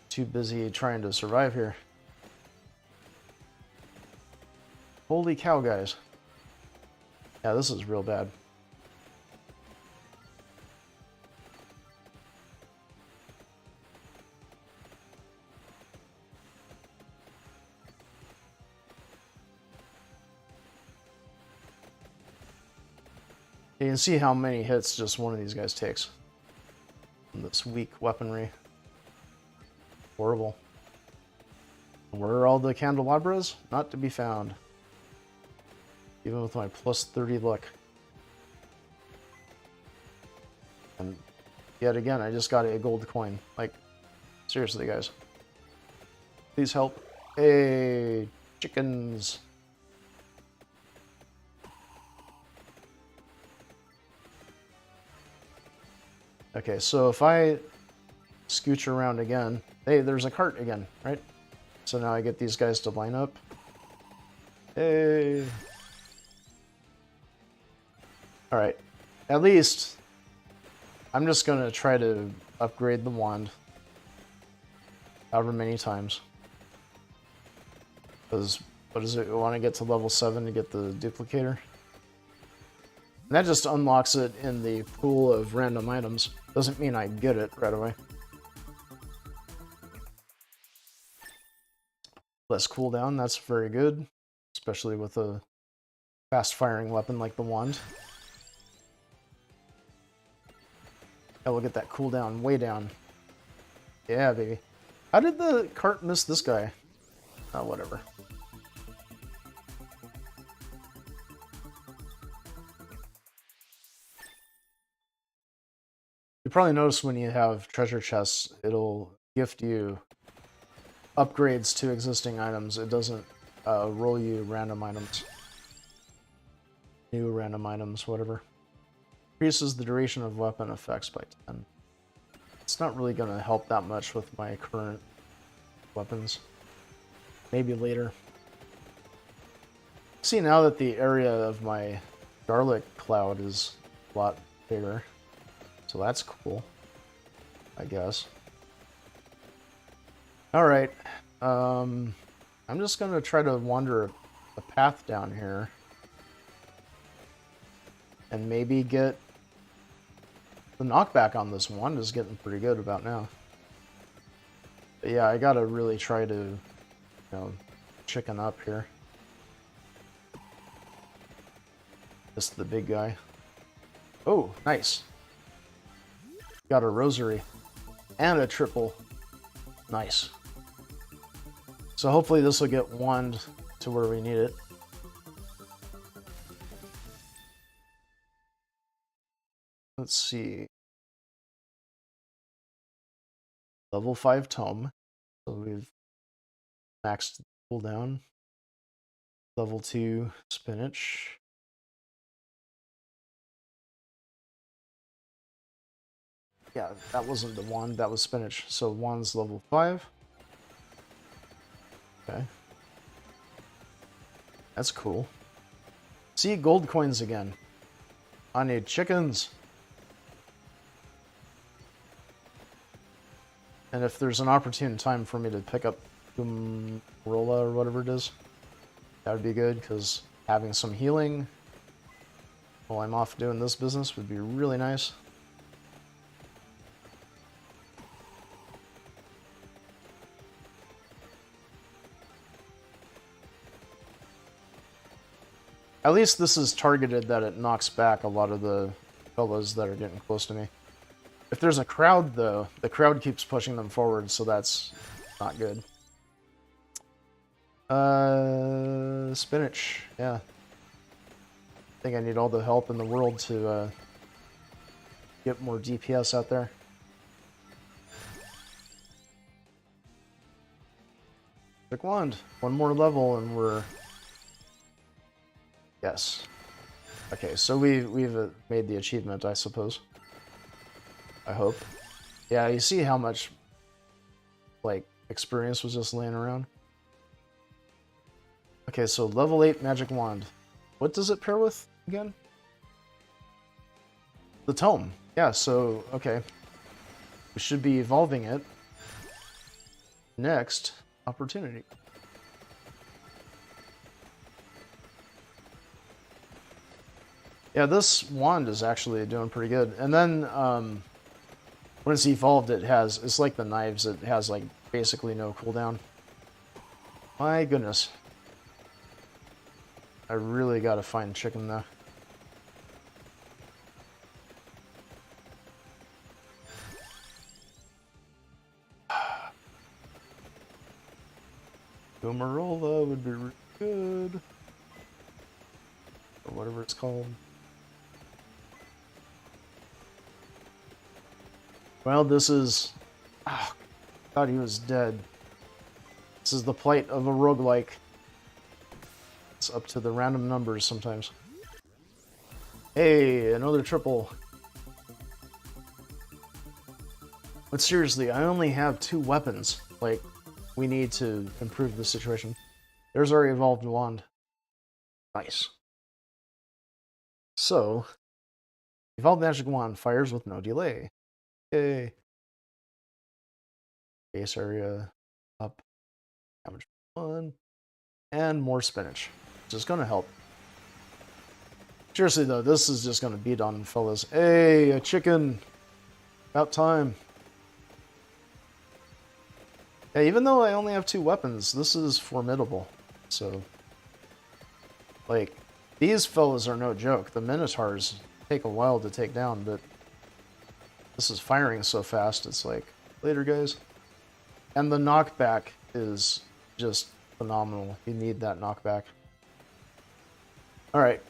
too busy trying to survive here. Holy cow, guys. Yeah, this is real bad. You can see how many hits just one of these guys takes. And this weak weaponry. Horrible. Where are all the candelabras? Not to be found. Even with my plus 30 luck. And yet again, I just got a gold coin. Like, seriously, guys. Please help. Hey, chickens. Okay, so if I scooch around again, hey, there's a cart again, right? So now I get these guys to line up. Hey. All right, at least I'm just gonna try to upgrade the wand however many times. Because, what is it, I want to get to level 7 to get the duplicator. And that just unlocks it in the pool of random items. Doesn't mean I get it right away. Less cooldown, that's very good. Especially with a fast-firing weapon like the wand. Yeah, we'll get that cooldown way down. Yeah, baby. How did the cart miss this guy? Oh, whatever. You probably notice when you have treasure chests, it'll gift you upgrades to existing items. It doesn't roll you random items. New random items, whatever. Increases the duration of weapon effects by 10. It's not really going to help that much with my current weapons. Maybe later. See, now that the area of my garlic cloud is a lot bigger. So that's cool, I guess. Alright. I'm just going to try to wander a path down here. And maybe get... The knockback on this wand is getting pretty good about now. But yeah, I gotta really try to, you know, chicken up here. Just the big guy. Oh, nice. Got a rosary. And a triple. Nice. So hopefully this will get wand to where we need it. Let's see. Level 5 tome. So we've maxed the cooldown. Level 2 spinach. Yeah, that wasn't the wand, that was spinach. So wand's level 5. Okay. That's cool. See, gold coins again. I need chickens. And if there's an opportune time for me to pick up Rolla or whatever it is, that would be good, because having some healing while I'm off doing this business would be really nice. At least this is targeted that it knocks back a lot of the fellas that are getting close to me. If there's a crowd, though, the crowd keeps pushing them forward, so that's not good. Spinach, yeah. I think I need all the help in the world to get more DPS out there. Quick wand. One more level and we're... Yes. Okay, so we've made the achievement, I suppose. I hope. Yeah, you see how much, like, experience was just laying around. Okay, so level 8 magic wand. What does it pair with again? The tome. Yeah, so, okay. We should be evolving it. Next opportunity. Yeah, this wand is actually doing pretty good. And then, when it's evolved, it's like the knives, it has, like, basically no cooldown. My goodness. I really gotta find chicken, though. Gomarola would be really good. Or whatever it's called. Well, this is... Oh, I thought he was dead. This is the plight of a roguelike. It's up to the random numbers sometimes. Hey, another triple. But seriously, I only have 2 weapons. Like, we need to improve the situation. There's our evolved wand. Nice. So, evolved magic wand fires with no delay. Yay. Base area up. Damage 1. And more spinach, which is going to help. Seriously though, this is just going to beat on fellas. Hey, a chicken! About time. Yeah, even though I only have 2 weapons, this is formidable. So, like, these fellas are no joke. The Minotaurs take a while to take down, but this is firing so fast, it's like, later guys. And the knockback is just phenomenal. You need that knockback. Alright,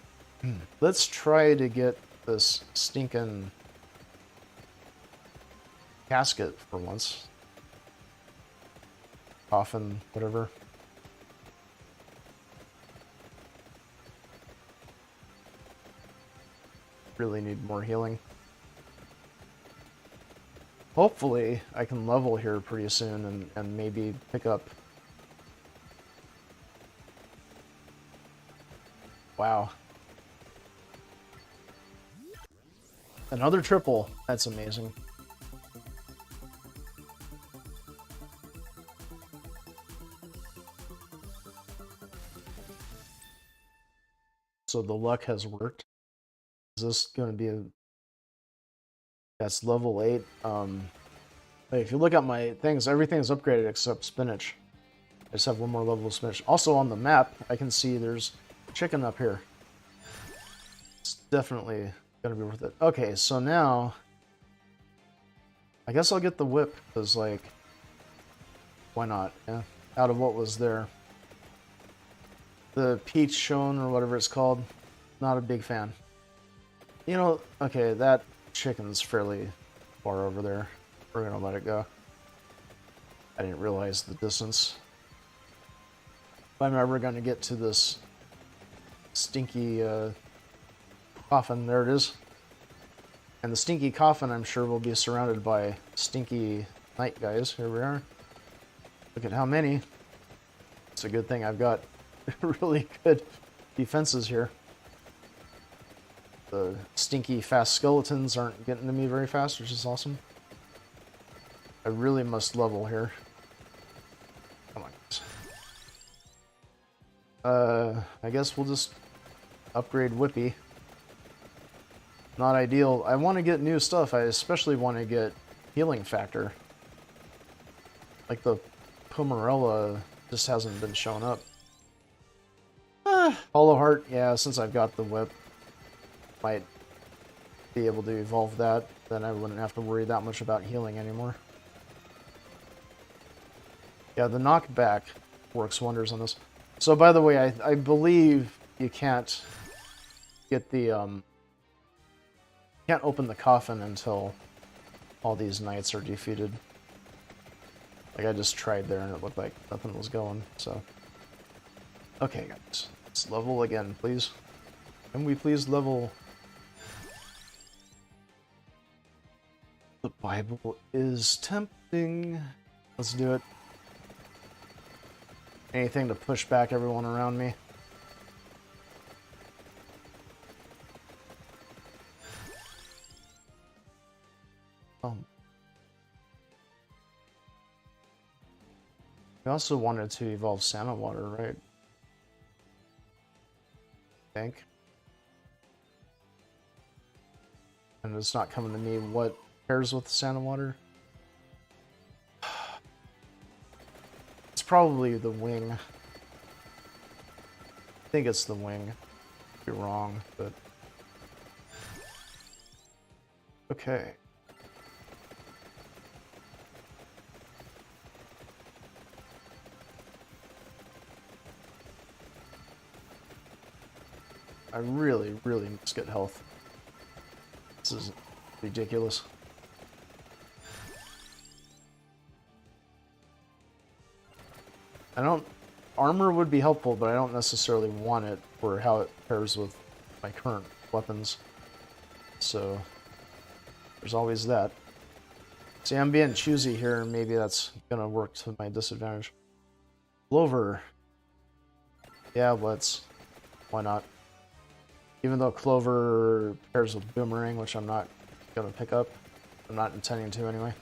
let's try to get this stinking casket for once. Coffin, whatever. Really need more healing. Hopefully, I can level here pretty soon and maybe pick up... Wow. Another triple. That's amazing. So the luck has worked. Is this going to be a... That's level 8. If you look at my things, everything's upgraded except spinach. I just have 1 more level of spinach. Also on the map, I can see there's chicken up here. It's definitely going to be worth it. Okay, so now... I guess I'll get the whip, because, like... Why not? Yeah. Out of what was there. The peach shown, or whatever it's called. Not a big fan. You know, okay, that chicken's fairly far over there. We're gonna let it go. I didn't realize the distance. If I'm ever gonna get to this stinky coffin, there it is. And the stinky coffin, I'm sure, will be surrounded by stinky night guys. Here we are. Look at how many. It's a good thing I've got really good defenses here. The stinky fast skeletons aren't getting to me very fast, which is awesome. I really must level here. Come on, guys. I guess we'll just upgrade Whippy. Not ideal. I want to get new stuff. I especially want to get healing factor. Like the Pomerella just hasn't been showing up. Hollow Heart, yeah, since I've got the whip, might be able to evolve that. Then I wouldn't have to worry that much about healing anymore. Yeah, the knockback works wonders on this. So, by the way, I believe you can't get the, can't open the coffin until all these knights are defeated. Like, I just tried there and it looked like nothing was going, so. Okay, guys. Let's level again, please. Can we please level? The Bible is tempting. Let's do it. anything to push back everyone around me. We also wanted to evolve Santa Water, right? I think. And it's not coming to me what pairs with Santa Water. It's probably the wing. I think it's the wing. Could be wrong, but... Okay. I really, really must get health. This is ridiculous. Armor would be helpful, but I don't necessarily want it for how it pairs with my current weapons. So, there's always that. See, I'm being choosy here, and maybe that's gonna work to my disadvantage. Clover. Yeah, let's. Why not? Even though Clover pairs with Boomerang, which I'm not gonna pick up. I'm not intending to anyway.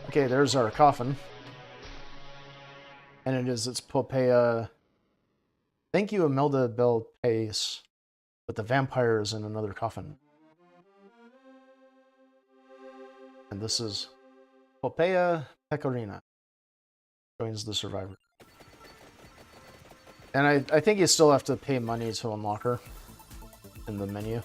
Okay, there's our coffin. And it's Popea. Thank you, Imelda Bell Pace. But the vampire is in another coffin. And this is Popea Pecorina. Joins the survivor. And I think you still have to pay money to unlock her in the menu.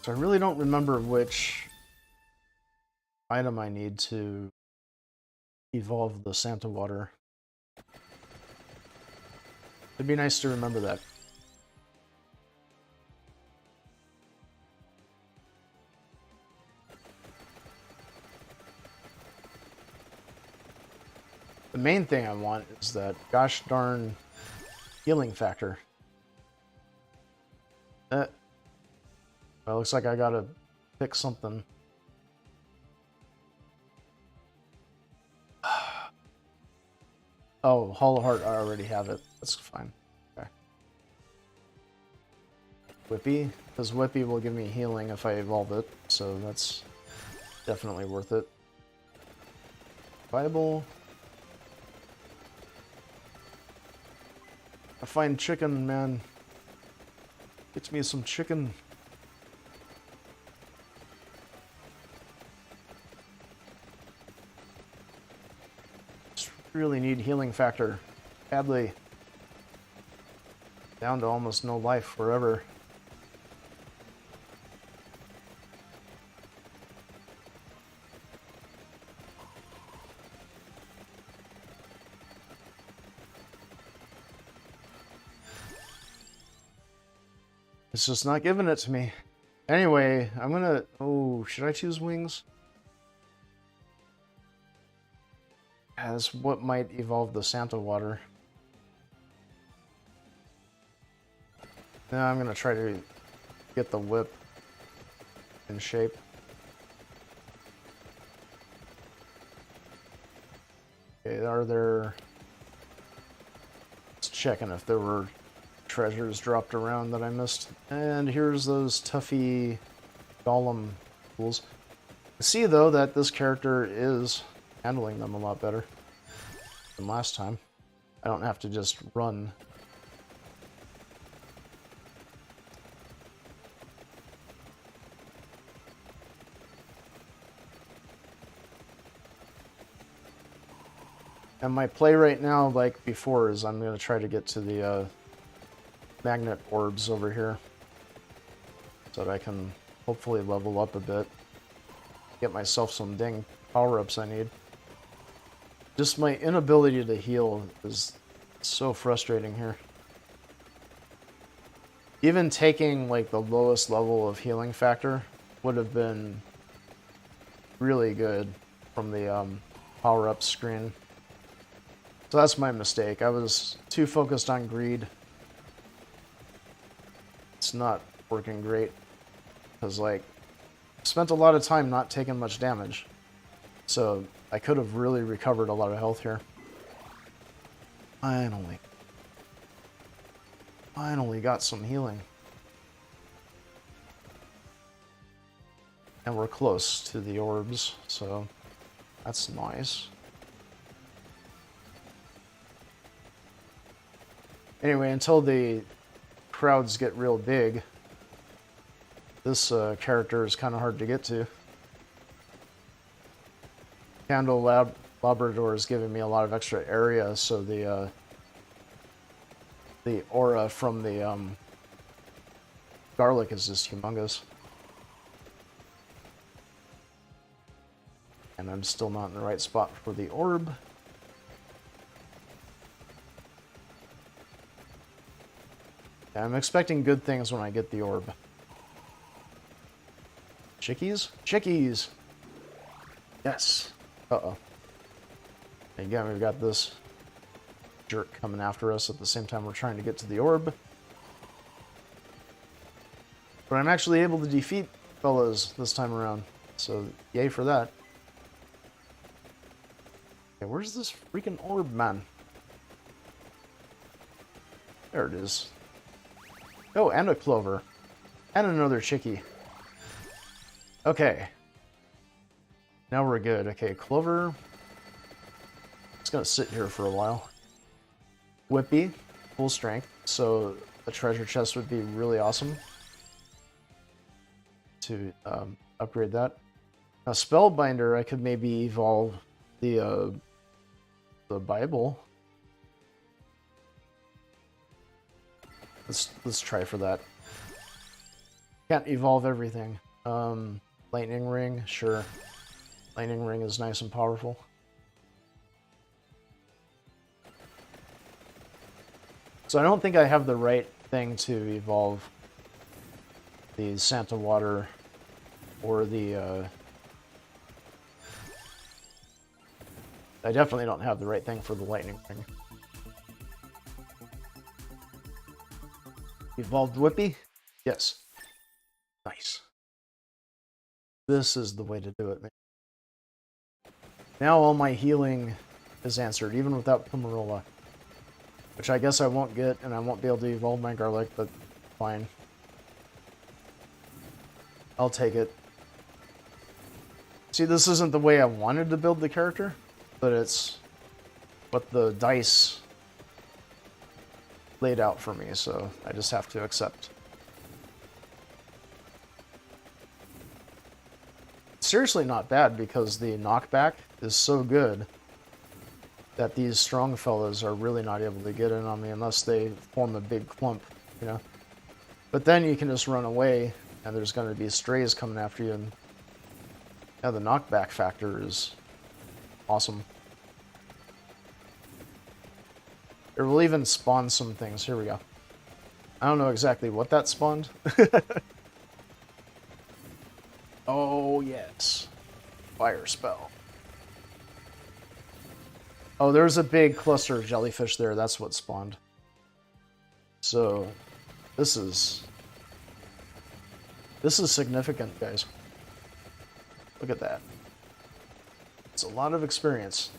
So I really don't remember which item I need to evolve the Santa Water. It'd be nice to remember that. The main thing I want is that gosh darn healing factor. Well, looks like I gotta pick something. Oh, Hollow Heart, I already have it. That's fine. Okay. Whippy, because Whippy will give me healing if I evolve it, so that's definitely worth it. Bible. I find chicken, man. Get me some chicken. Just really need healing factor. Badly. Down to almost no life forever. It's just not giving it to me. Anyway, I'm gonna... Oh, should I choose wings? As what might evolve the Santa Water. Now I'm gonna try to get the whip in shape. Okay, are there... Just checking if there were treasures dropped around that I missed. And here's those Tuffy Golem tools. I see, though, that this character is handling them a lot better than last time. I don't have to just run. And my play right now, like before, is I'm going to try to get to the magnet orbs over here so that I can hopefully level up a bit. Get myself some dang power-ups I need. Just my inability to heal is so frustrating here. Even taking like the lowest level of healing factor would have been really good from the power-up screen. So that's my mistake. I was too focused on greed. It's not working great because, like, spent a lot of time not taking much damage. So I could have really recovered a lot of health here. Finally got some healing. And we're close to the orbs, so that's nice. Anyway, until the crowds get real big, this character is kind of hard to get to. Candle Labrador is giving me a lot of extra area, so the aura from the garlic is just humongous. And I'm still not in the right spot for the orb. I'm expecting good things when I get the orb. Chickies? Chickies! Yes! Uh-oh. Again, we've got this jerk coming after us at the same time we're trying to get to the orb. But I'm actually able to defeat fellas this time around, so yay for that. Okay, where's this freaking orb, man? There it is. Oh, and a clover. And another chickie. Okay. Now we're good. Okay, clover. It's gonna sit here for a while. Whippy, full strength. So the treasure chest would be really awesome to upgrade that. Now Spellbinder, I could maybe evolve the Bible. Let's try for that. Can't evolve everything. Lightning Ring, sure. Lightning Ring is nice and powerful. So I don't think I have the right thing to evolve the Santa Water or the I definitely don't have the right thing for the Lightning Ring. Evolved Whippy? Yes. Nice. This is the way to do it, man. Now all my healing is answered, even without Pomerola. Which I guess I won't get, and I won't be able to evolve my garlic, but fine. I'll take it. See, this isn't the way I wanted to build the character, but it's what the dice laid out for me, so I just have to accept. Seriously not bad, because the knockback is so good that these strong fellas are really not able to get in on me unless they form a big clump, you know? But then you can just run away, and there's going to be strays coming after you, and yeah, the knockback factor is awesome. It will even spawn some things. Here we go. I don't know exactly what that spawned. Oh, yes. Fire spell. Oh, there's a big cluster of jellyfish there. That's what spawned. So, this is significant, guys. Look at that. It's a lot of experience.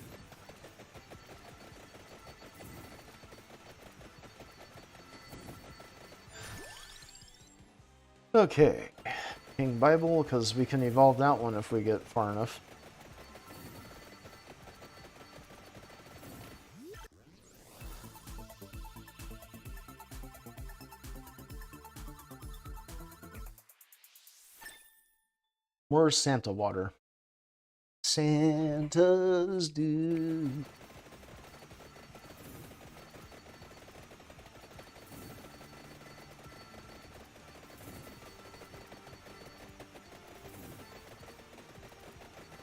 Okay. King Bible, because we can evolve that one if we get far enough. More Santa water. Santa's do.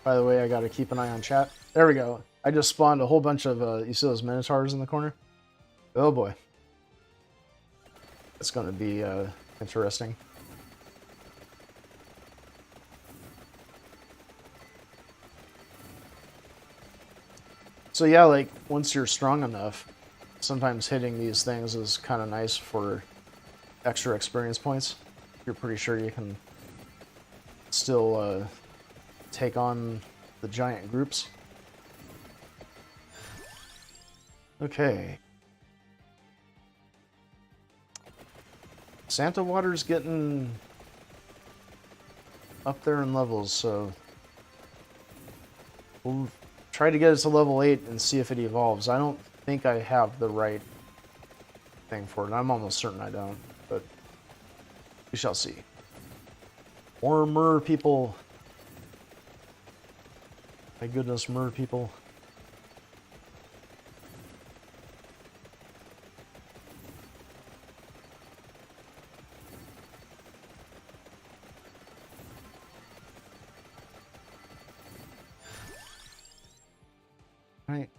By the way, I gotta keep an eye on chat. There we go. I just spawned a whole bunch of, you see those minotaurs in the corner? Oh boy. It's gonna be interesting. So yeah, like, once you're strong enough, sometimes hitting these things is kind of nice for extra experience points. You're pretty sure you can still take on the giant groups. Okay. Santa Water's getting up there in levels, so we'll try to get it to level 8 and see if it evolves. I don't think I have the right thing for it. I'm almost certain I don't, but we shall see. More mer people. My goodness, mer people. Right.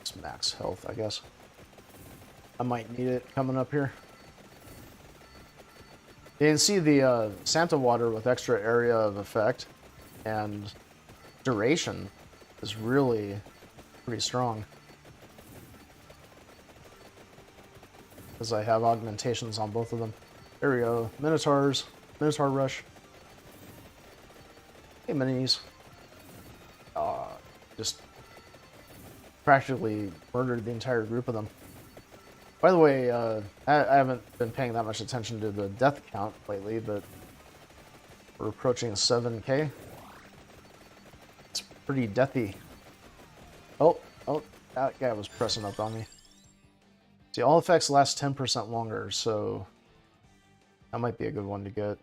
It's max health, I guess. I might need it coming up here. You can see the Santa Water with extra area of effect and duration is really pretty strong. Because I have augmentations on both of them. There we go. Minotaurs. Minotaur Rush. Hey, minis. Just practically murdered the entire group of them. By the way, I haven't been paying that much attention to the death count lately, but we're approaching 7K. It's pretty deathy. Oh, that guy was pressing up on me. See, all effects last 10% longer, so that might be a good one to get.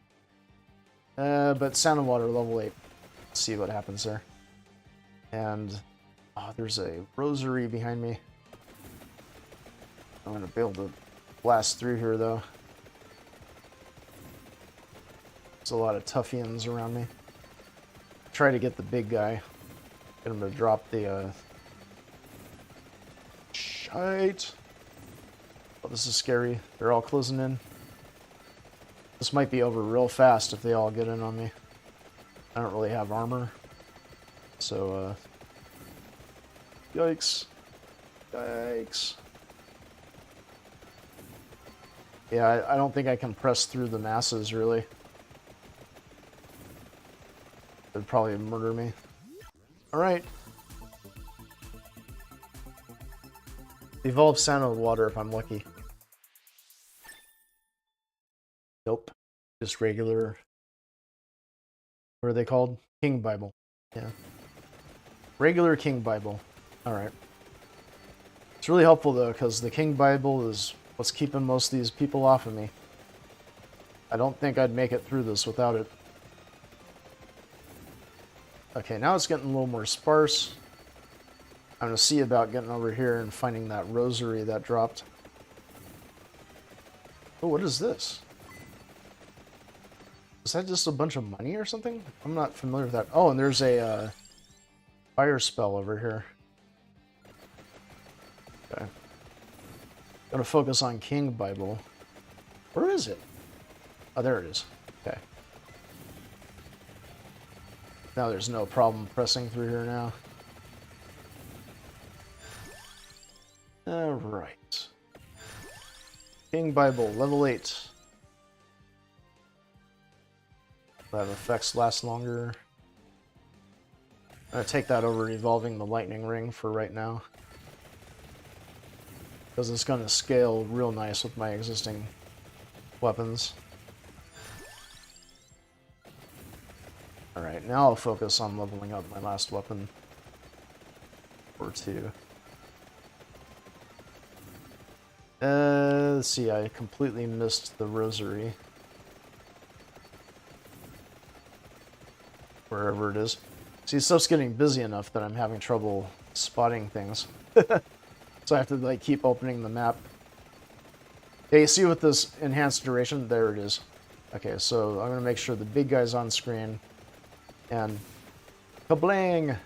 But Sound and Water level 8. Let's see what happens there. And there's a rosary behind me. I'm going to be able to blast through here, though. There's a lot of Tuffians around me. Try to get the big guy. Get him to drop the... Shite! Oh, this is scary. They're all closing in. This might be over real fast if they all get in on me. I don't really have armor. So, yikes. Yikes. Yeah, I don't think I can press through the masses, really. They'd probably murder me. Alright. Evolve Sound of Water if I'm lucky. Nope. Just regular... What are they called? King Bible. Yeah. Regular King Bible. Alright. It's really helpful, though, because the King Bible is what's keeping most of these people off of me. I don't think I'd make it through this without it. Okay, now it's getting a little more sparse. I'm going to see about getting over here and finding that rosary that dropped. Oh, what is this? Is that just a bunch of money or something? I'm not familiar with that. Oh, and there's a fire spell over here. Okay. Gotta focus on King Bible. Where is it? Oh, there it is. Okay. Now there's no problem pressing through here now. Alright. King Bible, level 8. That effects last longer. I'm going to take that over evolving the lightning ring for right now. Because it's going to scale real nice with my existing weapons. Alright, now I'll focus on leveling up my last weapon. Or two. Let's see, I completely missed the rosary. Wherever it is. See, stuff's getting busy enough that I'm having trouble spotting things. So I have to, like, keep opening the map. Yeah, you see with this enhanced duration? There it is. Okay, so I'm going to make sure the big guy's on screen. And... kablang!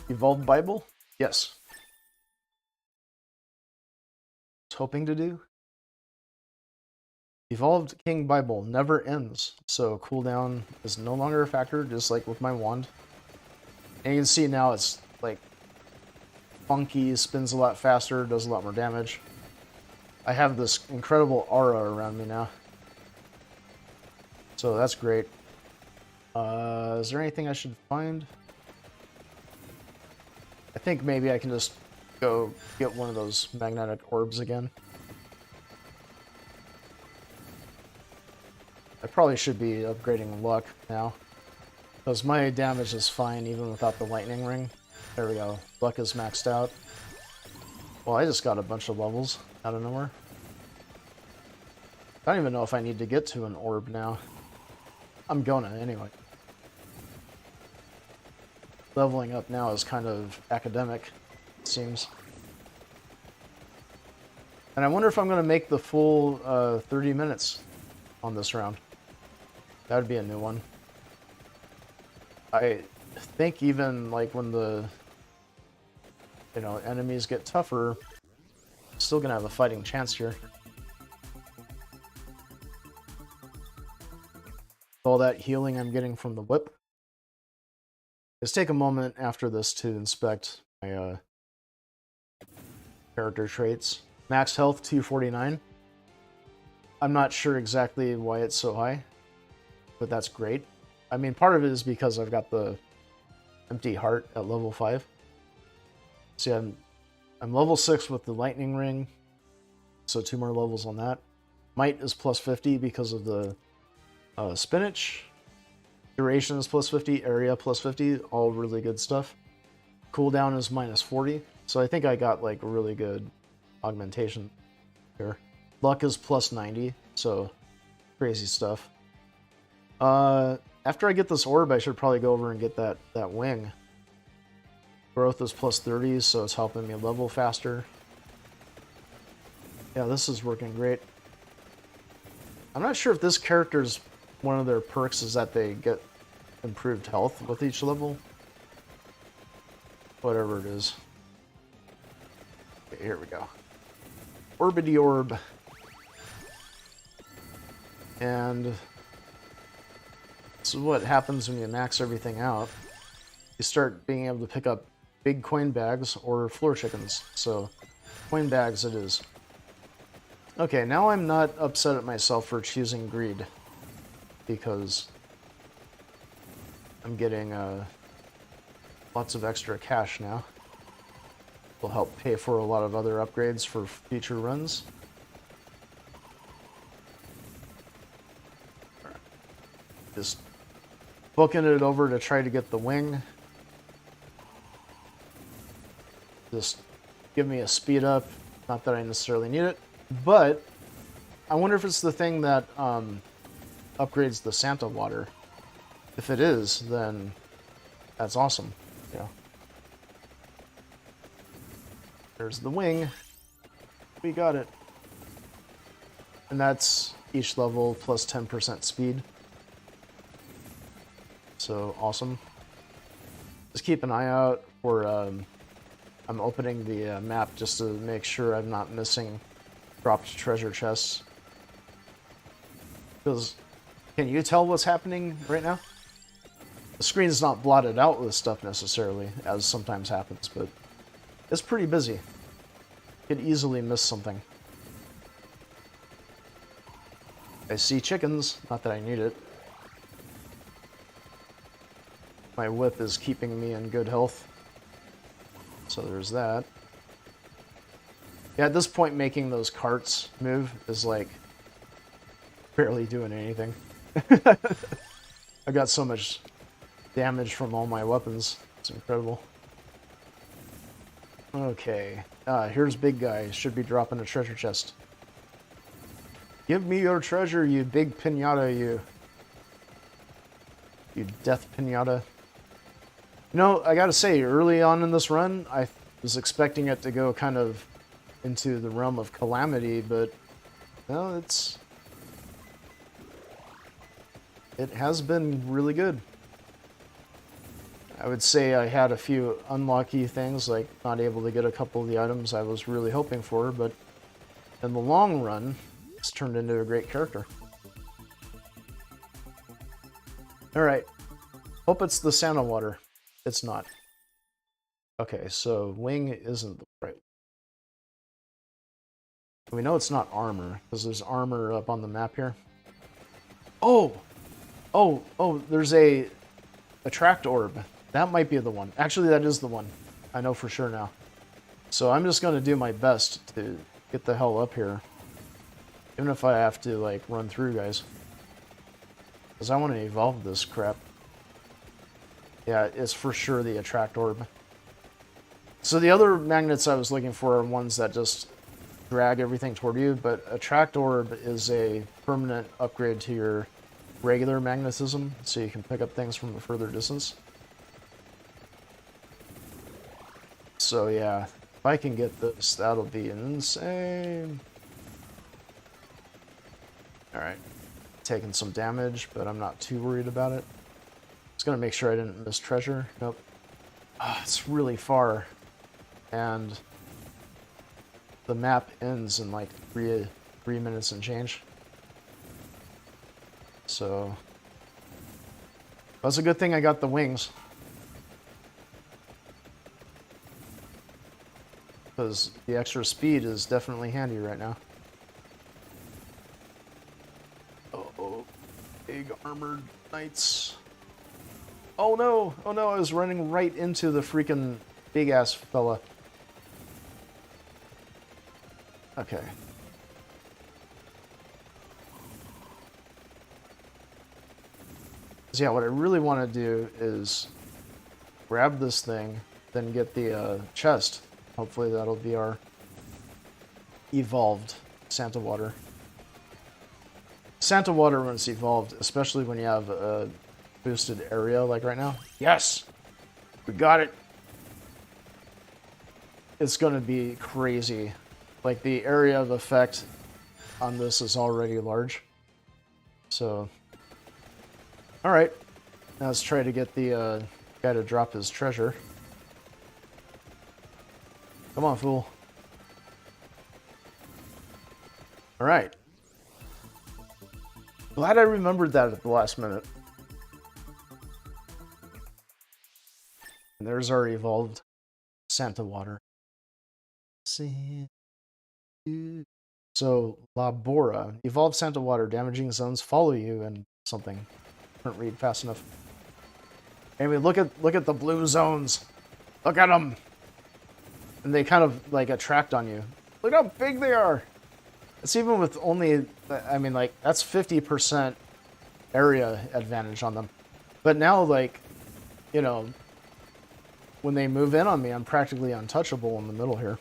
Evolved Bible? Yes. I was hoping to do. Evolved King Bible never ends, so cooldown is no longer a factor, just like with my wand. And you can see now it's like funky, spins a lot faster, does a lot more damage. I have this incredible aura around me now. So that's great. Is there anything I should find? I think maybe I can just go get one of those magnetic orbs again. I probably should be upgrading luck now, because my damage is fine even without the lightning ring. There we go. Luck is maxed out. Well, I just got a bunch of levels out of nowhere. I don't even know if I need to get to an orb now. I'm gonna anyway. Leveling up now is kind of academic, it seems. And I wonder if I'm going to make the full 30 minutes on this round. That would be a new one. I think even like when the enemies get tougher, I'm still going to have a fighting chance here. All that healing I'm getting from the whip. Let's take a moment after this to inspect my character traits. Max health 249. I'm not sure exactly why it's so high, but that's great. I mean, part of it is because I've got the empty heart at level 5. See, I'm level 6 with the lightning ring, so 2 more levels on that. Might is plus 50 because of the spinach. Duration is plus 50, area plus 50, all really good stuff. Cooldown is minus 40, so I think I got like a really good augmentation here. Luck is plus 90, so crazy stuff. After I get this orb, I should probably go over and get that wing. Growth is plus 30, so it's helping me level faster. Yeah, this is working great. I'm not sure if this character's one of their perks is that they get improved health with each level. Whatever it is. Okay, here we go. Orbity orb. And this is what happens when you max everything out. You start being able to pick up big coin bags or floor chickens. So, coin bags it is. Okay, now I'm not upset at myself for choosing greed, because I'm getting lots of extra cash now. Will help pay for a lot of other upgrades for future runs. Just booking it over to try to get the wing. Just give me a speed up. Not that I necessarily need it, but I wonder if it's the thing that upgrades the Santa water. If it is, then that's awesome. Yeah. There's the wing. We got it. And that's each level plus 10% speed. So awesome. Just keep an eye out for I'm opening the map just to make sure I'm not missing dropped treasure chests. Because can you tell what's happening right now? The screen's not blotted out with stuff necessarily, as sometimes happens, but it's pretty busy. Could easily miss something. I see chickens, not that I need it. My whip is keeping me in good health. So there's that. Yeah, at this point making those carts move is like barely doing anything. I got so much damage from all my weapons. It's incredible. Okay. Here's big guy. Should be dropping a treasure chest. Give me your treasure, you big pinata, you. You death pinata. You know, I gotta say, early on in this run, I was expecting it to go kind of into the realm of calamity, but no, it has been really good. I would say I had a few unlucky things, like not able to get a couple of the items I was really hoping for, but in the long run, it's turned into a great character. Alright, hope it's the Santa water. It's not. Okay, so wing isn't the right. We know it's not armor, because there's armor up on the map here. Oh! Oh, there's a attract orb. That might be the one. Actually, that is the one. I know for sure now. So I'm just going to do my best to get the hell up here. Even if I have to, like, run through, guys. Because I want to evolve this crap. Yeah, it's for sure the attract orb. So the other magnets I was looking for are ones that just drag everything toward you, but attract orb is a permanent upgrade to your regular magnetism, so you can pick up things from a further distance. So yeah, if I can get this, that'll be insane. Alright, taking some damage, but I'm not too worried about it. Just gonna make sure I didn't miss treasure. Nope. Ah, it's really far. And the map ends in like three minutes and change. So that's a good thing I got the wings. Because the extra speed is definitely handy right now. Uh-oh. Big armored knights. Oh no! Oh no, I was running right into the freaking big-ass fella. Okay. So yeah, what I really want to do is grab this thing, then get the chest. Hopefully that'll be our evolved Santa Water. Santa Water, when it's evolved, especially when you have a boosted area like right now. Yes! We got it! It's gonna be crazy. Like, the area of effect on this is already large. So, alright. Now let's try to get the guy to drop his treasure. Come on, fool. Alright. Glad I remembered that at the last minute. And there's our evolved Santa Water. See. So, Labora. Evolved Santa Water. Damaging zones follow you and something. Couldn't read fast enough. Anyway, look at the blue zones. Look at them. And they kind of, like, attract on you. Look how big they are. It's even with only, I mean, like, that's 50% area advantage on them. But now, like, you know, when they move in on me, I'm practically untouchable in the middle here.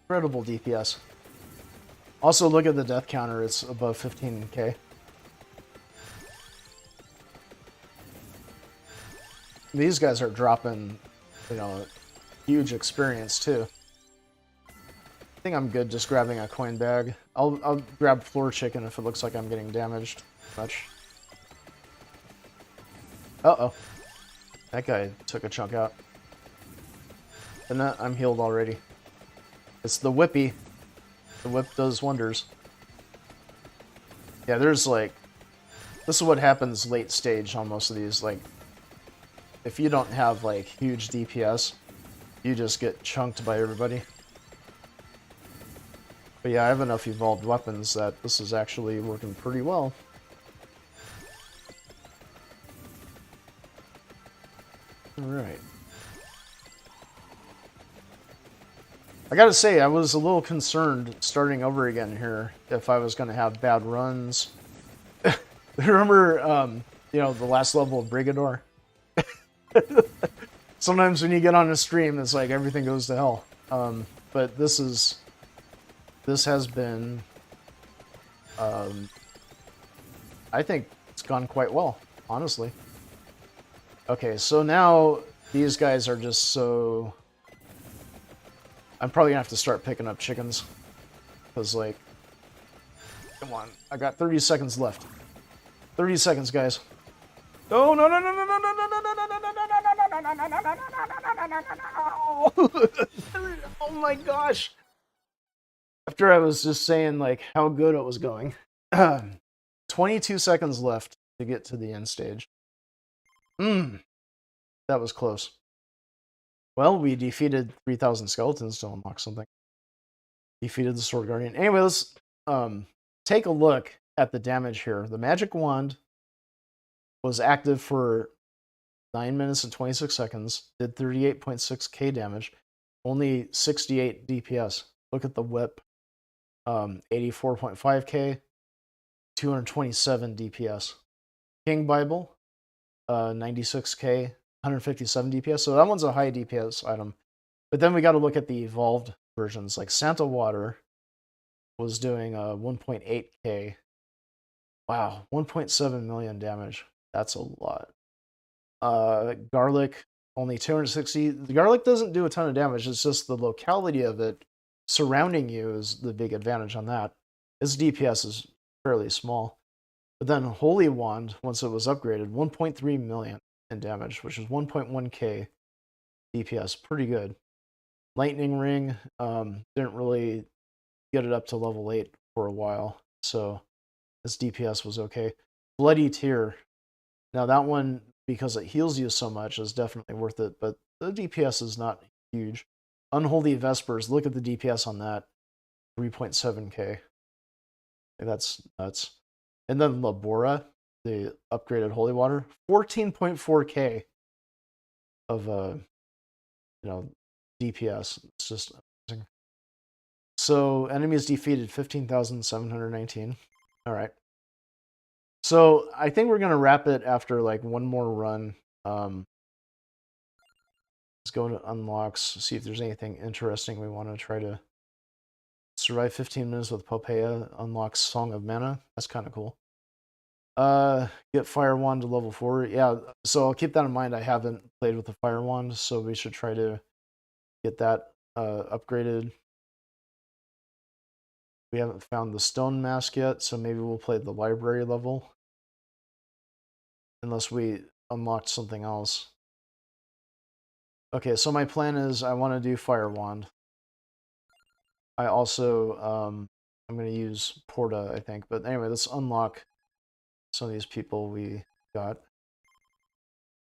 Incredible DPS. Also, look at the death counter. It's above 15k. These guys are dropping, you know, huge experience, too. I think I'm good just grabbing a coin bag. I'll grab floor chicken if it looks like I'm getting damaged much. Uh-oh. That guy took a chunk out. And I'm healed already. It's the whippy. The whip does wonders. Yeah, there's like... This is what happens late stage on most of these. Like, if you don't have, like, huge DPS, you just get chunked by everybody. But yeah, I have enough evolved weapons that this is actually working pretty well. Alright. I gotta say, I was a little concerned starting over again here if I was gonna have bad runs. Remember, you know, the last level of Brigador? Sometimes when you get on a stream, it's like everything goes to hell. But this has been, I think it's gone quite well, honestly. Okay, so now these guys are just so... I'm probably gonna have to start picking up chickens. Because, like, come on, I got 30 seconds left. 30 seconds, guys. Oh, no, no, no, no, no, no, no, no, no, no, no, no, no, no, oh my gosh. After I was just saying, like, how good it was going. 22 seconds left to get to the end stage. That was close. Well, we defeated 3,000 skeletons to unlock something. Defeated the Sword Guardian. Anyway, let's take a look at the damage here. The magic wand was active for 9 minutes and 26 seconds, did 38.6k damage, only 68 DPS. Look at the whip, 84.5k, 227 DPS. King Bible, 96k, 157 DPS. So that one's a high DPS item. But then we got to look at the evolved versions. Like Santa Water was doing 1.8k. Wow, 1.7 million damage. That's a lot. Garlic, only 260. The garlic doesn't do a ton of damage. It's just the locality of it surrounding you is the big advantage on that. Its DPS is fairly small. But then Holy Wand, once it was upgraded, 1.3 million in damage, which is 1.1k DPS. Pretty good. Lightning Ring, didn't really get it up to level 8 for a while, so this DPS was okay. Bloody Tear, now that one, because it heals you so much, is definitely worth it, but the DPS is not huge. Unholy Vespers, look at the DPS on that, 3.7k. That's nuts. And then Labora, the upgraded holy water, 14.4k of DPS. It's just amazing. So enemies defeated 15,719. All right. So I think we're gonna wrap it after like one more run. Let's go to unlocks, see if there's anything interesting we want to try to survive 15 minutes with Popea. Unlocks Song of Mana. That's kind of cool. Get Fire Wand to level 4. Yeah, so I'll keep that in mind. I haven't played with the Fire Wand, so we should try to get that upgraded. We haven't found the Stone Mask yet, so maybe we'll play the library level. Unless we unlocked something else. Okay, so my plan is I want to do Fire Wand. I also, I'm going to use Porta, I think. But anyway, let's unlock some of these people we got.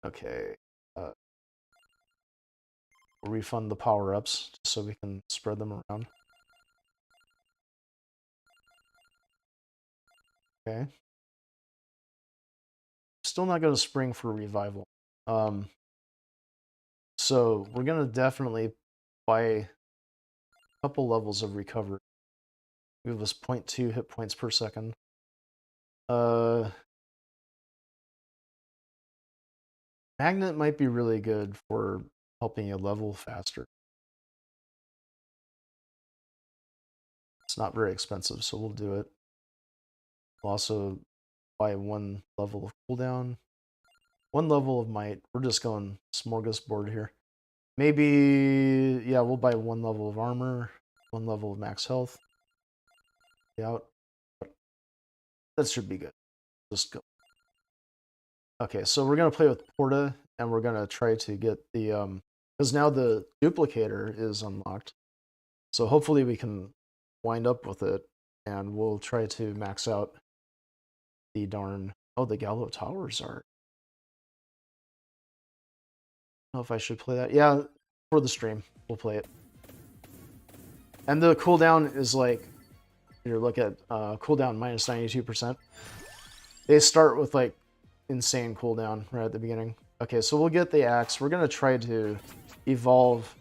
Okay. We'll refund the power-ups so we can spread them around. Okay. Still not going to spring for revival. So we're going to definitely buy a couple levels of recovery. Give us 0.2 hit points per second. Magnet might be really good for helping you level faster. It's not very expensive, so we'll do it. We'll also buy 1 level of cooldown, 1 level of might. We're just going smorgasbord here. Maybe, yeah, we'll buy 1 level of armor, 1 level of max health. Out. That should be good. Just go. Okay, so we're gonna play with Porta, and we're gonna try to get the because now the duplicator is unlocked. So hopefully we can wind up with it, and we'll try to max out the darn. Oh, the Gallo Towers are. I don't know if I should play that. Yeah, for the stream, we'll play it. And the cooldown is like, here, look at cooldown minus 92%. They start with like insane cooldown right at the beginning. Okay, so we'll get the axe. We're gonna try to evolve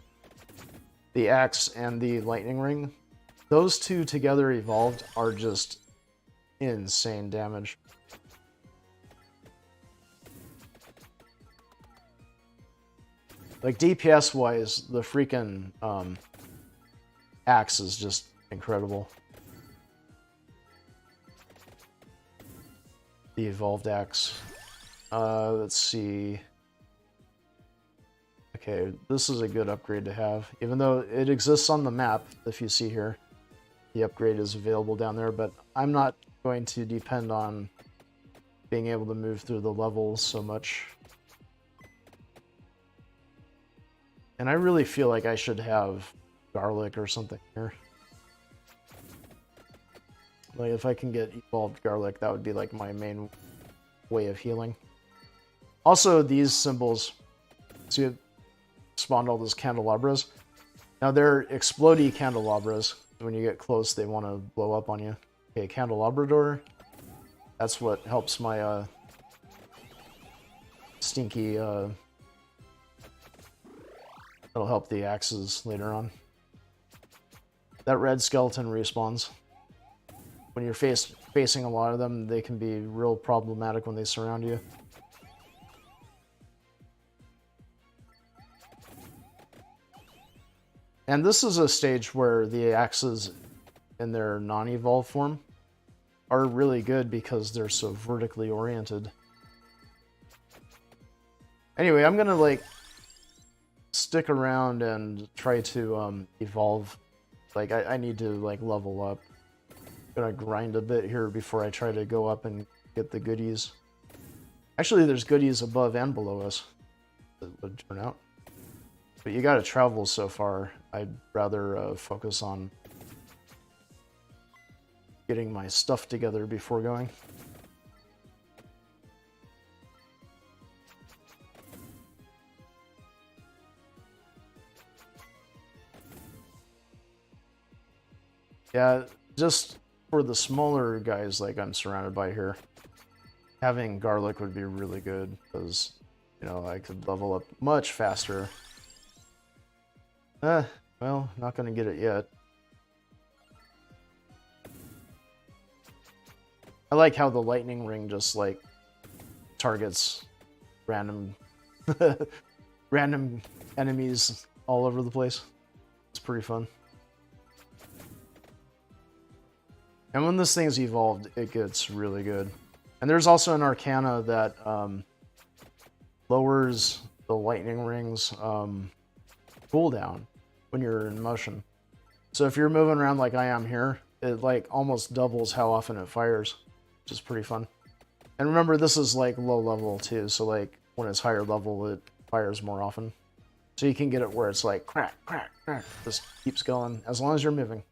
the axe and the lightning ring. Those two together evolved are just insane damage. Like DPS wise, the freaking axe is just incredible. The evolved axe. Let's see. Okay, this is a good upgrade to have. Even though it exists on the map, if you see here, the upgrade is available down there, but I'm not going to depend on being able to move through the levels so much. And I really feel like I should have garlic or something here. Like if I can get evolved garlic, that would be like my main way of healing. Also, these symbols See it spawned all those candelabras. Now they're explodey candelabras. When you get close, they want to blow up on you. Okay, candelabra door. That's what helps my stinky. That'll help the axes later on. That red skeleton respawns. When you're facing a lot of them, they can be real problematic when they surround you. And this is a stage where the axes in their non-evolved form are really good because they're so vertically oriented. Anyway, I'm gonna like stick around and try to evolve. Like I need to like level up. I'm gonna grind a bit here before I try to go up and get the goodies. Actually, there's goodies above and below us that would turn out. But you gotta travel so far. I'd rather focus on getting my stuff together before going. Yeah, just for the smaller guys like I'm surrounded by here, having garlic would be really good because, you know, I could level up much faster. Well, not gonna get it yet. I like how the lightning ring just like targets random random enemies all over the place. It's pretty fun. And when this thing's evolved, it gets really good. And there's also an arcana that lowers the lightning ring's cooldown when you're in motion. So if you're moving around like I am here, it like almost doubles how often it fires, which is pretty fun. And remember, this is like low level too, so like when it's higher level, it fires more often. So you can get it where it's like crack, crack, crack, just keeps going as long as you're moving.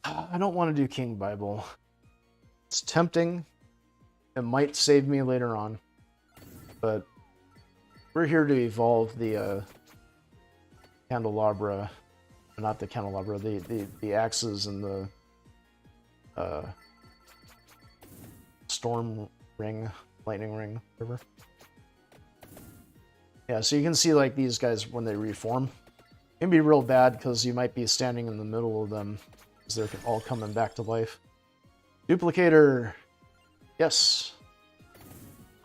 I don't want to do King Bible. It's tempting. It might save me later on, but we're here to evolve the candelabra, not the candelabra, the axes and the storm ring, lightning ring, whatever. Yeah, so you can see like these guys when they reform. It can be real bad because you might be standing in the middle of them because they're all coming back to life. Duplicator, yes.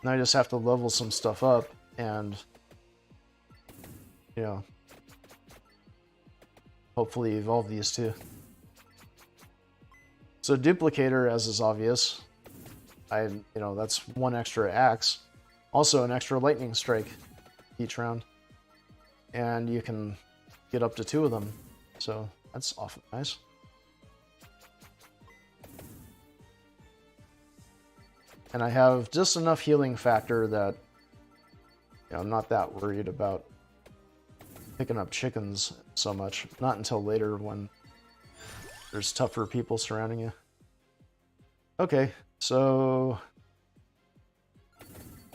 Now I just have to level some stuff up and, you know, hopefully evolve these two. So duplicator, as is obvious, you know, that's one extra axe, also an extra lightning strike each round, and you can get up to 2 of them, so that's often nice. And I have just enough healing factor that, you know, I'm not that worried about picking up chickens so much. Not until later when there's tougher people surrounding you. Okay, so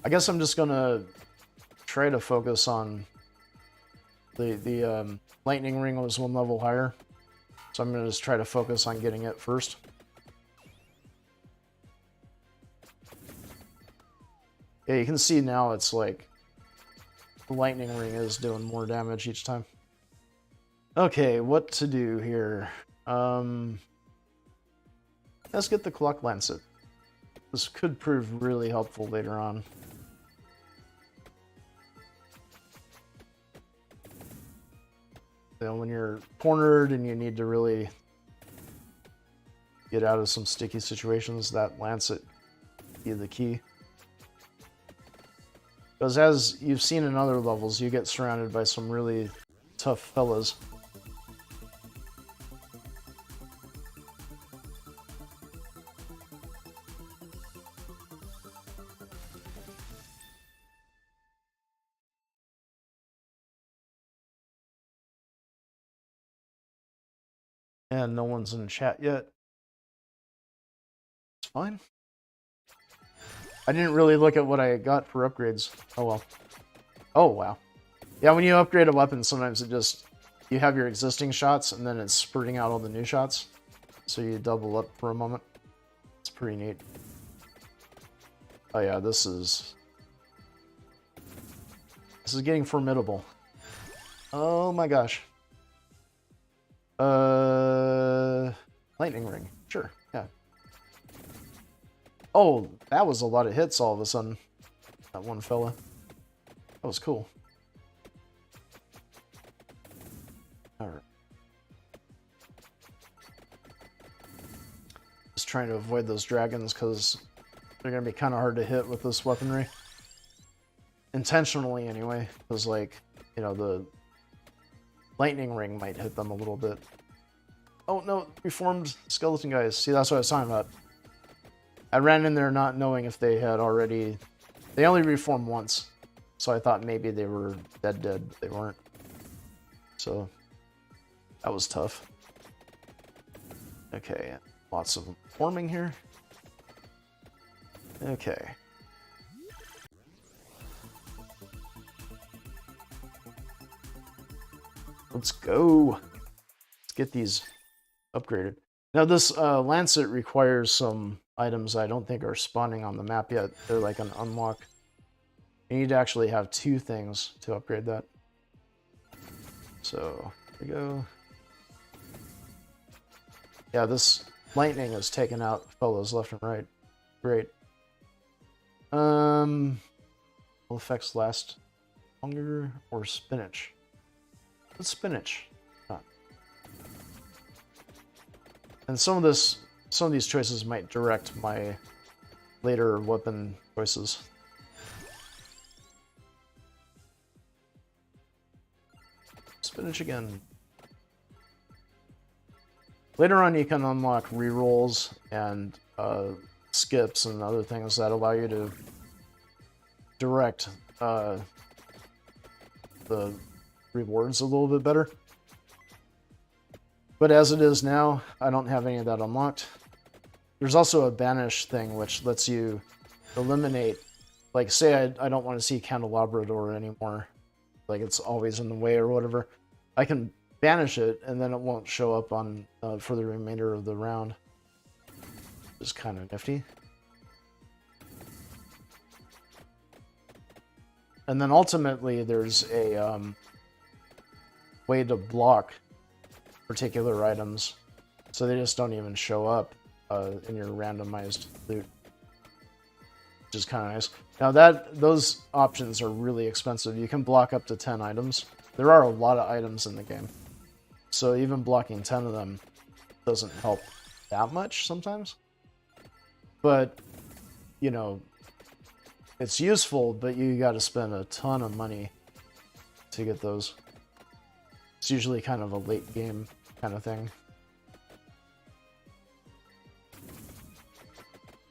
I guess I'm just gonna try to focus on the lightning ring was 1 level higher, so I'm gonna just try to focus on getting it first. Yeah, you can see now it's like the lightning ring is doing more damage each time. Okay, what to do here? Let's get the clock lancet. This could prove really helpful later on. You know, when you're cornered and you need to really get out of some sticky situations, that lancet is the key. Because as you've seen in other levels, you get surrounded by some really tough fellas. And no one's in chat yet. It's fine. I didn't really look at what I got for upgrades. Oh well. Oh, wow. Yeah, when you upgrade a weapon, sometimes it just... You have your existing shots, and then it's spurting out all the new shots. So you double up for a moment. It's pretty neat. Oh yeah, this is getting formidable. Oh my gosh. Lightning ring. Sure, yeah. Oh, that was a lot of hits all of a sudden. That one fella. That was cool. Alright. Just trying to avoid those dragons because they're going to be kind of hard to hit with this weaponry. Intentionally, anyway. Because, like, you know, the lightning ring might hit them a little bit. Oh, no. Reformed skeleton guys. See, that's what I was talking about. I ran in there not knowing if they had already... They only reformed once. So I thought maybe they were dead, but they weren't. So, that was tough. Okay, lots of them forming here. Okay. Let's go. Let's get these upgraded. Now this Lancet requires some items I don't think are spawning on the map yet. They're like an unlock. You need to actually have 2 things to upgrade that. So, here we go. Yeah, this lightning has taken out fellows left and right. Great. Will effects last longer or spinach? What's spinach? Huh. And some of these choices might direct my later weapon choices. Spinach again. Later on, you can unlock rerolls and skips and other things that allow you to direct the rewards a little bit better. But as it is now, I don't have any of that unlocked. There's also a banish thing which lets you eliminate, like say I don't want to see Candelabra Door anymore, like it's always in the way or whatever. I can banish it and then it won't show up on for the remainder of the round. It's kind of nifty. And then ultimately there's a way to block particular items so they just don't even show up in your randomized loot, which is kind of nice. Now those options are really expensive. You can block up to 10 items. There are a lot of items in the game, so even blocking 10 of them doesn't help that much sometimes. But, you know, it's useful, but you got to spend a ton of money to get those. It's usually kind of a late game kind of thing.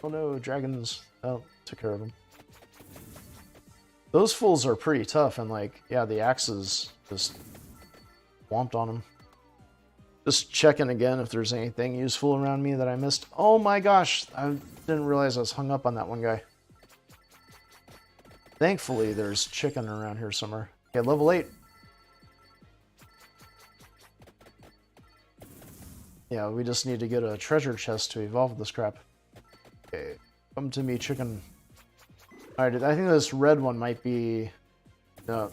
Oh no, dragons. Oh, took care of them. Those fools are pretty tough, and like, yeah, the axes just whomped on them. Just checking again if there's anything useful around me that I missed. Oh my gosh, I didn't realize I was hung up on that one guy. Thankfully, there's chicken around here somewhere. Okay, level 8. Yeah, we just need to get a treasure chest to evolve this crap. Okay, come to me, chicken. Alright, I think this red one might be... No.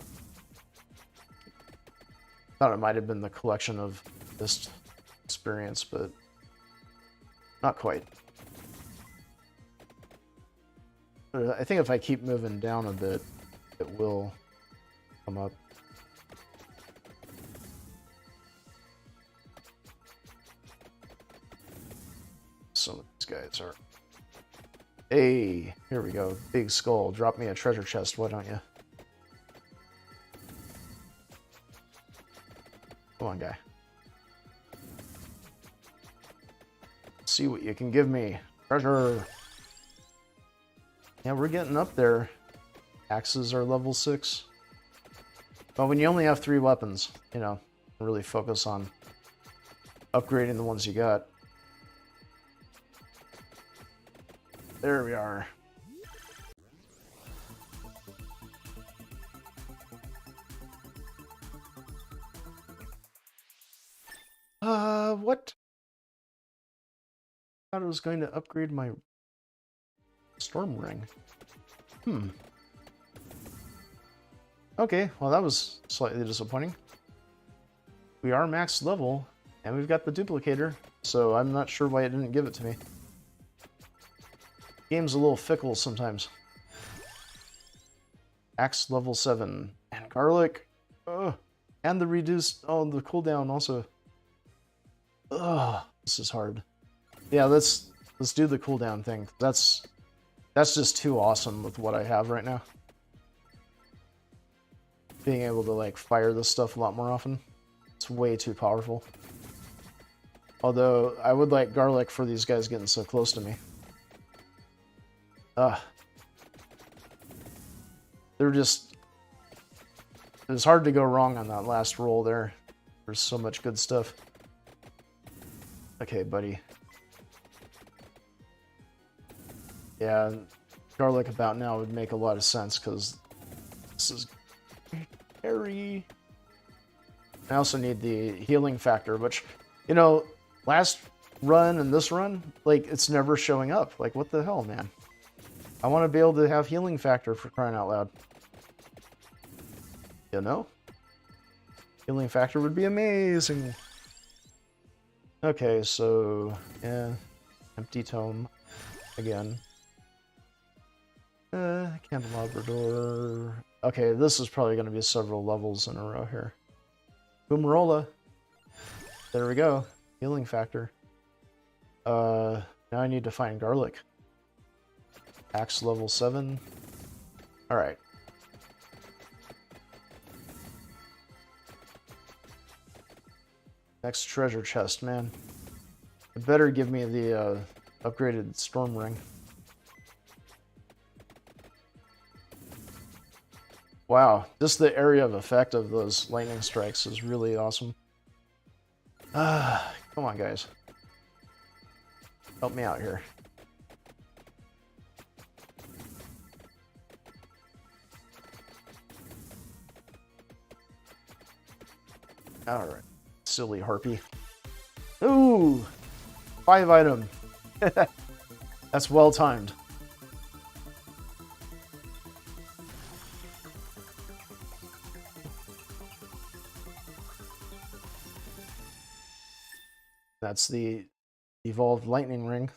Thought it might have been the collection of this experience, but not quite. I think if I keep moving down a bit, it will come up. Some of these guys are... Hey, here we go. Big skull. Drop me a treasure chest, why don't you? Come on, guy. See what you can give me. Treasure! Yeah, we're getting up there. Axes are level 6. But when you only have 3 weapons, you know, really focus on upgrading the ones you got. There we are. What? I thought it was going to upgrade my storm ring. Okay, well that was slightly disappointing. We are max level, and we've got the duplicator, so I'm not sure why it didn't give it to me. Game's a little fickle sometimes. Axe level 7. And garlic. Ugh. And the reduced... Oh, the cooldown also. Ugh, this is hard. Yeah, let's do the cooldown thing. That's just too awesome with what I have right now. Being able to, like, fire this stuff a lot more often. It's way too powerful. Although, I would like garlic for these guys getting so close to me. They're just... It's hard to go wrong on that last roll there. There's so much good stuff. Okay, buddy. Yeah, garlic about now would make a lot of sense, because this is scary. I also need the healing factor, which, you know, last run and this run, like, it's never showing up. Like, what the hell, man? I want to be able to have healing factor, for crying out loud. You know? Healing factor would be amazing. Okay, so, yeah, empty tome again. Candelabra door. Okay, this is probably going to be several levels in a row here. Boomerola. There we go. Healing factor. Now I need to find garlic. Axe level 7. Alright. Next treasure chest, man. It better give me the upgraded storm ring. Wow, just the area of effect of those lightning strikes is really awesome. Come on, guys. Help me out here. Alright. Silly harpy. Ooh! 5 item. That's well timed. That's the evolved lightning ring.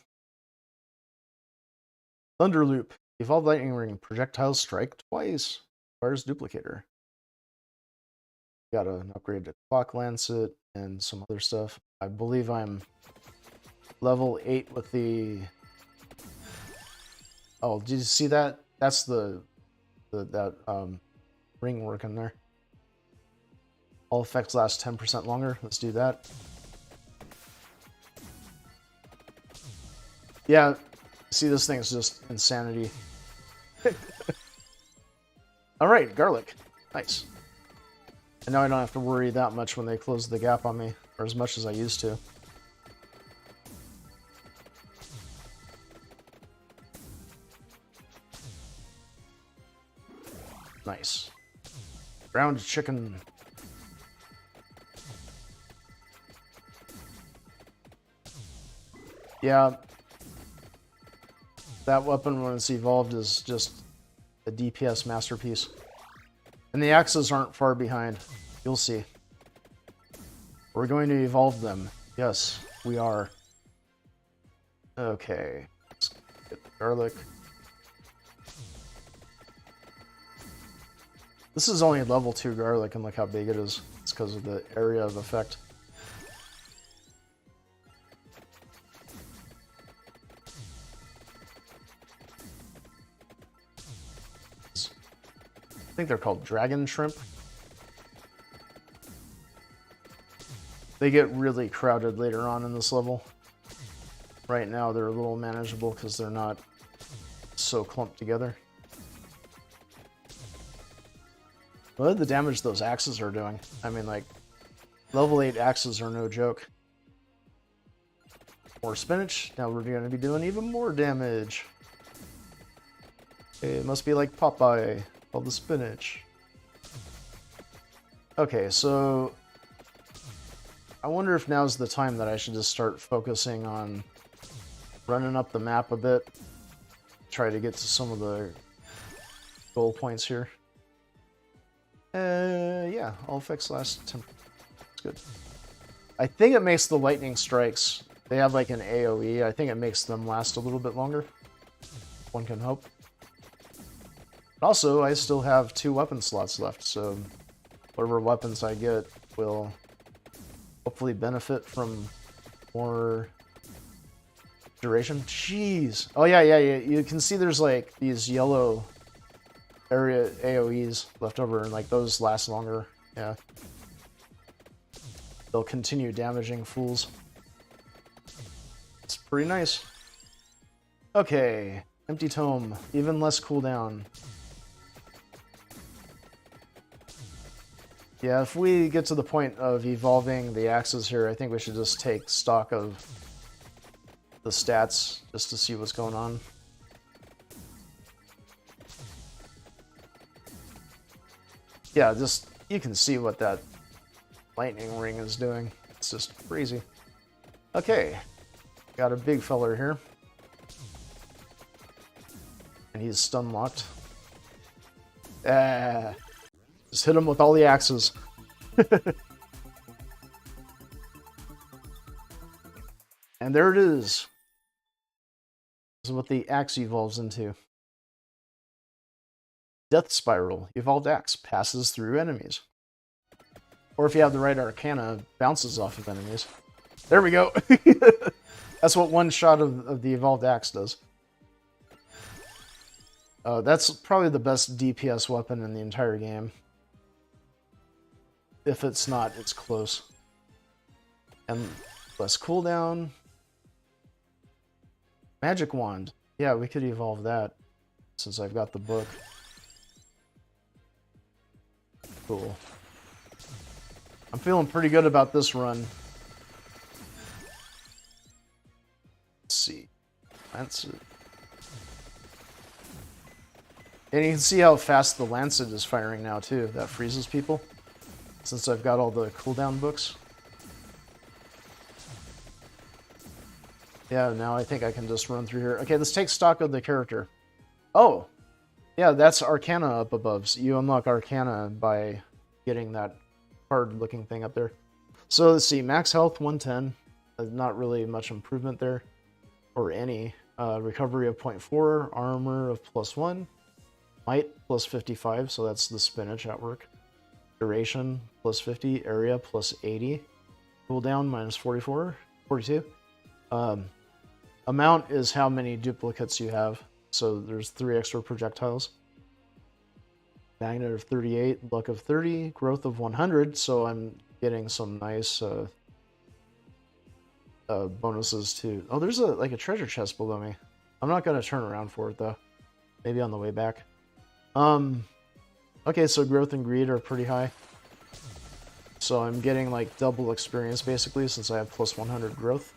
Thunder loop. Evolved lightning ring. Projectiles strike twice. Fires duplicator. Got an upgrade to clock lancet and some other stuff. I believe I'm level 8 with the... Oh, did you see that? That's the ring working there. All effects last 10% longer. Let's do that. Yeah, see, this thing is just insanity. Alright, garlic. Nice. And now I don't have to worry that much when they close the gap on me, or as much as I used to. Nice. Ground chicken. Yeah. That weapon, when it's evolved, is just a DPS masterpiece. And the axes aren't far behind. You'll see. We're going to evolve them. Yes, we are. Okay. Let's get the garlic. This is only level 2 garlic, and look how big it is. It's because of the area of effect. I think they're called dragon shrimp. They get really crowded later on in this level. Right now they're a little manageable because they're not so clumped together. Look at the damage those axes are doing. I mean, like, level 8 axes are no joke. More spinach. Now we're going to be doing even more damage. Okay, it must be like Popeye. All the spinach. Okay, so I wonder if now's the time that I should just start focusing on running up the map a bit. Try to get to some of the goal points here. Yeah, all effects last 10. That's good. I think it makes the lightning strikes, they have like an AoE, I think it makes them last a little bit longer. One can hope. Also, I still have 2 weapon slots left, so whatever weapons I get will hopefully benefit from more duration. Jeez. Oh yeah. You can see there's like these yellow area AoEs left over, and like those last longer. Yeah. They'll continue damaging fools. It's pretty nice. Okay. Empty tome. Even less cooldown. Yeah, if we get to the point of evolving the axes here, I think we should just take stock of the stats just to see what's going on. Yeah, just, you can see what that lightning ring is doing. It's just crazy. Okay, got a big feller here. And he's stun locked. Just hit him with all the axes. And there it is. This is what the axe evolves into. Death Spiral. Evolved axe. Passes through enemies. Or if you have the right arcana, bounces off of enemies. There we go. That's what one shot of the evolved axe does. That's probably the best DPS weapon in the entire game. If it's not, it's close. And less cooldown. Magic Wand. Yeah, we could evolve that since I've got the book. Cool. I'm feeling pretty good about this run. Let's see. Lancet. And you can see how fast the Lancet is firing now too. That freezes people. Since I've got all the cooldown books. Yeah, now I think I can just run through here. Okay, let's take stock of the character. Oh! Yeah, that's Arcana up above. So you unlock Arcana by getting that card-looking thing up there. So let's see, max health 110. Not really much improvement there. Or any. Recovery of 0.4. Armor of +1. Might plus 55, so that's the spinach at work. Duration plus 50, area plus 80, cooldown minus 44, 42. Amount is how many duplicates you have, so there's 3 extra projectiles. Magnet of 38, luck of 30, growth of 100, so I'm getting some nice bonuses too. Oh, there's like a treasure chest below me. I'm not going to turn around for it though. Maybe on the way back. Okay, so growth and greed are pretty high. So I'm getting like double experience basically since I have plus 100 growth.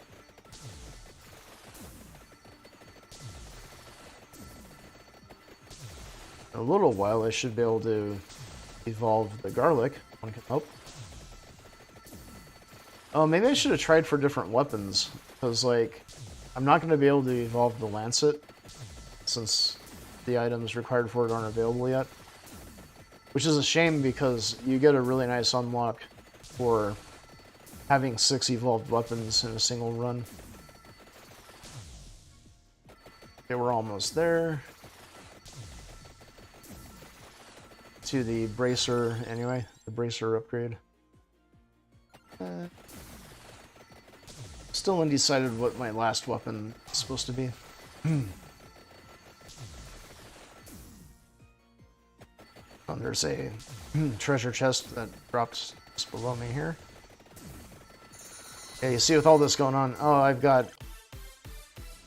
In a little while I should be able to evolve the garlic. One can hope. Oh, maybe I should have tried for different weapons. Because like, I'm not going to be able to evolve the Lancet since the items required for it aren't available yet. Which is a shame because you get a really nice unlock for having 6 evolved weapons in a single run. Okay, we're almost there. To the bracer anyway, the bracer upgrade. Still undecided what my last weapon is supposed to be. Oh, there's a treasure chest that drops just below me here. Yeah, you see with all this going on, oh, I've got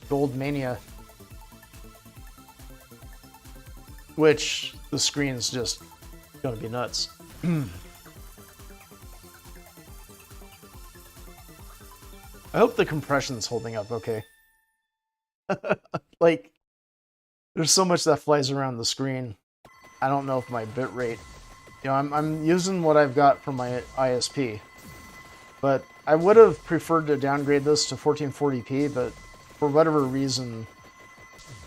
Gold Mania. Which, the screen's just gonna be nuts. I hope the compression's holding up okay. Like, there's so much that flies around the screen. I don't know if my bitrate... You know, I'm using what I've got from my ISP. But I would have preferred to downgrade this to 1440p, but for whatever reason,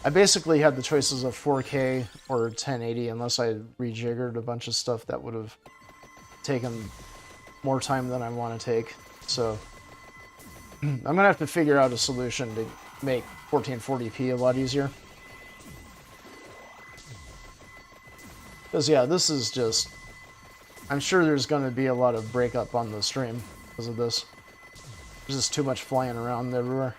I basically had the choices of 4K or 1080 unless I rejiggered a bunch of stuff that would have taken more time than I want to take. So I'm going to have to figure out a solution to make 1440p a lot easier. Because yeah, this is just... I'm sure there's going to be a lot of breakup on the stream because of this. There's just too much flying around everywhere.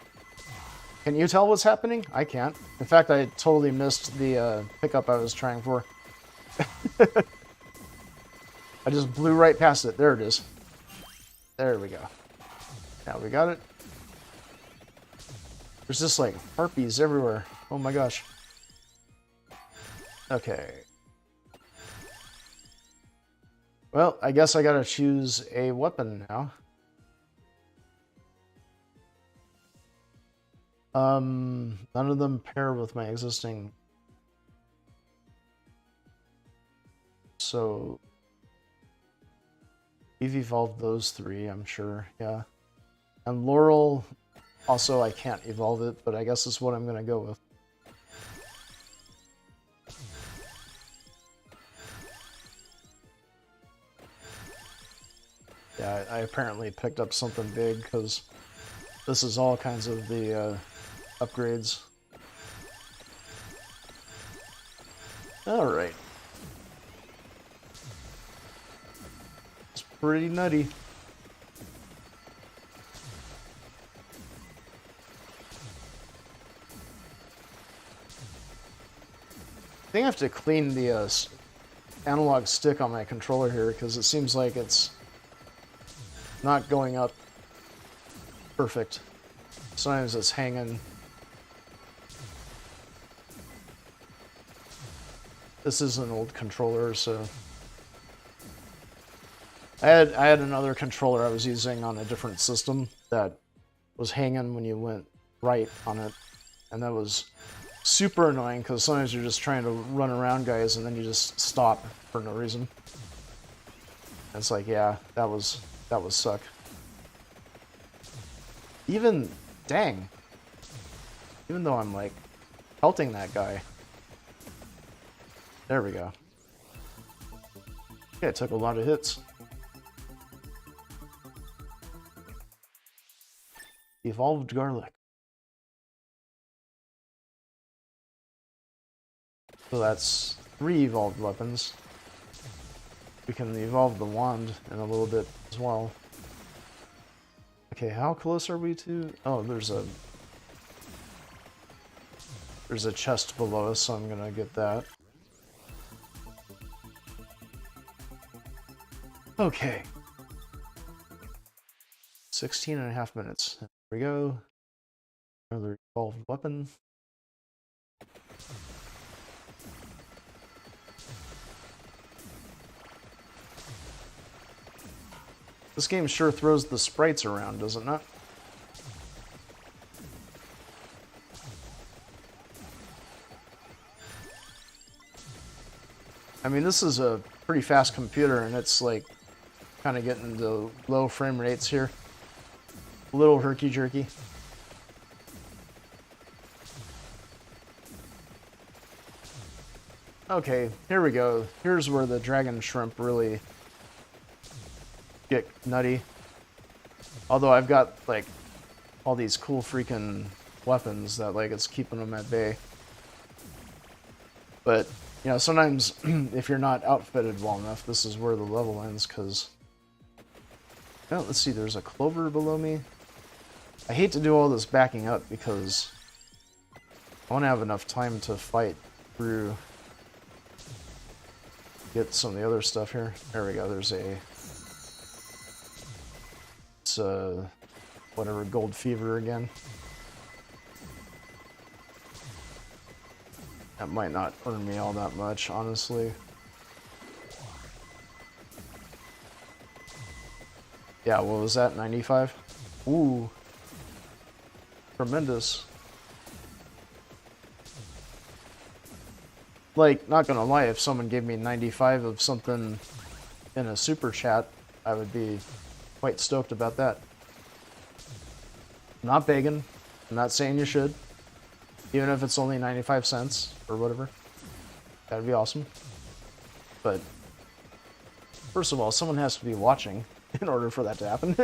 Can you tell what's happening? I can't. In fact, I totally missed the pickup I was trying for. I just blew right past it. There it is. There we go. Now we got it. There's just like harpies everywhere. Oh my gosh. Okay. Well, I guess I gotta choose a weapon now. None of them pair with my existing. So we've evolved those three, I'm sure, yeah. And Laurel, also I can't evolve it, but I guess that's what I'm gonna go with. Yeah, I apparently picked up something big because this is all kinds of the upgrades. Alright. It's pretty nutty. I think I have to clean the analog stick on my controller here because it seems like it's not going up perfect. Sometimes it's hanging. This is an old controller, so I had another controller I was using on a different system that was hanging when you went right on it, and that was super annoying because sometimes you're just trying to run around guys and then you just stop for no reason. And it's like, yeah, that was suck. Even, dang, even though I'm like pelting that guy. There we go. Yeah, it took a lot of hits. Evolved garlic. So that's 3 evolved weapons. We can evolve the wand in a little bit as well. Okay, how close are we to... Oh, there's a chest below us, so I'm gonna get that. Okay. 16.5 minutes. There we go. Another evolved weapon. This game sure throws the sprites around, does it not? I mean, this is a pretty fast computer, and it's like kind of getting to low frame rates here. A little herky-jerky. Okay, here we go. Here's where the dragon shrimp really get nutty. Although I've got like all these cool freaking weapons that like it's keeping them at bay. But you know, sometimes if you're not outfitted well enough, this is where the level ends. Because oh, let's see, there's a clover below me. I hate to do all this backing up because I want to have enough time to fight through, get some of the other stuff here. There we go. There's a whatever, gold fever again. That might not earn me all that much, honestly. Yeah, what was that, 95? Ooh. Tremendous. Like, not gonna lie, if someone gave me 95 of something in a super chat, I would be quite stoked about that. I'm not begging. I'm not saying you should. Even if it's only 95 cents or whatever. That'd be awesome. But first of all, someone has to be watching in order for that to happen.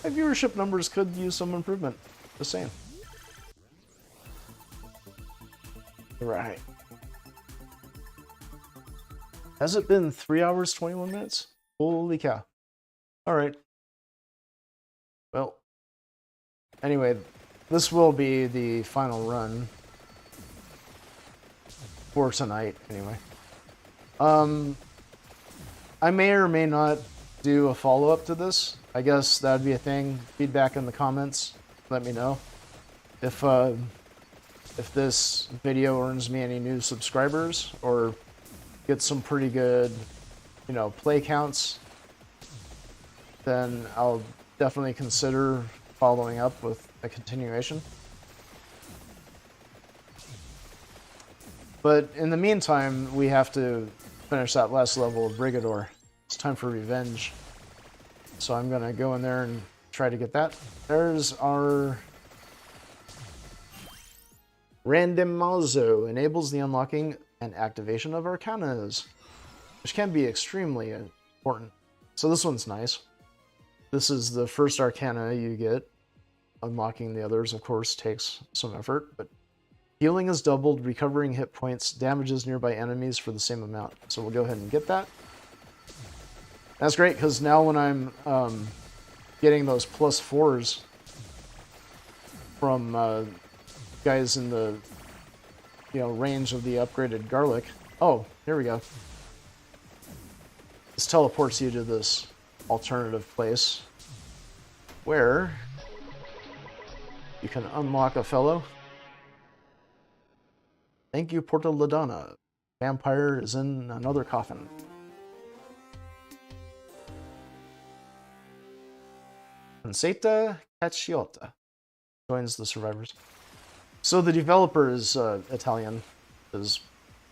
My viewership numbers could use some improvement. Just saying. Right. Has it been 3 hours, 21 minutes? Holy cow. Alright. Well. Anyway, this will be the final run. For tonight, anyway. I may or may not do a follow-up to this. I guess that'd be a thing. Feedback in the comments. Let me know. If this video earns me any new subscribers or gets some pretty good, you know, play counts, then I'll definitely consider following up with a continuation. But in the meantime, we have to finish that last level of Brigador. It's time for revenge. So I'm gonna go in there and try to get that. There's our Randomazo. Enables the unlocking and activation of arcanas, which can be extremely important. So this one's nice. This is the first arcana you get. Unlocking the others, of course, takes some effort, but healing is doubled, recovering hit points, damages nearby enemies for the same amount. So we'll go ahead and get that. That's great, because now when I'm getting those +4s from guys in the range of the upgraded garlic. Oh, here we go. This teleports you to this alternative place where you can unlock a fellow. Thank you, Porta Ladonna. Vampire is in another coffin. Anseta Cacciota joins the survivors. So the developer is Italian.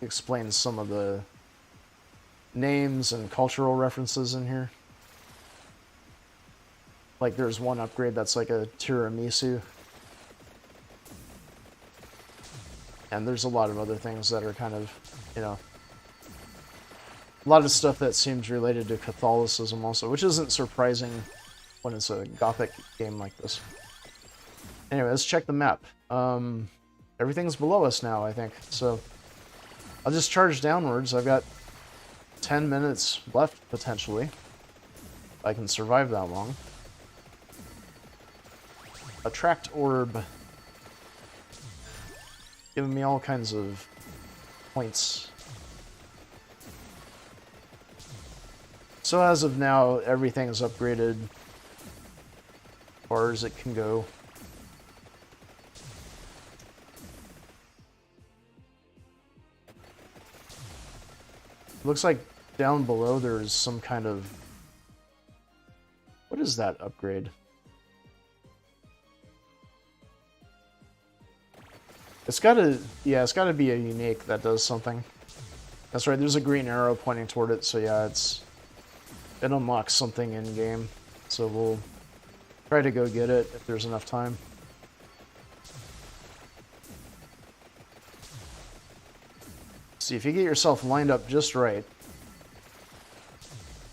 Explains some of the names and cultural references in here. Like there's one upgrade that's like a tiramisu. And there's a lot of other things that are kind of, a lot of stuff that seems related to Catholicism also, which isn't surprising when it's a Gothic game like this. Anyway, let's check the map. Everything's below us now, I think. So I'll just charge downwards. I've got 10 minutes left, potentially. If I can survive that long. Attract orb. Giving me all kinds of points. So as of now, everything is upgraded as far as it can go. Looks like down below there's some kind of... What is that upgrade? It's gotta be a unique that does something. That's right, there's a green arrow pointing toward it, so yeah, it unlocks something in-game. So we'll try to go get it if there's enough time. See, if you get yourself lined up just right,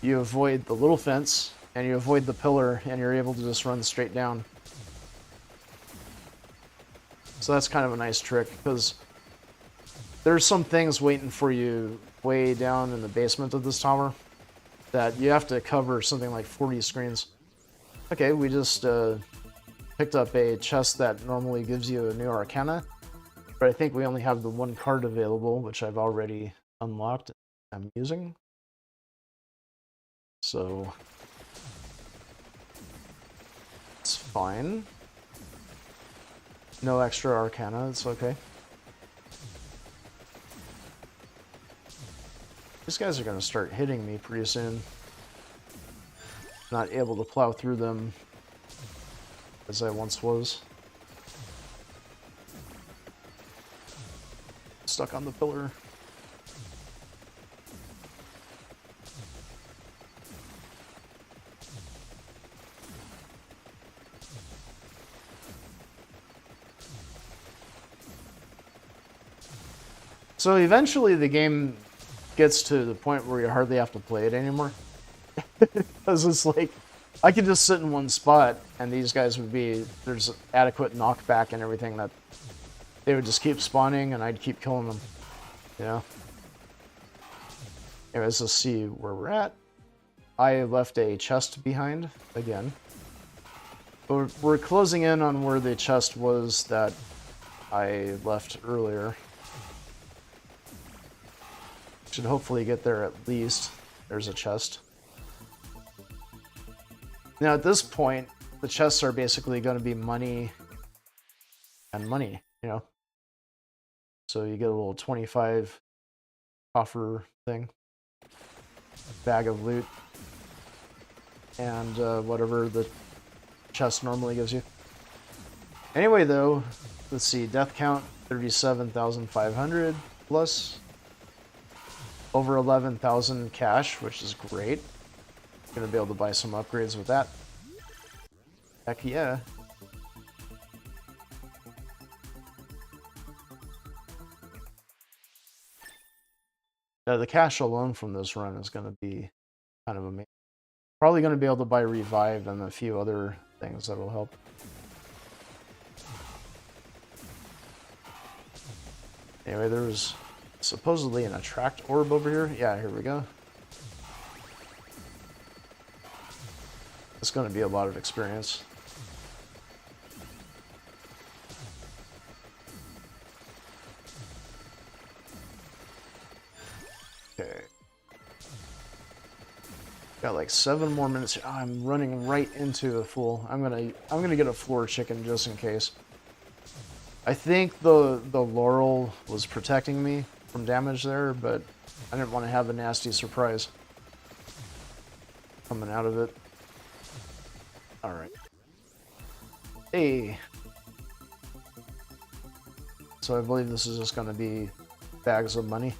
you avoid the little fence, and you avoid the pillar, and you're able to just run straight down. So that's kind of a nice trick, because there's some things waiting for you way down in the basement of this tower that you have to cover something like 40 screens. Okay, we just picked up a chest that normally gives you a new arcana, but I think we only have the one card available, which I've already unlocked and I'm using. So it's fine. No extra arcana, it's okay. These guys are going to start hitting me pretty soon. Not able to plow through them as I once was. Stuck on the pillar. So eventually the game gets to the point where you hardly have to play it anymore. Because it's like, I could just sit in one spot and these guys would be, there's adequate knockback and everything that they would just keep spawning and I'd keep killing them. You know? Anyways, let's see where we're at. I left a chest behind again. But we're closing in on where the chest was that I left earlier. Should hopefully get there at least. There's a chest. Now at this point, the chests are basically going to be money and money, you know? So you get a little 25 coffer thing. Bag of loot. And whatever the chest normally gives you. Anyway though, let's see, death count 37,500 plus over 11,000 cash, which is great. Gonna be able to buy some upgrades with that. Heck yeah. The cash alone from this run is gonna be kind of amazing. Probably gonna be able to buy revive and a few other things that'll help. Anyway, there's supposedly an attract orb over here. Yeah, here we go. It's going to be a lot of experience. Okay. Got like 7 more minutes. Oh, I'm running right into a fool. I'm gonna get a floor chicken just in case. I think the laurel was protecting me from damage there, but I didn't want to have a nasty surprise coming out of it. Alright. Hey! So I believe this is just going to be bags of money.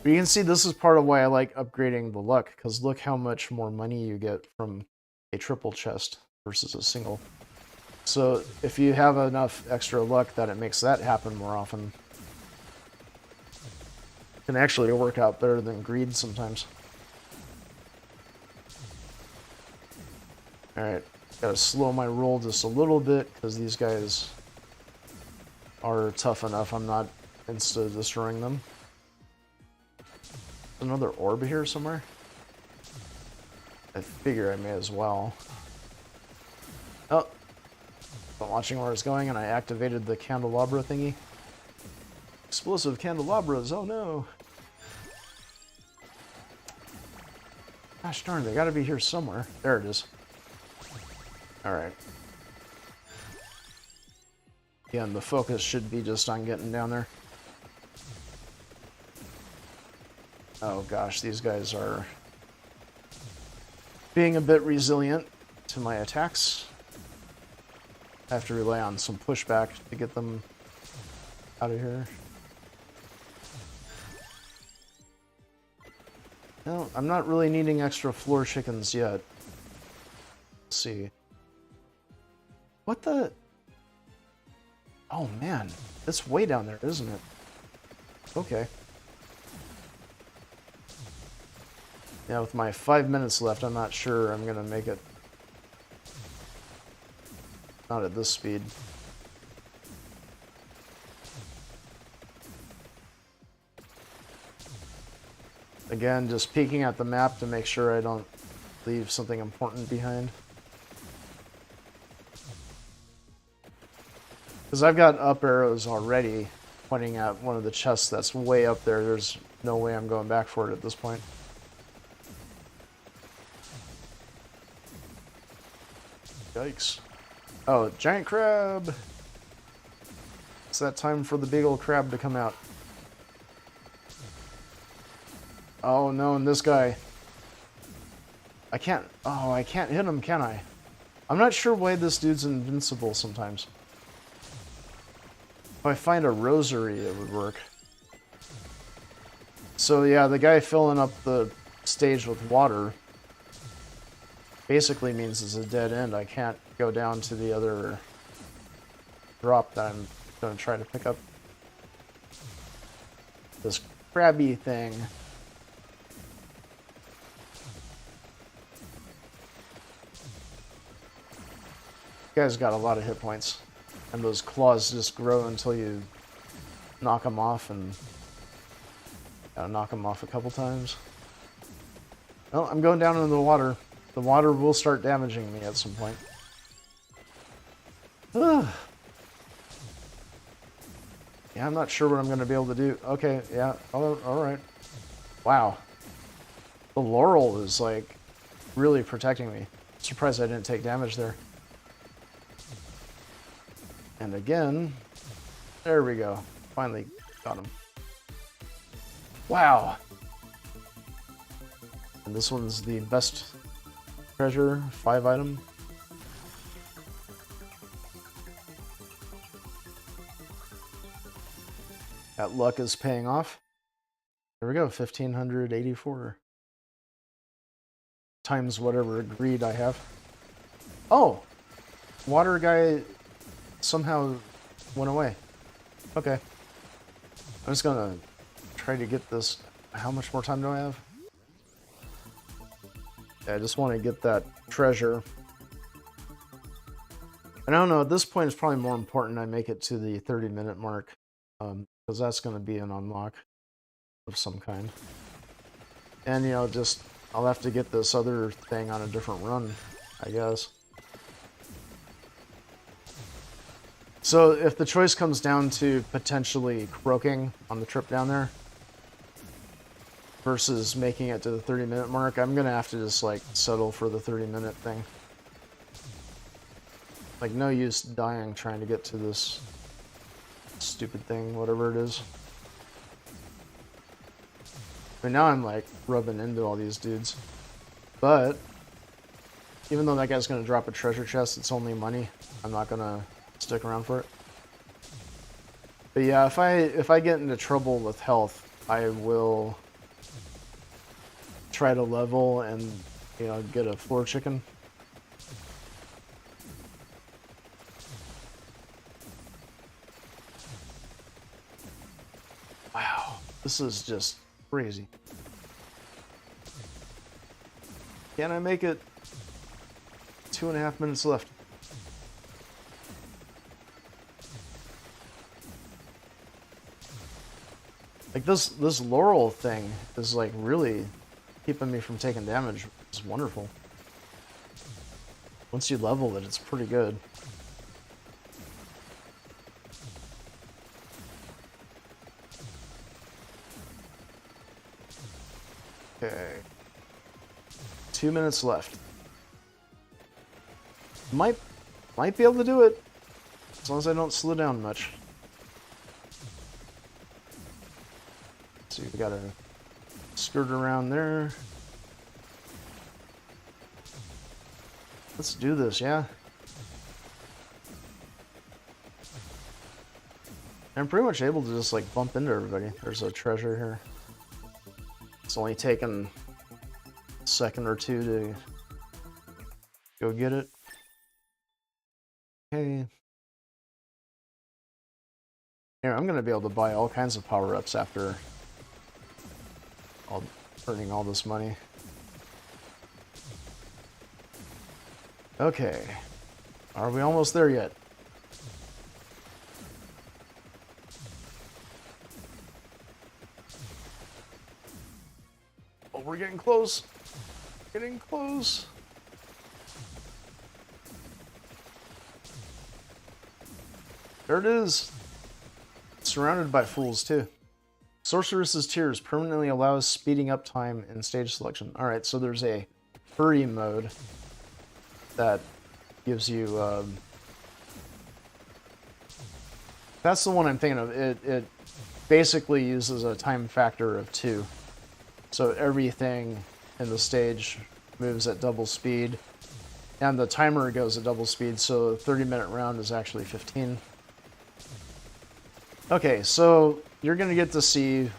But you can see this is part of why I like upgrading the luck, because look how much more money you get from a triple chest versus a single. So if you have enough extra luck that it makes that happen more often, it can actually work out better than greed sometimes. Alright, gotta slow my roll just a little bit because these guys are tough enough. I'm not insta-destroying them. Another orb here somewhere? I figure I may as well. Oh! I'm watching where it's going and I activated the candelabra thingy. Explosive candelabras, oh no! Gosh darn, they gotta be here somewhere. There it is. Alright. Again, the focus should be just on getting down there. Oh gosh, these guys are being a bit resilient to my attacks. I have to rely on some pushback to get them out of here. No, I'm not really needing extra floor chickens yet. Let's see. What the? Oh man, it's way down there, isn't it? Okay. Yeah, with my 5 minutes left, I'm not sure I'm gonna make it. Not at this speed. Again, just peeking at the map to make sure I don't leave something important behind. Because I've got up arrows already pointing at one of the chests that's way up there. There's no way I'm going back for it at this point. Yikes. Oh, giant crab! It's that time for the big old crab to come out. Oh no, and this guy. I can't hit him, can I? I'm not sure why this dude's invincible sometimes. If I find a rosary, it would work. So yeah, the guy filling up the stage with water basically means it's a dead end. I can't go down to the other drop that I'm going to try to pick up. this crabby thing. You guys got a lot of hit points. And those claws just grow until you knock them off, and knock them off a couple times. Well, I'm going down into the water. The water will start damaging me at some point. Ugh. Yeah, I'm not sure what I'm going to be able to do. Okay, yeah, alright. Wow. The laurel is, like, really protecting me. Surprised I didn't take damage there. And again, there we go. Finally got him. Wow. And this one's the best treasure, 5 item. That luck is paying off. There we go, 1,584. Times whatever greed I have. Oh! Water guy somehow went away. Okay. I'm just gonna try to get this. How much more time do I have? Yeah, I just want to get that treasure. And I don't know, at this point it's probably more important I make it to the 30-minute mark. Because that's going to be an unlock of some kind. And, you know, just, I'll have to get this other thing on a different run, I guess. So, if the choice comes down to potentially croaking on the trip down there, versus making it to the 30-minute mark, I'm going to have to just, like, settle for the 30-minute thing. Like, no use dying trying to get to this stupid thing, whatever it is. But now I'm like rubbing into all these dudes. But even though that guy's gonna drop a treasure chest, it's only money. I'm not gonna stick around for it. But yeah, if I get into trouble with health, I will try to level and, you know, get a floor chicken. Wow, this is just crazy. Can I make it? 2.5 minutes left. Like this laurel thing is like really keeping me from taking damage. It's wonderful. Once you level it, it's pretty good. Okay. 2 minutes left. Might be able to do it. As long as I don't slow down much. So we gotta skirt around there. Let's do this, yeah? I'm pretty much able to just like bump into everybody. There's a treasure here. It's only taken a second or two to go get it. Okay. Here, I'm gonna be able to buy all kinds of power-ups after earning all this money. Okay. Are we almost there yet? Oh, we're getting close. Getting close. There it is. Surrounded by fools, too. Sorceress's Tears permanently allows speeding up time in stage selection. Alright, so there's a hurry mode that gives you... that's the one I'm thinking of. It basically uses a time factor of 2. So everything in the stage moves at double speed. And the timer goes at double speed, so a 30-minute round is actually 15. Okay, so you're going to get to see,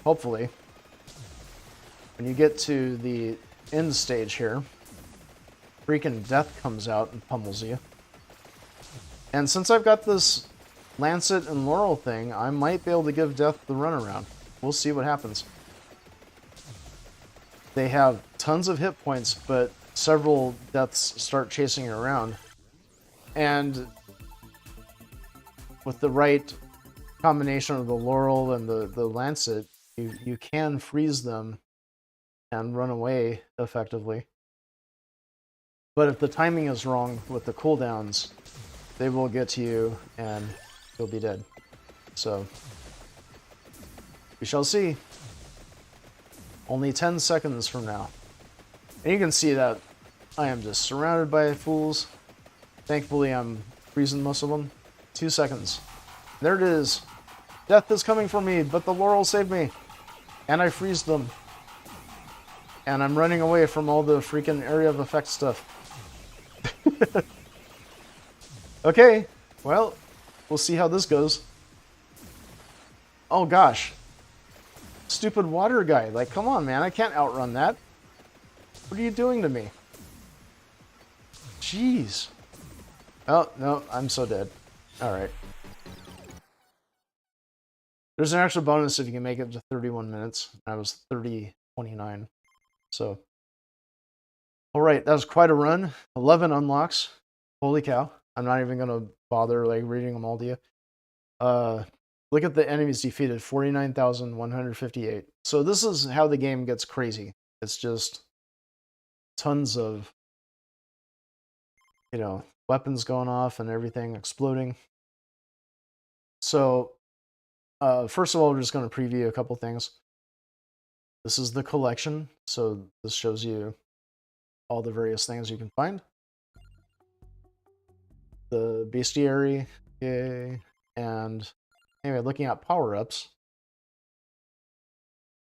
hopefully, when you get to the end stage here, freaking death comes out and pummels you. And since I've got this Lancet and Laurel thing, I might be able to give death the runaround. we'll see what happens. They have tons of hit points, but several deaths start chasing you around. And with the right combination of the Laurel and the Lancet, you can freeze them and run away effectively. But if the timing is wrong with the cooldowns, they will get to you and you'll be dead. So, we shall see. Only 10 seconds from now. And you can see that I am just surrounded by fools. Thankfully, I'm freezing most of them. 2 seconds. There it is. Death is coming for me, but the Laurel saved me. And I freezed them. And I'm running away from all the freaking area of effect stuff. Okay, well, we'll see how this goes. Oh gosh. Stupid water guy. Like, come on, man. I can't outrun that. What are you doing to me? Jeez. Oh, no. I'm so dead. Alright. There's an extra bonus if you can make it to 31 minutes. I was 30:29. So. Alright, that was quite a run. 11 unlocks. Holy cow. I'm not even going to bother like reading them all to you. Look at the enemies defeated, 49,158. So this is how the game gets crazy. It's just tons of, you know, weapons going off and everything exploding. So, first of all, we're just going to preview a couple things. This is the collection, so this shows you all the various things you can find. The bestiary, okay, and anyway, looking at power-ups.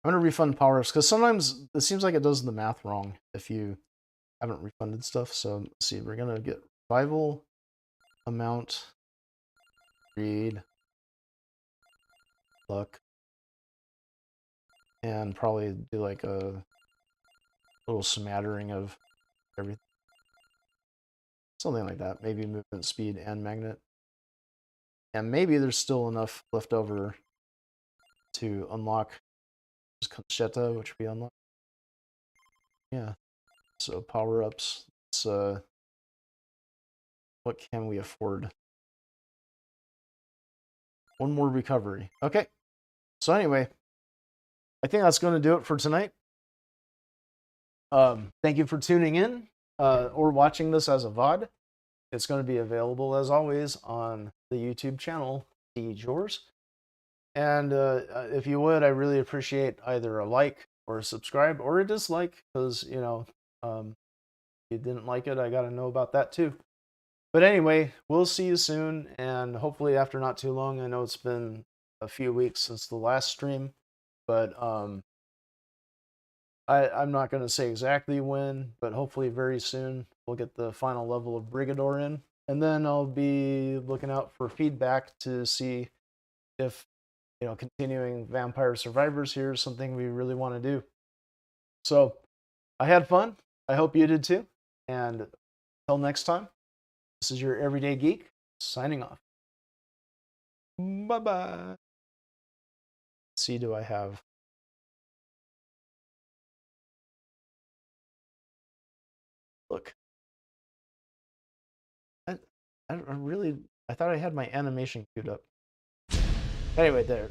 I'm going to refund power-ups, because sometimes it seems like it does the math wrong if you haven't refunded stuff. So, let's see, we're going to get revival, amount, greed, luck, and probably do like a little smattering of everything. Something like that. Maybe movement, speed, and magnet. And maybe there's still enough left over to unlock Conchetta, which we unlock. Yeah. So power-ups. It's what can we afford? One more recovery. Okay. So anyway, I think that's going to do it for tonight. Thank you for tuning in or watching this as a VOD. It's going to be available, as always, on the YouTube channel, Yours. And if you would, I really appreciate either a like or a subscribe or a dislike, because, you know, if you didn't like it, I got to know about that too. But anyway, we'll see you soon, and hopefully after not too long. I know it's been a few weeks since the last stream, but I'm not going to say exactly when, but hopefully very soon we'll get the final level of Brigador in. And then I'll be looking out for feedback to see if, you know, continuing Vampire Survivors here is something we really want to do. So, I had fun. I hope you did too. And until next time, this is your Everyday Geek, signing off. Bye-bye. Let's see, do I have... Look. I thought I had my animation queued up. Anyway, there.